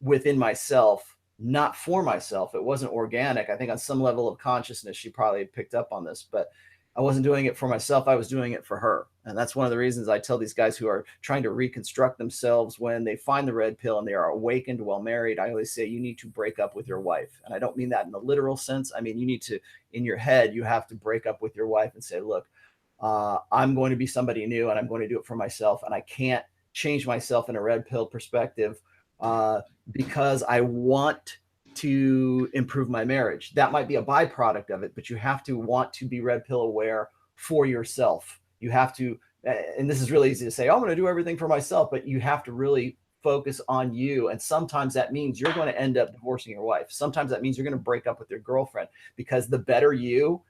within myself, not for myself. It wasn't organic. I think on some level of consciousness, she probably picked up on this, but I wasn't doing it for myself. I was doing it for her. And that's one of the reasons I tell these guys who are trying to reconstruct themselves, when they find the red pill and they are awakened while married, I always say, you need to break up with your wife. And I don't mean that in the literal sense. I mean, you need to, in your head, you have to break up with your wife and say, look, I'm going to be somebody new, and I'm going to do it for myself. And I can't change myself in a red pill perspective because I want to improve my marriage. That might be a byproduct of it, but you have to want to be red pill aware for yourself. You have to, and this is really easy to say, oh, I'm going to do everything for myself, but you have to really focus on you. And sometimes that means you're going to end up divorcing your wife. Sometimes that means you're going to break up with your girlfriend, because the better you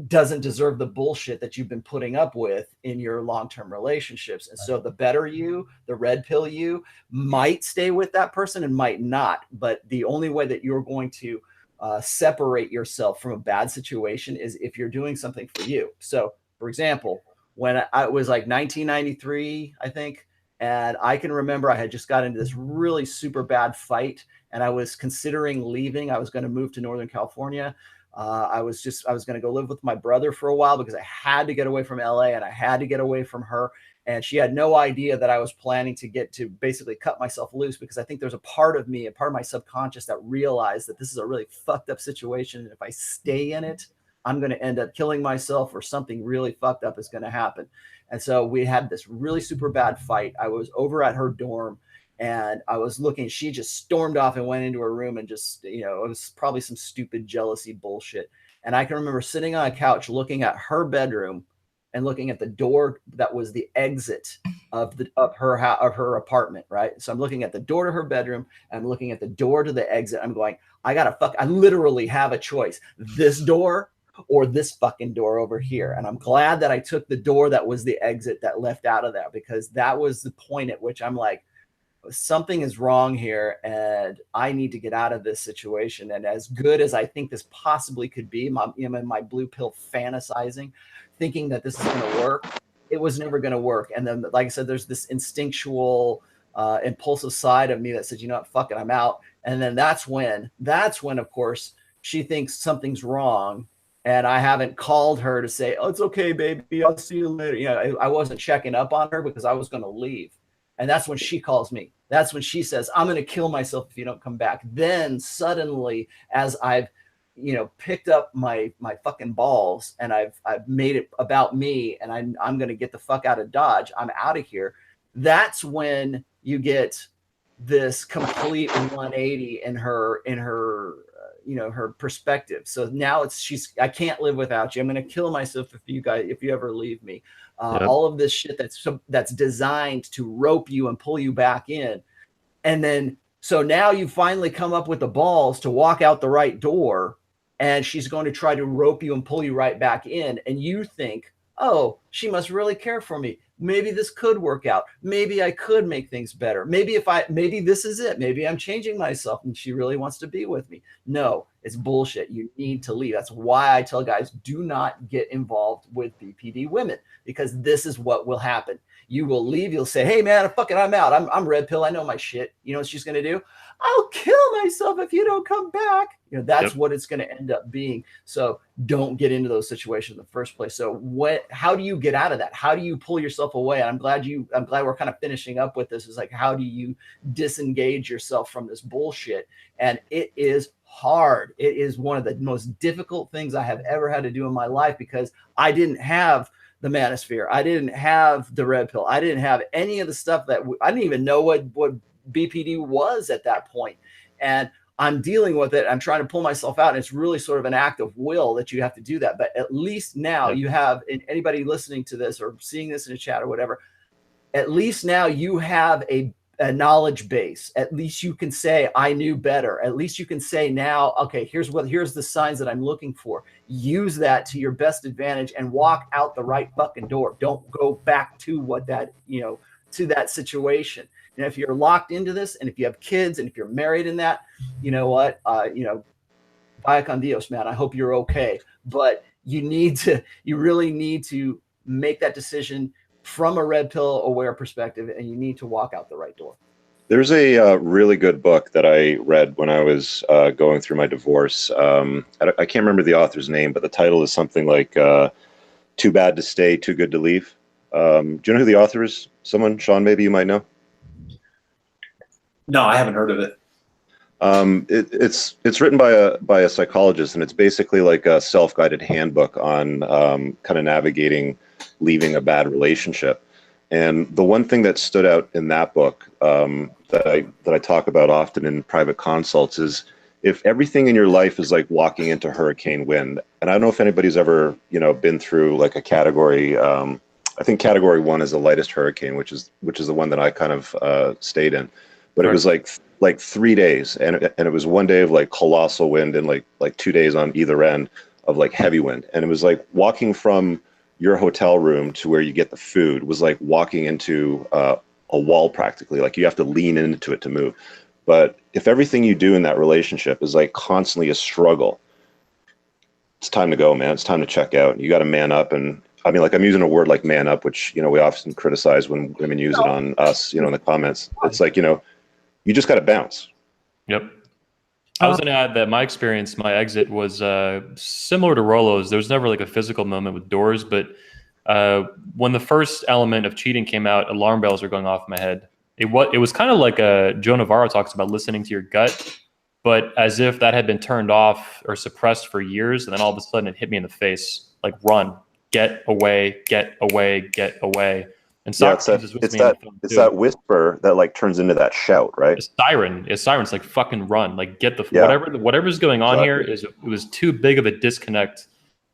doesn't deserve the bullshit that you've been putting up with in your long-term relationships. And so the better you, the red pill you, might stay with that person and might not. But the only way that you're going to separate yourself from a bad situation is if you're doing something for you. So, for example, when I was like 1993, I think, and I can remember I had just got into this really super bad fight, and I was considering leaving. I was going to move to Northern California. I was going to go live with my brother for a while, because I had to get away from LA, and I had to get away from her. And she had no idea that I was planning to get to basically cut myself loose, because I think there's a part of me, a part of my subconscious, that realized that this is a really fucked up situation. And if I stay in it, I'm going to end up killing myself, or something really fucked up is going to happen. And so we had this really super bad fight. I was over at her dorm, and I was looking, she just stormed off and went into her room, and just, it was probably some stupid jealousy bullshit. And I can remember sitting on a couch looking at her bedroom and looking at the door that was the exit of her apartment, right? So I'm looking at the door to her bedroom, I'm looking at the door to the exit. I'm going, I literally have a choice, this door or this fucking door over here. And I'm glad that I took the door that was the exit that left out of there, because that was the point at which I'm like, something is wrong here, and I need to get out of this situation. And as good as I think this possibly could be, my blue pill fantasizing, thinking that this is going to work, it was never going to work. And then, like I said, there's this instinctual, impulsive side of me that says, you know what, fuck it, I'm out. And then that's when, of course, she thinks something's wrong. And I haven't called her to say, oh, it's okay, baby, I'll see you later. I wasn't checking up on her, because I was going to leave. And that's when she calls me. That's when she says, I'm going to kill myself if you don't come back. Then suddenly, as I've, picked up my fucking balls, and I've made it about me, and I'm going to get the fuck out of Dodge, I'm out of here. That's when you get this complete 180 in her her perspective. So now I can't live without you. I'm going to kill myself if you ever leave me. Yep. All of this shit that's designed to rope you and pull you back in. And then, so now you finally come up with the balls to walk out the right door, and she's going to try to rope you and pull you right back in. And you think, oh, she must really care for me. Maybe this could work out. Maybe I could make things better. Maybe this is it. Maybe I'm changing myself and she really wants to be with me. No, it's bullshit. You need to leave. That's why I tell guys, do not get involved with BPD women, because this is what will happen. You will leave. You'll say, hey man, I'm out. I'm red pill. I know my shit. You know what she's going to do? I'll kill myself if you don't come back. That's what it's going to end up being. So don't get into those situations in the first place. So how do you get out of that? How do you pull yourself away? And I'm glad we're kind of finishing up with this. Is like, how do you disengage yourself from this bullshit? And it is hard. It is one of the most difficult things I have ever had to do in my life, because I didn't have the manosphere. I didn't have the red pill. I didn't have any of the stuff that I didn't even know what BPD was at that point. And I'm dealing with it. I'm trying to pull myself out. And it's really sort of an act of will that you have to do that. But at least now you have, anybody listening to this or seeing this in a chat or whatever, at least now you have a knowledge base. At least you can say, I knew better. At least you can say now, okay, here's the signs that I'm looking for. Use that to your best advantage and walk out the right fucking door. Don't go back to to that situation. And if you're locked into this, and if you have kids, and if you're married in that, you know what, vaya con Dios, man. I hope you're okay. But you really need to make that decision from a red pill aware perspective, and you need to walk out the right door. There's a really good book that I read when I was going through my divorce. I can't remember the author's name, but the title is something like Too Bad to Stay, Too Good to Leave. Do you know who the author is? Someone, Sean, maybe you might know? No, I haven't heard of it. It's written by a psychologist, and it's basically like a self-guided handbook on kind of navigating leaving a bad relationship. And the one thing that stood out in that book that I talk about often in private consults is, if everything in your life is like walking into hurricane wind, and I don't know if anybody's ever been through like a category. I think category 1 is the lightest hurricane, which is the one that I kind of stayed in. But it was like 3 days, and it was one day of like colossal wind, and like 2 days on either end of like heavy wind. And it was like walking from your hotel room to where you get the food was like walking into a wall practically. Like you have to lean into it to move. But if everything you do in that relationship is like constantly a struggle, it's time to go, man. It's time to check out. You got to man up. And I mean, like, I'm using a word like man up, which we often criticize when women use it on us, in the comments. It's like, you just got to bounce. Yep. I was going to add that my experience, my exit was similar to Rolo's. There was never like a physical moment with doors, but when the first element of cheating came out, alarm bells were going off in my head. It was kind of like Joe Navarro talks about listening to your gut, but as if that had been turned off or suppressed for years, and then all of a sudden it hit me in the face, like run, get away, get away, get away. And it's that whisper that like turns into that shout, right? It's siren. It's like fucking run. Like get whatever's going on here it was too big of a disconnect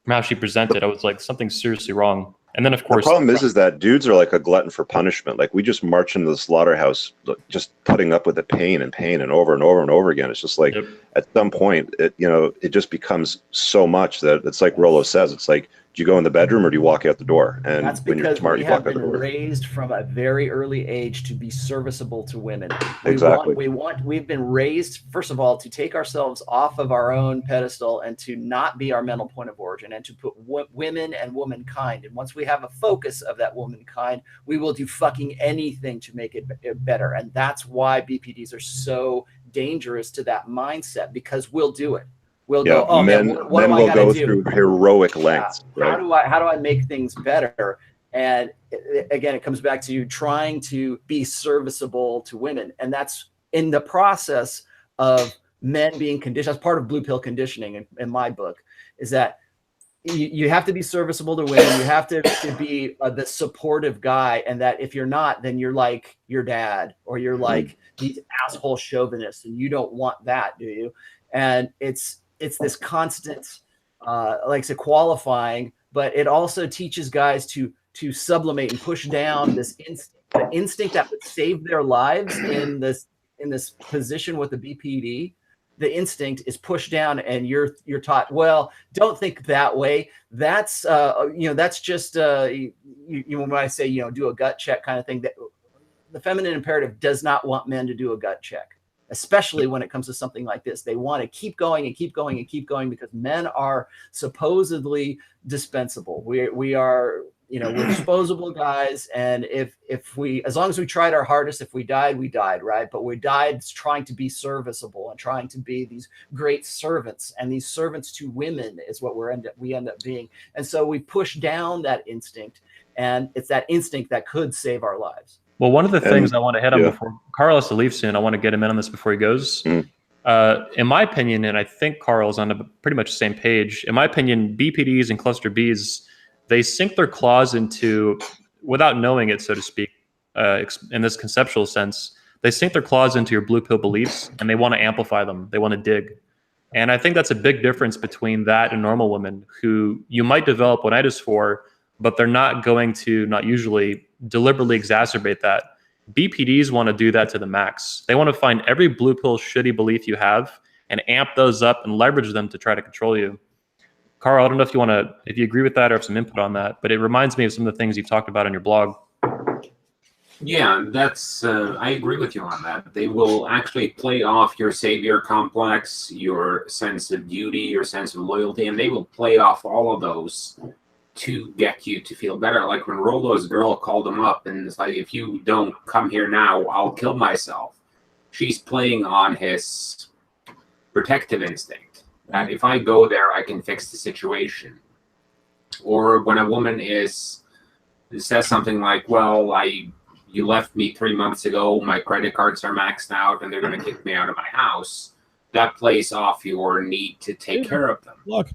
from how she presented. I was like, something's seriously wrong. And then of course the problem is that dudes are like a glutton for punishment. Like we just march into the slaughterhouse, just putting up with the pain and over and over and over again. It's just like at some point, it just becomes so much that it's like Rolo says. It's like, do you go in the bedroom or do you walk out the door? And that's when you're smart, we you walk have out the been door. raised from a very early age to be serviceable to women. We've been raised, first of all, to take ourselves off of our own pedestal and to not be our mental point of origin, and to put women and womankind. And once we have a focus of that womankind, we will do fucking anything to make it better. And that's why BPDs are so dangerous to that mindset, because we'll do it. We'll go, oh men, man, what men do I will gotta go do? through heroic lengths. Right? How do I make things better? And again, it comes back to trying to be serviceable to women. And that's in the process of men being conditioned. That's part of blue pill conditioning in my book, is that you have to be serviceable to women. You have to be the supportive guy. And that if you're not, then you're like your dad, or you're like these asshole chauvinists, and you don't want that, do you? And it's it's this constant, like I said, qualifying, but it also teaches guys to sublimate and push down this instinct that would save their lives in this position with the BPD. The instinct is pushed down, and you're taught, well, don't think that way. That's that's just you when I say do a gut check kind of thing. That the feminine imperative does not want men to do a gut check, especially when it comes to something like this. They want to keep going and keep going and keep going because men are supposedly dispensable. We are. We're disposable guys, and if we, as long as we tried our hardest, if we died, we died, right? But we died trying to be serviceable and trying to be these great servants, and these servants to women is what we end up being. And so we push down that instinct, and it's that instinct that could save our lives. Well, one of the things I want to hit on before Carl has to leave soon, I want to get him in on this before he goes. In my opinion, and I think Carl's on pretty much the same page. In my opinion, BPDs and cluster Bs, they sink their claws into, without knowing it, so to speak, in this conceptual sense, they sink their claws into your blue pill beliefs, and they want to amplify them. They want to dig. And I think that's a big difference between that and normal women who you might develop oneitis for, but they're not going to, not usually, deliberately exacerbate that. BPDs want to do that to the max. They want to find every blue pill shitty belief you have and amp those up and leverage them to try to control you. Carl, I don't know if you agree with that or have some input on that, but it reminds me of some of the things you've talked about on your blog. Yeah, that's I agree with you on that. They will actually play off your savior complex, your sense of duty, your sense of loyalty, and they will play off all of those to get you to feel better. Like when Rolo's girl called him up and it's like, if you don't come here now, I'll kill myself. She's playing on his protective instinct. That if I go there, I can fix the situation. Or when a woman says something like, well, you left me 3 months ago, my credit cards are maxed out, and they're going to kick me out of my house, that plays off your need to take care of them. Look.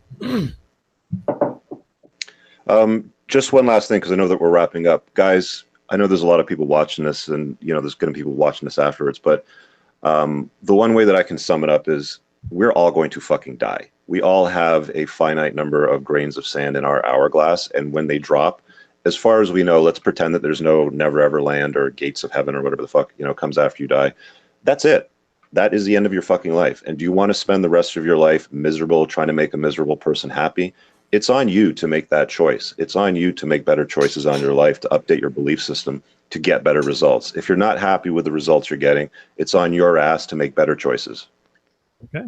Just one last thing, because I know that we're wrapping up. Guys, I know there's a lot of people watching this, and there's going to be people watching this afterwards, but the one way that I can sum it up is, we're all going to fucking die. We all have a finite number of grains of sand in our hourglass, and when they drop, as far as we know, let's pretend that there's no never ever land or gates of heaven or whatever the fuck comes after you die. That's it. That is the end of your fucking life. And do you want to spend the rest of your life miserable, trying to make a miserable person happy? It's on you to make that choice. It's on you to make better choices on your life, to update your belief system, to get better results. If you're not happy with the results you're getting, it's on your ass to make better choices. Okay.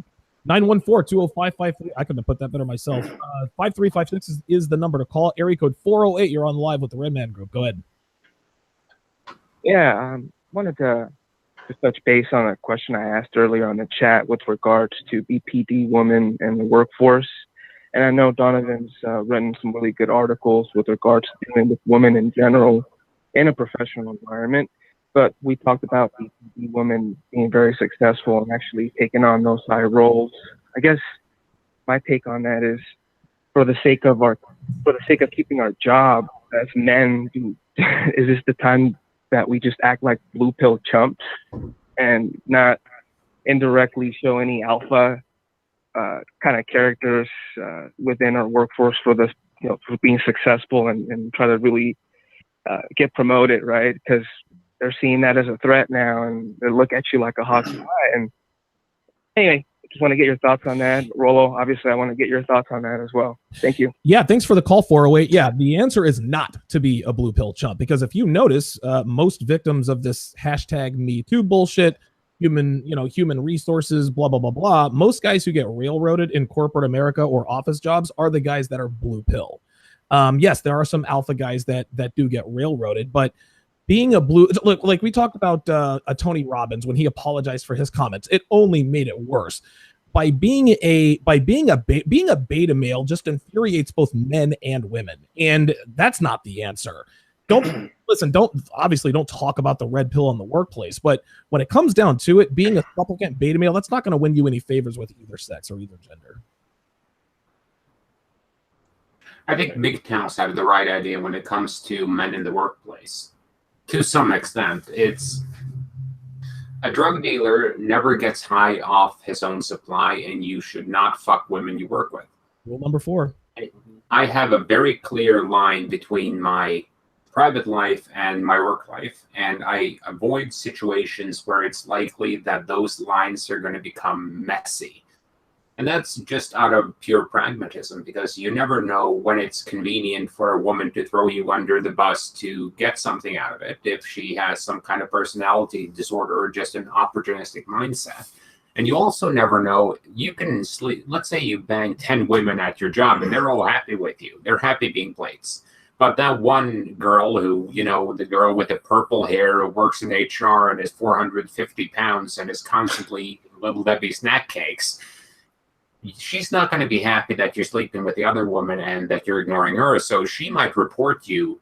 914-205-53. I couldn't have put that better myself. 5356 is the number to call. Area code 408. You're on live with the Red Man Group. Go ahead. Yeah, wanted to just touch base on a question I asked earlier on the chat with regards to BPD women and the workforce. And I know Donovan's written some really good articles with regards to dealing with women in general in a professional environment. But we talked about BPD women being very successful and actually taking on those high roles. I guess my take on that is, for the sake of keeping our job as men, is this the time that we just act like blue pill chumps and not indirectly show any alpha kind of characters within our workforce for this, for being successful and try to really get promoted, right? Because they're seeing that as a threat now, and they look at you like a hostile eye. And anyway, just want to get your thoughts on that. Rolo, obviously, I want to get your thoughts on that as well. Thank you. Yeah, thanks for the call, 408. Yeah, the answer is not to be a blue pill chump, because if you notice, most victims of this hashtag Me Too bullshit, human resources, blah, blah, blah, blah, most guys who get railroaded in corporate America or office jobs are the guys that are blue pill. Yes, there are some alpha guys that do get railroaded, but being a blue, look, like we talked about Tony Robbins when he apologized for his comments, it only made it worse. By being a beta male just infuriates both men and women, and that's not the answer. Don't talk about the red pill in the workplace, but when it comes down to it, being a supplicant beta male, that's not going to win you any favors with either sex or either gender. I think MGTOWs have the right idea when it comes to men in the workplace. To some extent, it's A drug dealer never gets high off his own supply, and you should not fuck women you work with. Rule number 4. I have a very clear line between my private life and my work life, and I avoid situations where it's likely that those lines are going to become messy. And that's just out of pure pragmatism, because you never know when it's convenient for a woman to throw you under the bus to get something out of it, if she has some kind of personality disorder or just an opportunistic mindset. And you also never know, you can sleep, let's say you bang 10 women at your job and they're all happy with you. They're happy being plates. But that one girl who, you know, the girl with the purple hair who works in HR and is 450 pounds and is constantly eating Little Debbie snack cakes, she's not going to be happy that you're sleeping with the other woman and that you're ignoring her. So she might report you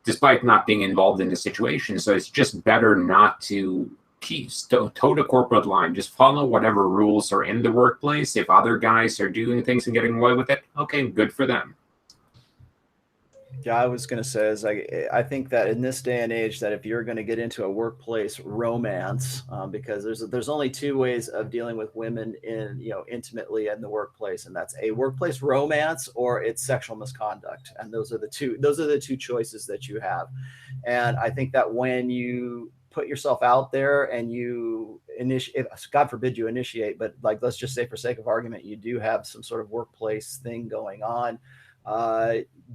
despite not being involved in the situation. So it's just better not to toe the corporate line. Just follow whatever rules are in the workplace. If other guys are doing things and getting away with it, okay, good for them. Yeah, I was going to say is I think that in this day and age that if you're going to get into a workplace romance, because there's only two ways of dealing with women in, you know, intimately in the workplace, and that's a workplace romance or it's sexual misconduct, and those are the two choices that you have. And I think that when you put yourself out there and you initiate, God forbid you initiate, but like let's just say for sake of argument you do have some sort of workplace thing going on.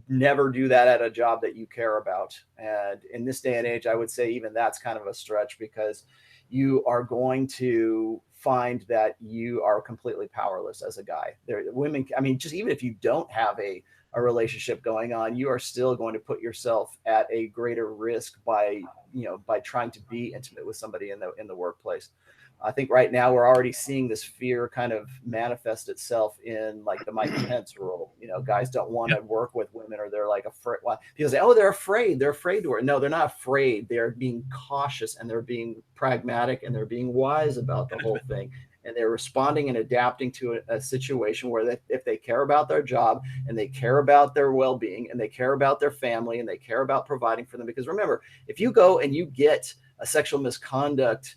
Never do that at a job that you care about. And in this day and age, I would say even that's kind of a stretch, because you are going to find that you are completely powerless as a guy. Women, I mean, just even if you don't have a relationship going on, you are still going to put yourself at a greater risk by trying to be intimate with somebody in the workplace. I think right now we're already seeing this fear kind of manifest itself in like the Mike Pence rule. You know, guys don't want to work with women, or they're like afraid. Well, people say, "Oh, they're afraid. They're afraid to work." No, they're not afraid. They're being cautious, and they're being pragmatic, and they're being wise about the whole thing. And they're responding and adapting to a situation where if they care about their job and they care about their well-being and they care about their family and they care about providing for them. Because remember, if you go and you get a sexual misconduct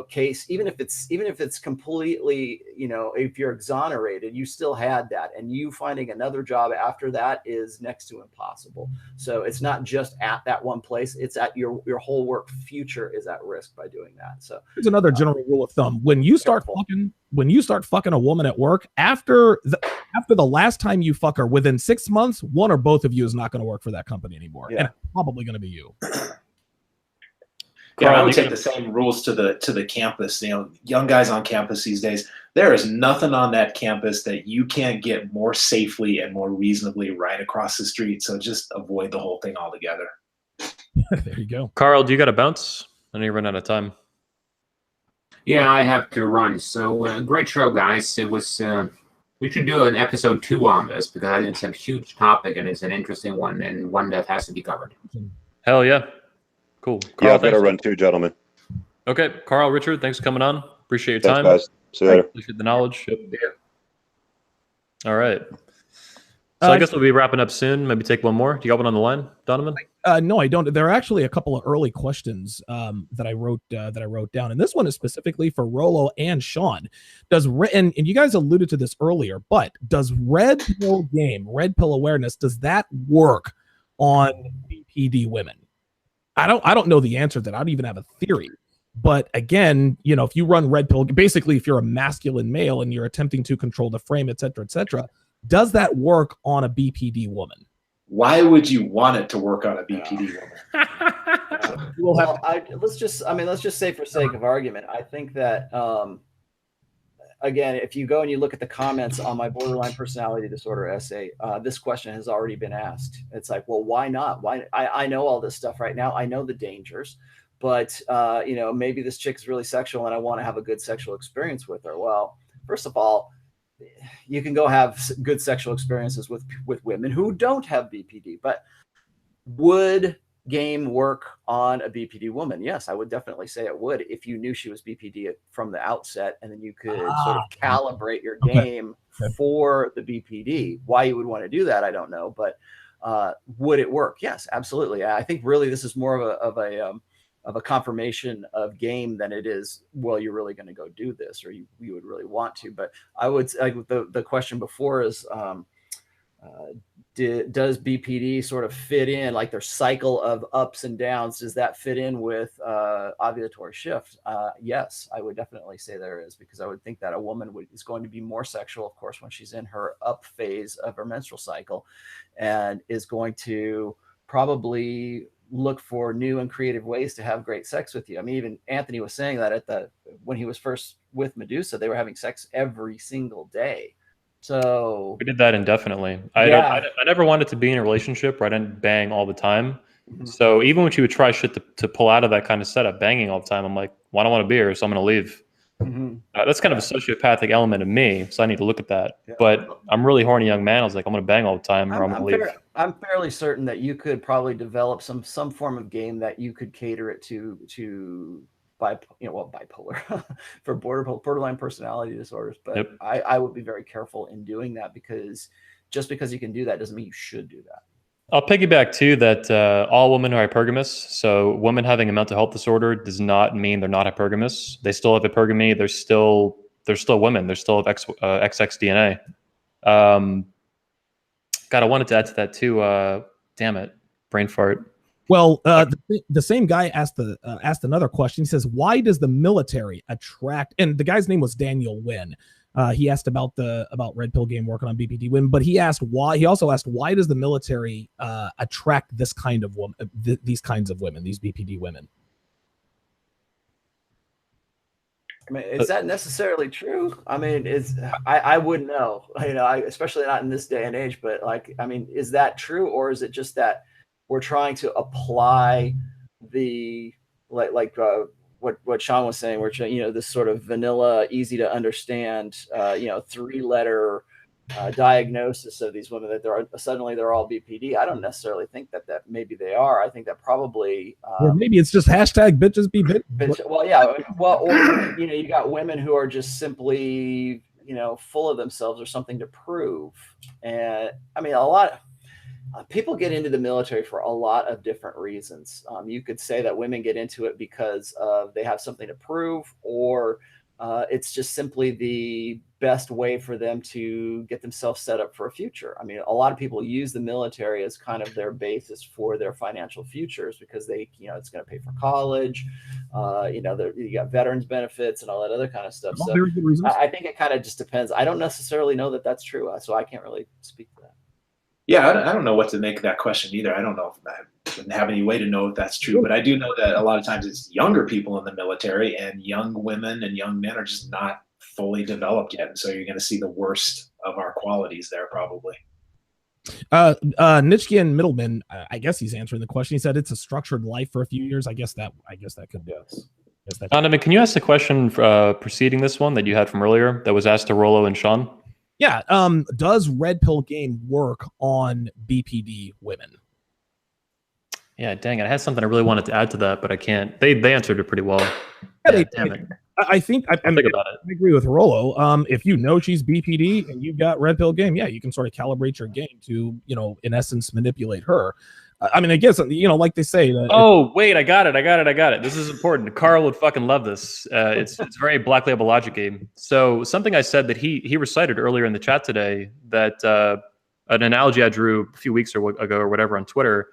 case, even if it's completely, if you're exonerated, you still had that, and you finding another job after that is next to impossible. So it's not just at that one place, it's at your whole work future is at risk by doing that. So here's another general rule of thumb. When you start fucking a woman at work, after the last time you fuck her, within 6 months, one or both of you is not going to work for that company anymore. Yeah. And it's probably going to be you. Yeah, I would take the same rules to the campus. You know, young guys on campus these days, there is nothing on that campus that you can't get more safely and more reasonably right across the street. So just avoid the whole thing altogether. There you go. Carl, do you got to bounce? I know you run out of time. Yeah, I have to run. So great show, guys. It was. We should do an episode 2 on this, because it's a huge topic and it's an interesting one, and one that has to be covered. Hell yeah. Cool. Carl, yeah, I've got to run too, gentlemen. Okay. Carl, Richard, thanks for coming on. Appreciate your time. Thanks, guys. See you later. Appreciate the knowledge. Yep. All right. So I guess we'll be wrapping up soon. Maybe take one more. Do you got one on the line, Donovan? No, I don't. There are actually a couple of early questions that I wrote down, and this one is specifically for Rollo and Sean. And you guys alluded to this earlier, but does red pill awareness, does that work on BPD women? I don't know the answer to that. I don't even have a theory. But again, if you run red pill, basically if you're a masculine male and you're attempting to control the frame, et cetera, does that work on a BPD woman? Why would you want it to work on a BPD woman? Let's just say for sake of argument, I think that again, if you go and you look at the comments on my borderline personality disorder essay, this question has already been asked. It's like, well, why not? Why? I know all this stuff right now. I know the dangers, but maybe this chick is really sexual and I want to have a good sexual experience with her. Well, first of all, you can go have good sexual experiences with women who don't have BPD, but would game work on a BPD woman? Yes, I would definitely say it would, if you knew she was BPD from the outset, and then you could sort of calibrate your game for the BPD. Why you would want to do that, I don't know, but would it work? Yes, absolutely. I think really this is more of a confirmation of game than it is, well, you're really going to go do this, or you would really want to. But I would like the question before is, does BPD sort of fit in, like their cycle of ups and downs? Does that fit in with ovulatory shift? Yes, I would definitely say there is, because I would think that a woman is going to be more sexual, of course, when she's in her up phase of her menstrual cycle, and is going to probably look for new and creative ways to have great sex with you. I mean, even Anthony was saying that when he was first with Medusa, they were having sex every single day. So we did that indefinitely. I never wanted to be in a relationship where I didn't bang all the time. Mm-hmm. So even when she would try shit to pull out of that kind of setup, banging all the time, I'm like, well, I don't want to be here, so I'm going to leave. Mm-hmm. That's kind of a sociopathic element of me, so I need to look at that. Yeah. But I'm really horny young man. I was like, I'm going to bang all the time, or I'm going to leave. I'm fairly certain that you could probably develop some form of game that you could cater it to bipolar for borderline personality disorders. But yep. I would be very careful in doing that, because just because you can do that doesn't mean you should do that. I'll piggyback too that all women are hypergamous. So women having a mental health disorder does not mean they're not hypergamous. They still have hypergamy. They're still women. They're still have XX DNA. God, I wanted to add to that too. Damn it, brain fart. Well, the same guy asked another question. He says, "Why does the military attract?" And the guy's name was Daniel Wynn. He asked about Red Pill Game working on BPD women, but he asked why. He also asked, why does the military attract this kind of woman, these kinds of women, these BPD women? I mean, is that necessarily true? I mean, I wouldn't know. Especially not in this day and age. But is that true, or is it just that we're trying to apply the what Sean was saying, where this sort of vanilla, easy to understand, 3-letter diagnosis of these women that they're all BPD. I don't necessarily think that maybe they are. I think that probably or maybe it's just hashtag bitches be bitches. Well, yeah. Well, or you got women who are just simply full of themselves or something to prove. And I mean, a lot. People get into the military for a lot of different reasons. You could say that women get into it because they have something to prove, or it's just simply the best way for them to get themselves set up for a future. I mean, a lot of people use the military as kind of their basis for their financial futures, because it's going to pay for college. You got veterans benefits and all that other kind of stuff. So very good reasons. I think it kind of just depends. I don't necessarily know that that's true, so I can't really speak to that. Yeah, I don't know what to make of that question either. I don't know if I wouldn't have any way to know if that's true, but I do know that a lot of times it's younger people in the military, and young women and young men are just not fully developed yet. And so you're going to see the worst of our qualities there, probably. Nitschke Middleman, I guess he's answering the question. He said it's a structured life for a few years. I guess that could be. Yes. Donovan, can you ask the question preceding this one that you had from earlier that was asked to Rollo and Sean? Yeah. Does Red Pill Game work on BPD women? Yeah, dang it. I had something I really wanted to add to that, but I can't. They answered it pretty well. Yeah, damn it. I think about it. I agree with Rollo. If you know she's BPD and you've got Red Pill Game, yeah, you can sort of calibrate your game to, in essence, manipulate her. I mean, I guess, like they say. Wait, I got it. This is important. Carl would fucking love this. It's very Black Label Logic game. So something I said that he recited earlier in the chat today, that an analogy I drew a few weeks ago or whatever on Twitter.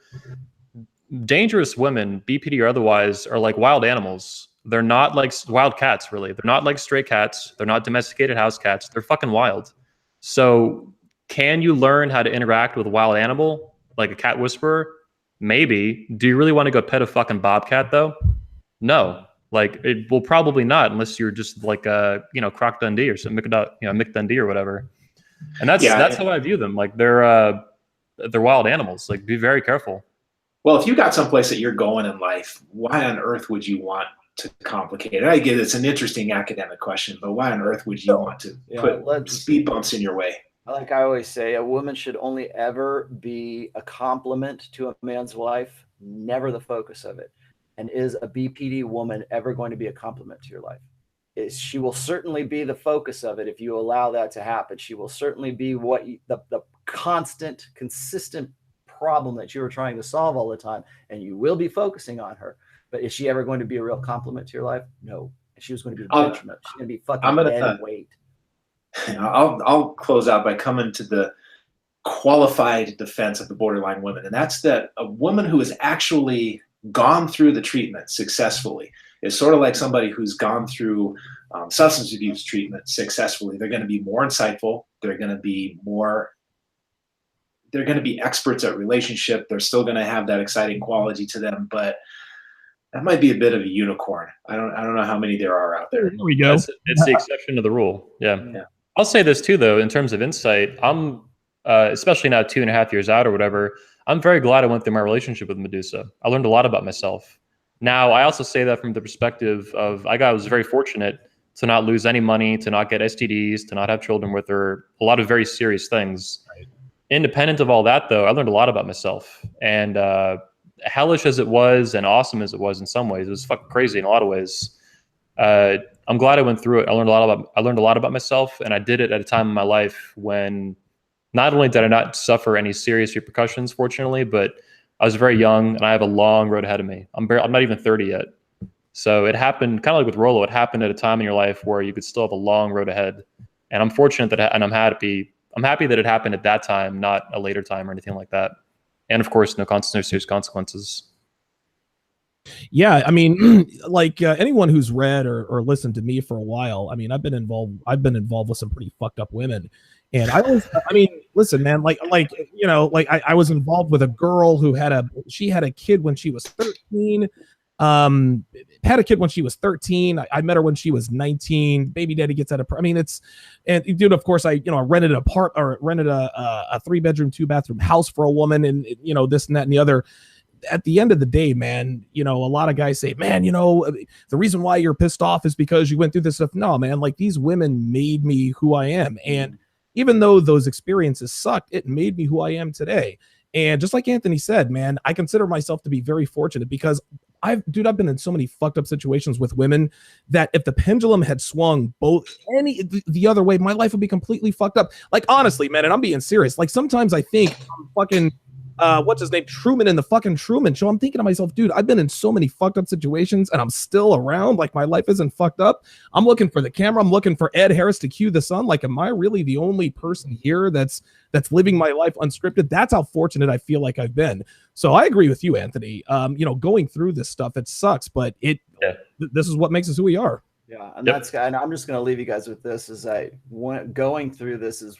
Dangerous women, BPD or otherwise, are like wild animals. They're not like wild cats, really. They're not like stray cats. They're not domesticated house cats. They're fucking wild. So can you learn how to interact with a wild animal, like a cat whisperer? Maybe. Do you really want to go pet a fucking bobcat, though? No. Like, it will probably not, unless you're just like Croc Dundee or some Mick Dundee or whatever. And that's how I view them. Like, they're wild animals. Like, be very careful. Well, if you got someplace that you're going in life, why on earth would you want to complicate it? I get it's an interesting academic question, but why on earth would you want to put speed bumps in your way? Like I always say, a woman should only ever be a complement to a man's life, never the focus of it. And is a BPD woman ever going to be a complement to your life? She will certainly be the focus of it if you allow that to happen. She will certainly be the consistent problem that you are trying to solve all the time, and you will be focusing on her. But is she ever going to be a real compliment to your life? No. She was going to be a I'll- detriment. She's going to be fucking I'm gonna- dead weight. I'll close out by coming to the qualified defense of the borderline women, and that's that a woman who has actually gone through the treatment successfully is sort of like somebody who's gone through substance abuse treatment successfully. They're going to be more insightful. They're going to be experts at relationship. They're still going to have that exciting quality to them, but that might be a bit of a unicorn. I don't know how many there are out there. There we go. It's the exception to the rule. Yeah. Yeah. I'll say this too, though, in terms of insight, I'm especially now 2.5 years out or whatever, I'm very glad I went through my relationship with Medusa. I learned a lot about myself. Now, I also say that from the perspective of I was very fortunate to not lose any money, to not get STDs, to not have children with her, a lot of very serious things. Right. Independent of all that, though, I learned a lot about myself. And hellish as it was and awesome as it was in some ways, it was fucking crazy in a lot of ways. I'm glad I went through it. I learned a lot about myself, and I did it at a time in my life when not only did I not suffer any serious repercussions, fortunately, but I was very young and I have a long road ahead of me. I'm not even 30 yet. So it happened kind of like with Rollo. It happened at a time in your life where you could still have a long road ahead. And I'm fortunate and I'm happy that it happened at that time, not a later time or anything like that. And of course, no serious consequences. Yeah, I mean, like anyone who's read or listened to me for a while, I mean, I've been involved with some pretty fucked up women. And I mean, listen, man, I was involved with a girl who had a kid when she was 13. Had a kid when she was 13. I met her when she was 19. Baby daddy gets out of, I mean, dude, of course I rented a 3-bedroom, 2-bathroom house for a woman, and this and that and the other. At the end of the day, man, a lot of guys say, man, the reason why you're pissed off is because you went through this stuff. No, man, like these women made me who I am. And even though those experiences sucked, it made me who I am today. And just like Anthony said, man, I consider myself to be very fortunate because I've been in so many fucked up situations with women that if the pendulum had swung the other way, my life would be completely fucked up. Like, honestly, man, and I'm being serious. Like, sometimes I think I'm fucking what's his name, Truman in the fucking Truman Show. I'm thinking to myself, dude, I've been in so many fucked up situations and I'm still around. Like, my life isn't fucked up. I'm looking for the camera. I'm looking for Ed Harris to cue the sun. Like, am I really the only person here that's living my life unscripted? That's how fortunate I feel like I've been. So I agree with you, Anthony. Going through this stuff, it sucks, but this is what makes us who we are. Yeah, and and I'm just going to leave you guys with this: is going through this is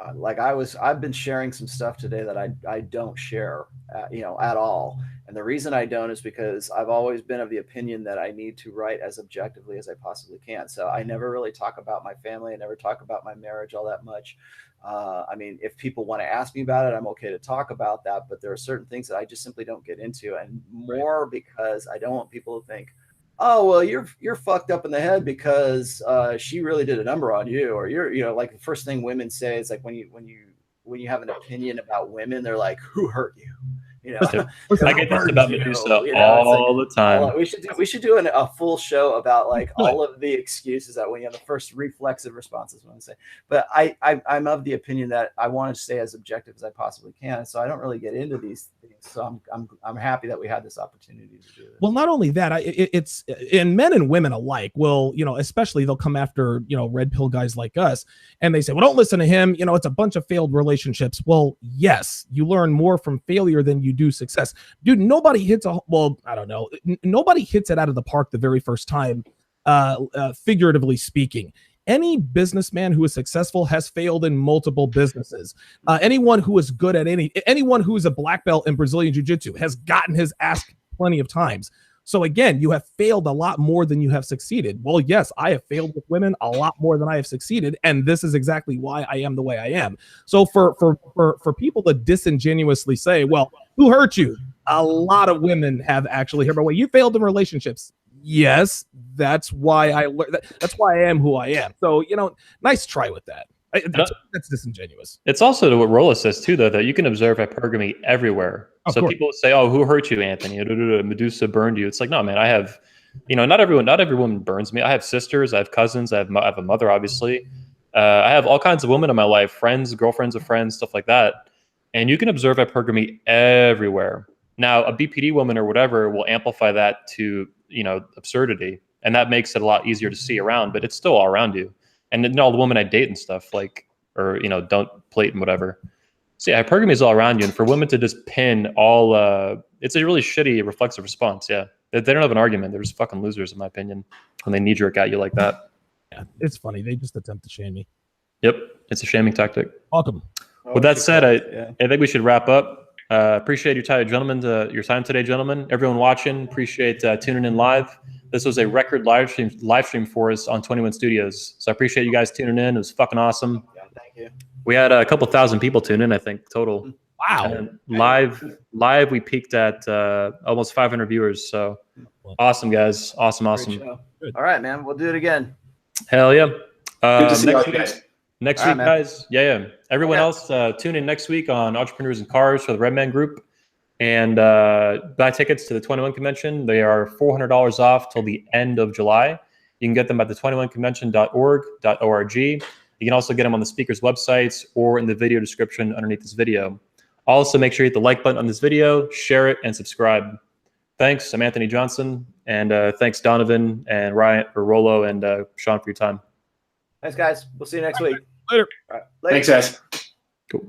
I've been sharing some stuff today that I don't share, at all. And the reason I don't is because I've always been of the opinion that I need to write as objectively as I possibly can. So I never really talk about my family. I never talk about my marriage all that much. I mean, if people want to ask me about it, I'm okay to talk about that. But there are certain things that I just simply don't get into, and more because I don't want people to think, oh, well, you're fucked up in the head because she really did a number on you, or you're like the first thing women say is like when you have an opinion about women, they're like, who hurt you? I get this about Medusa all the time. We should do a full show about like all of the excuses that when you have the first reflexive responses when I say. But I'm of the opinion that I want to stay as objective as I possibly can, so I don't really get into these things. So I'm happy that we had this opportunity to do this. Well, not only that, it's and men and women alike will, especially they'll come after red pill guys like us, and they say, well, don't listen to him. It's a bunch of failed relationships. Well, yes, you learn more from failure than you do success. Dude, nobody hits nobody hits it out of the park the very first time, figuratively speaking. Any businessman who is successful has failed in multiple businesses. Anyone who is good at anyone who is a black belt in Brazilian Jiu-Jitsu has gotten his ass plenty of times. So again, you have failed a lot more than you have succeeded. Well, yes, I have failed with women a lot more than I have succeeded, and this is exactly why I am the way I am. So for people to disingenuously say, well, who hurt you? A lot of women have actually hurt my way. You failed in relationships. Yes, that's why I learned. That's why I am who I am. So nice try with that. That's disingenuous. It's also to what Rolla says too, though, that you can observe hypergamy everywhere. So people say, "Oh, who hurt you, Anthony? Medusa burned you." It's like, no, man. I have, not every woman burns me. I have sisters. I have cousins. I have a mother, obviously. I have all kinds of women in my life, friends, girlfriends of friends, stuff like that. And you can observe hypergamy everywhere. Now, a BPD woman or whatever will amplify that to, absurdity. And that makes it a lot easier to see around, but it's still all around you. And then all the women I date and stuff, don't plate and whatever. So yeah, hypergamy is all around you. And for women to just pin all, it's a really shitty reflexive response. Yeah. They don't have an argument. They're just fucking losers, in my opinion, when they knee jerk at you like that. Yeah, it's funny. They just attempt to shame me. Yep. It's a shaming tactic. Welcome. With that said, I think we should wrap up. Appreciate your time, gentlemen. Your time today, gentlemen. Everyone watching, appreciate tuning in live. This was a record live stream for us on 21 Studios. So I appreciate you guys tuning in. It was fucking awesome. Yeah, thank you. We had a couple thousand people tune in, I think, total. Wow. And live, we peaked at almost 500 viewers. So awesome, guys. Awesome. All right, man. We'll do it again. Hell yeah. Good to see all you guys. Next All week, right, guys. Yeah. Everyone else, tune in next week on Entrepreneurs and Cars for the Redman Group. And buy tickets to the 21 convention. They are $400 off till the end of July. You can get them at the 21convention.org. You can also get them on the speaker's websites or in the video description underneath this video. Also, make sure you hit the like button on this video, share it, and subscribe. Thanks. I'm Anthony Johnson. And thanks, Donovan and Ryan, or Rolo, and Sean for your time. Thanks, guys. We'll see you next week. Later. All right. Later. Thanks, guys. Cool.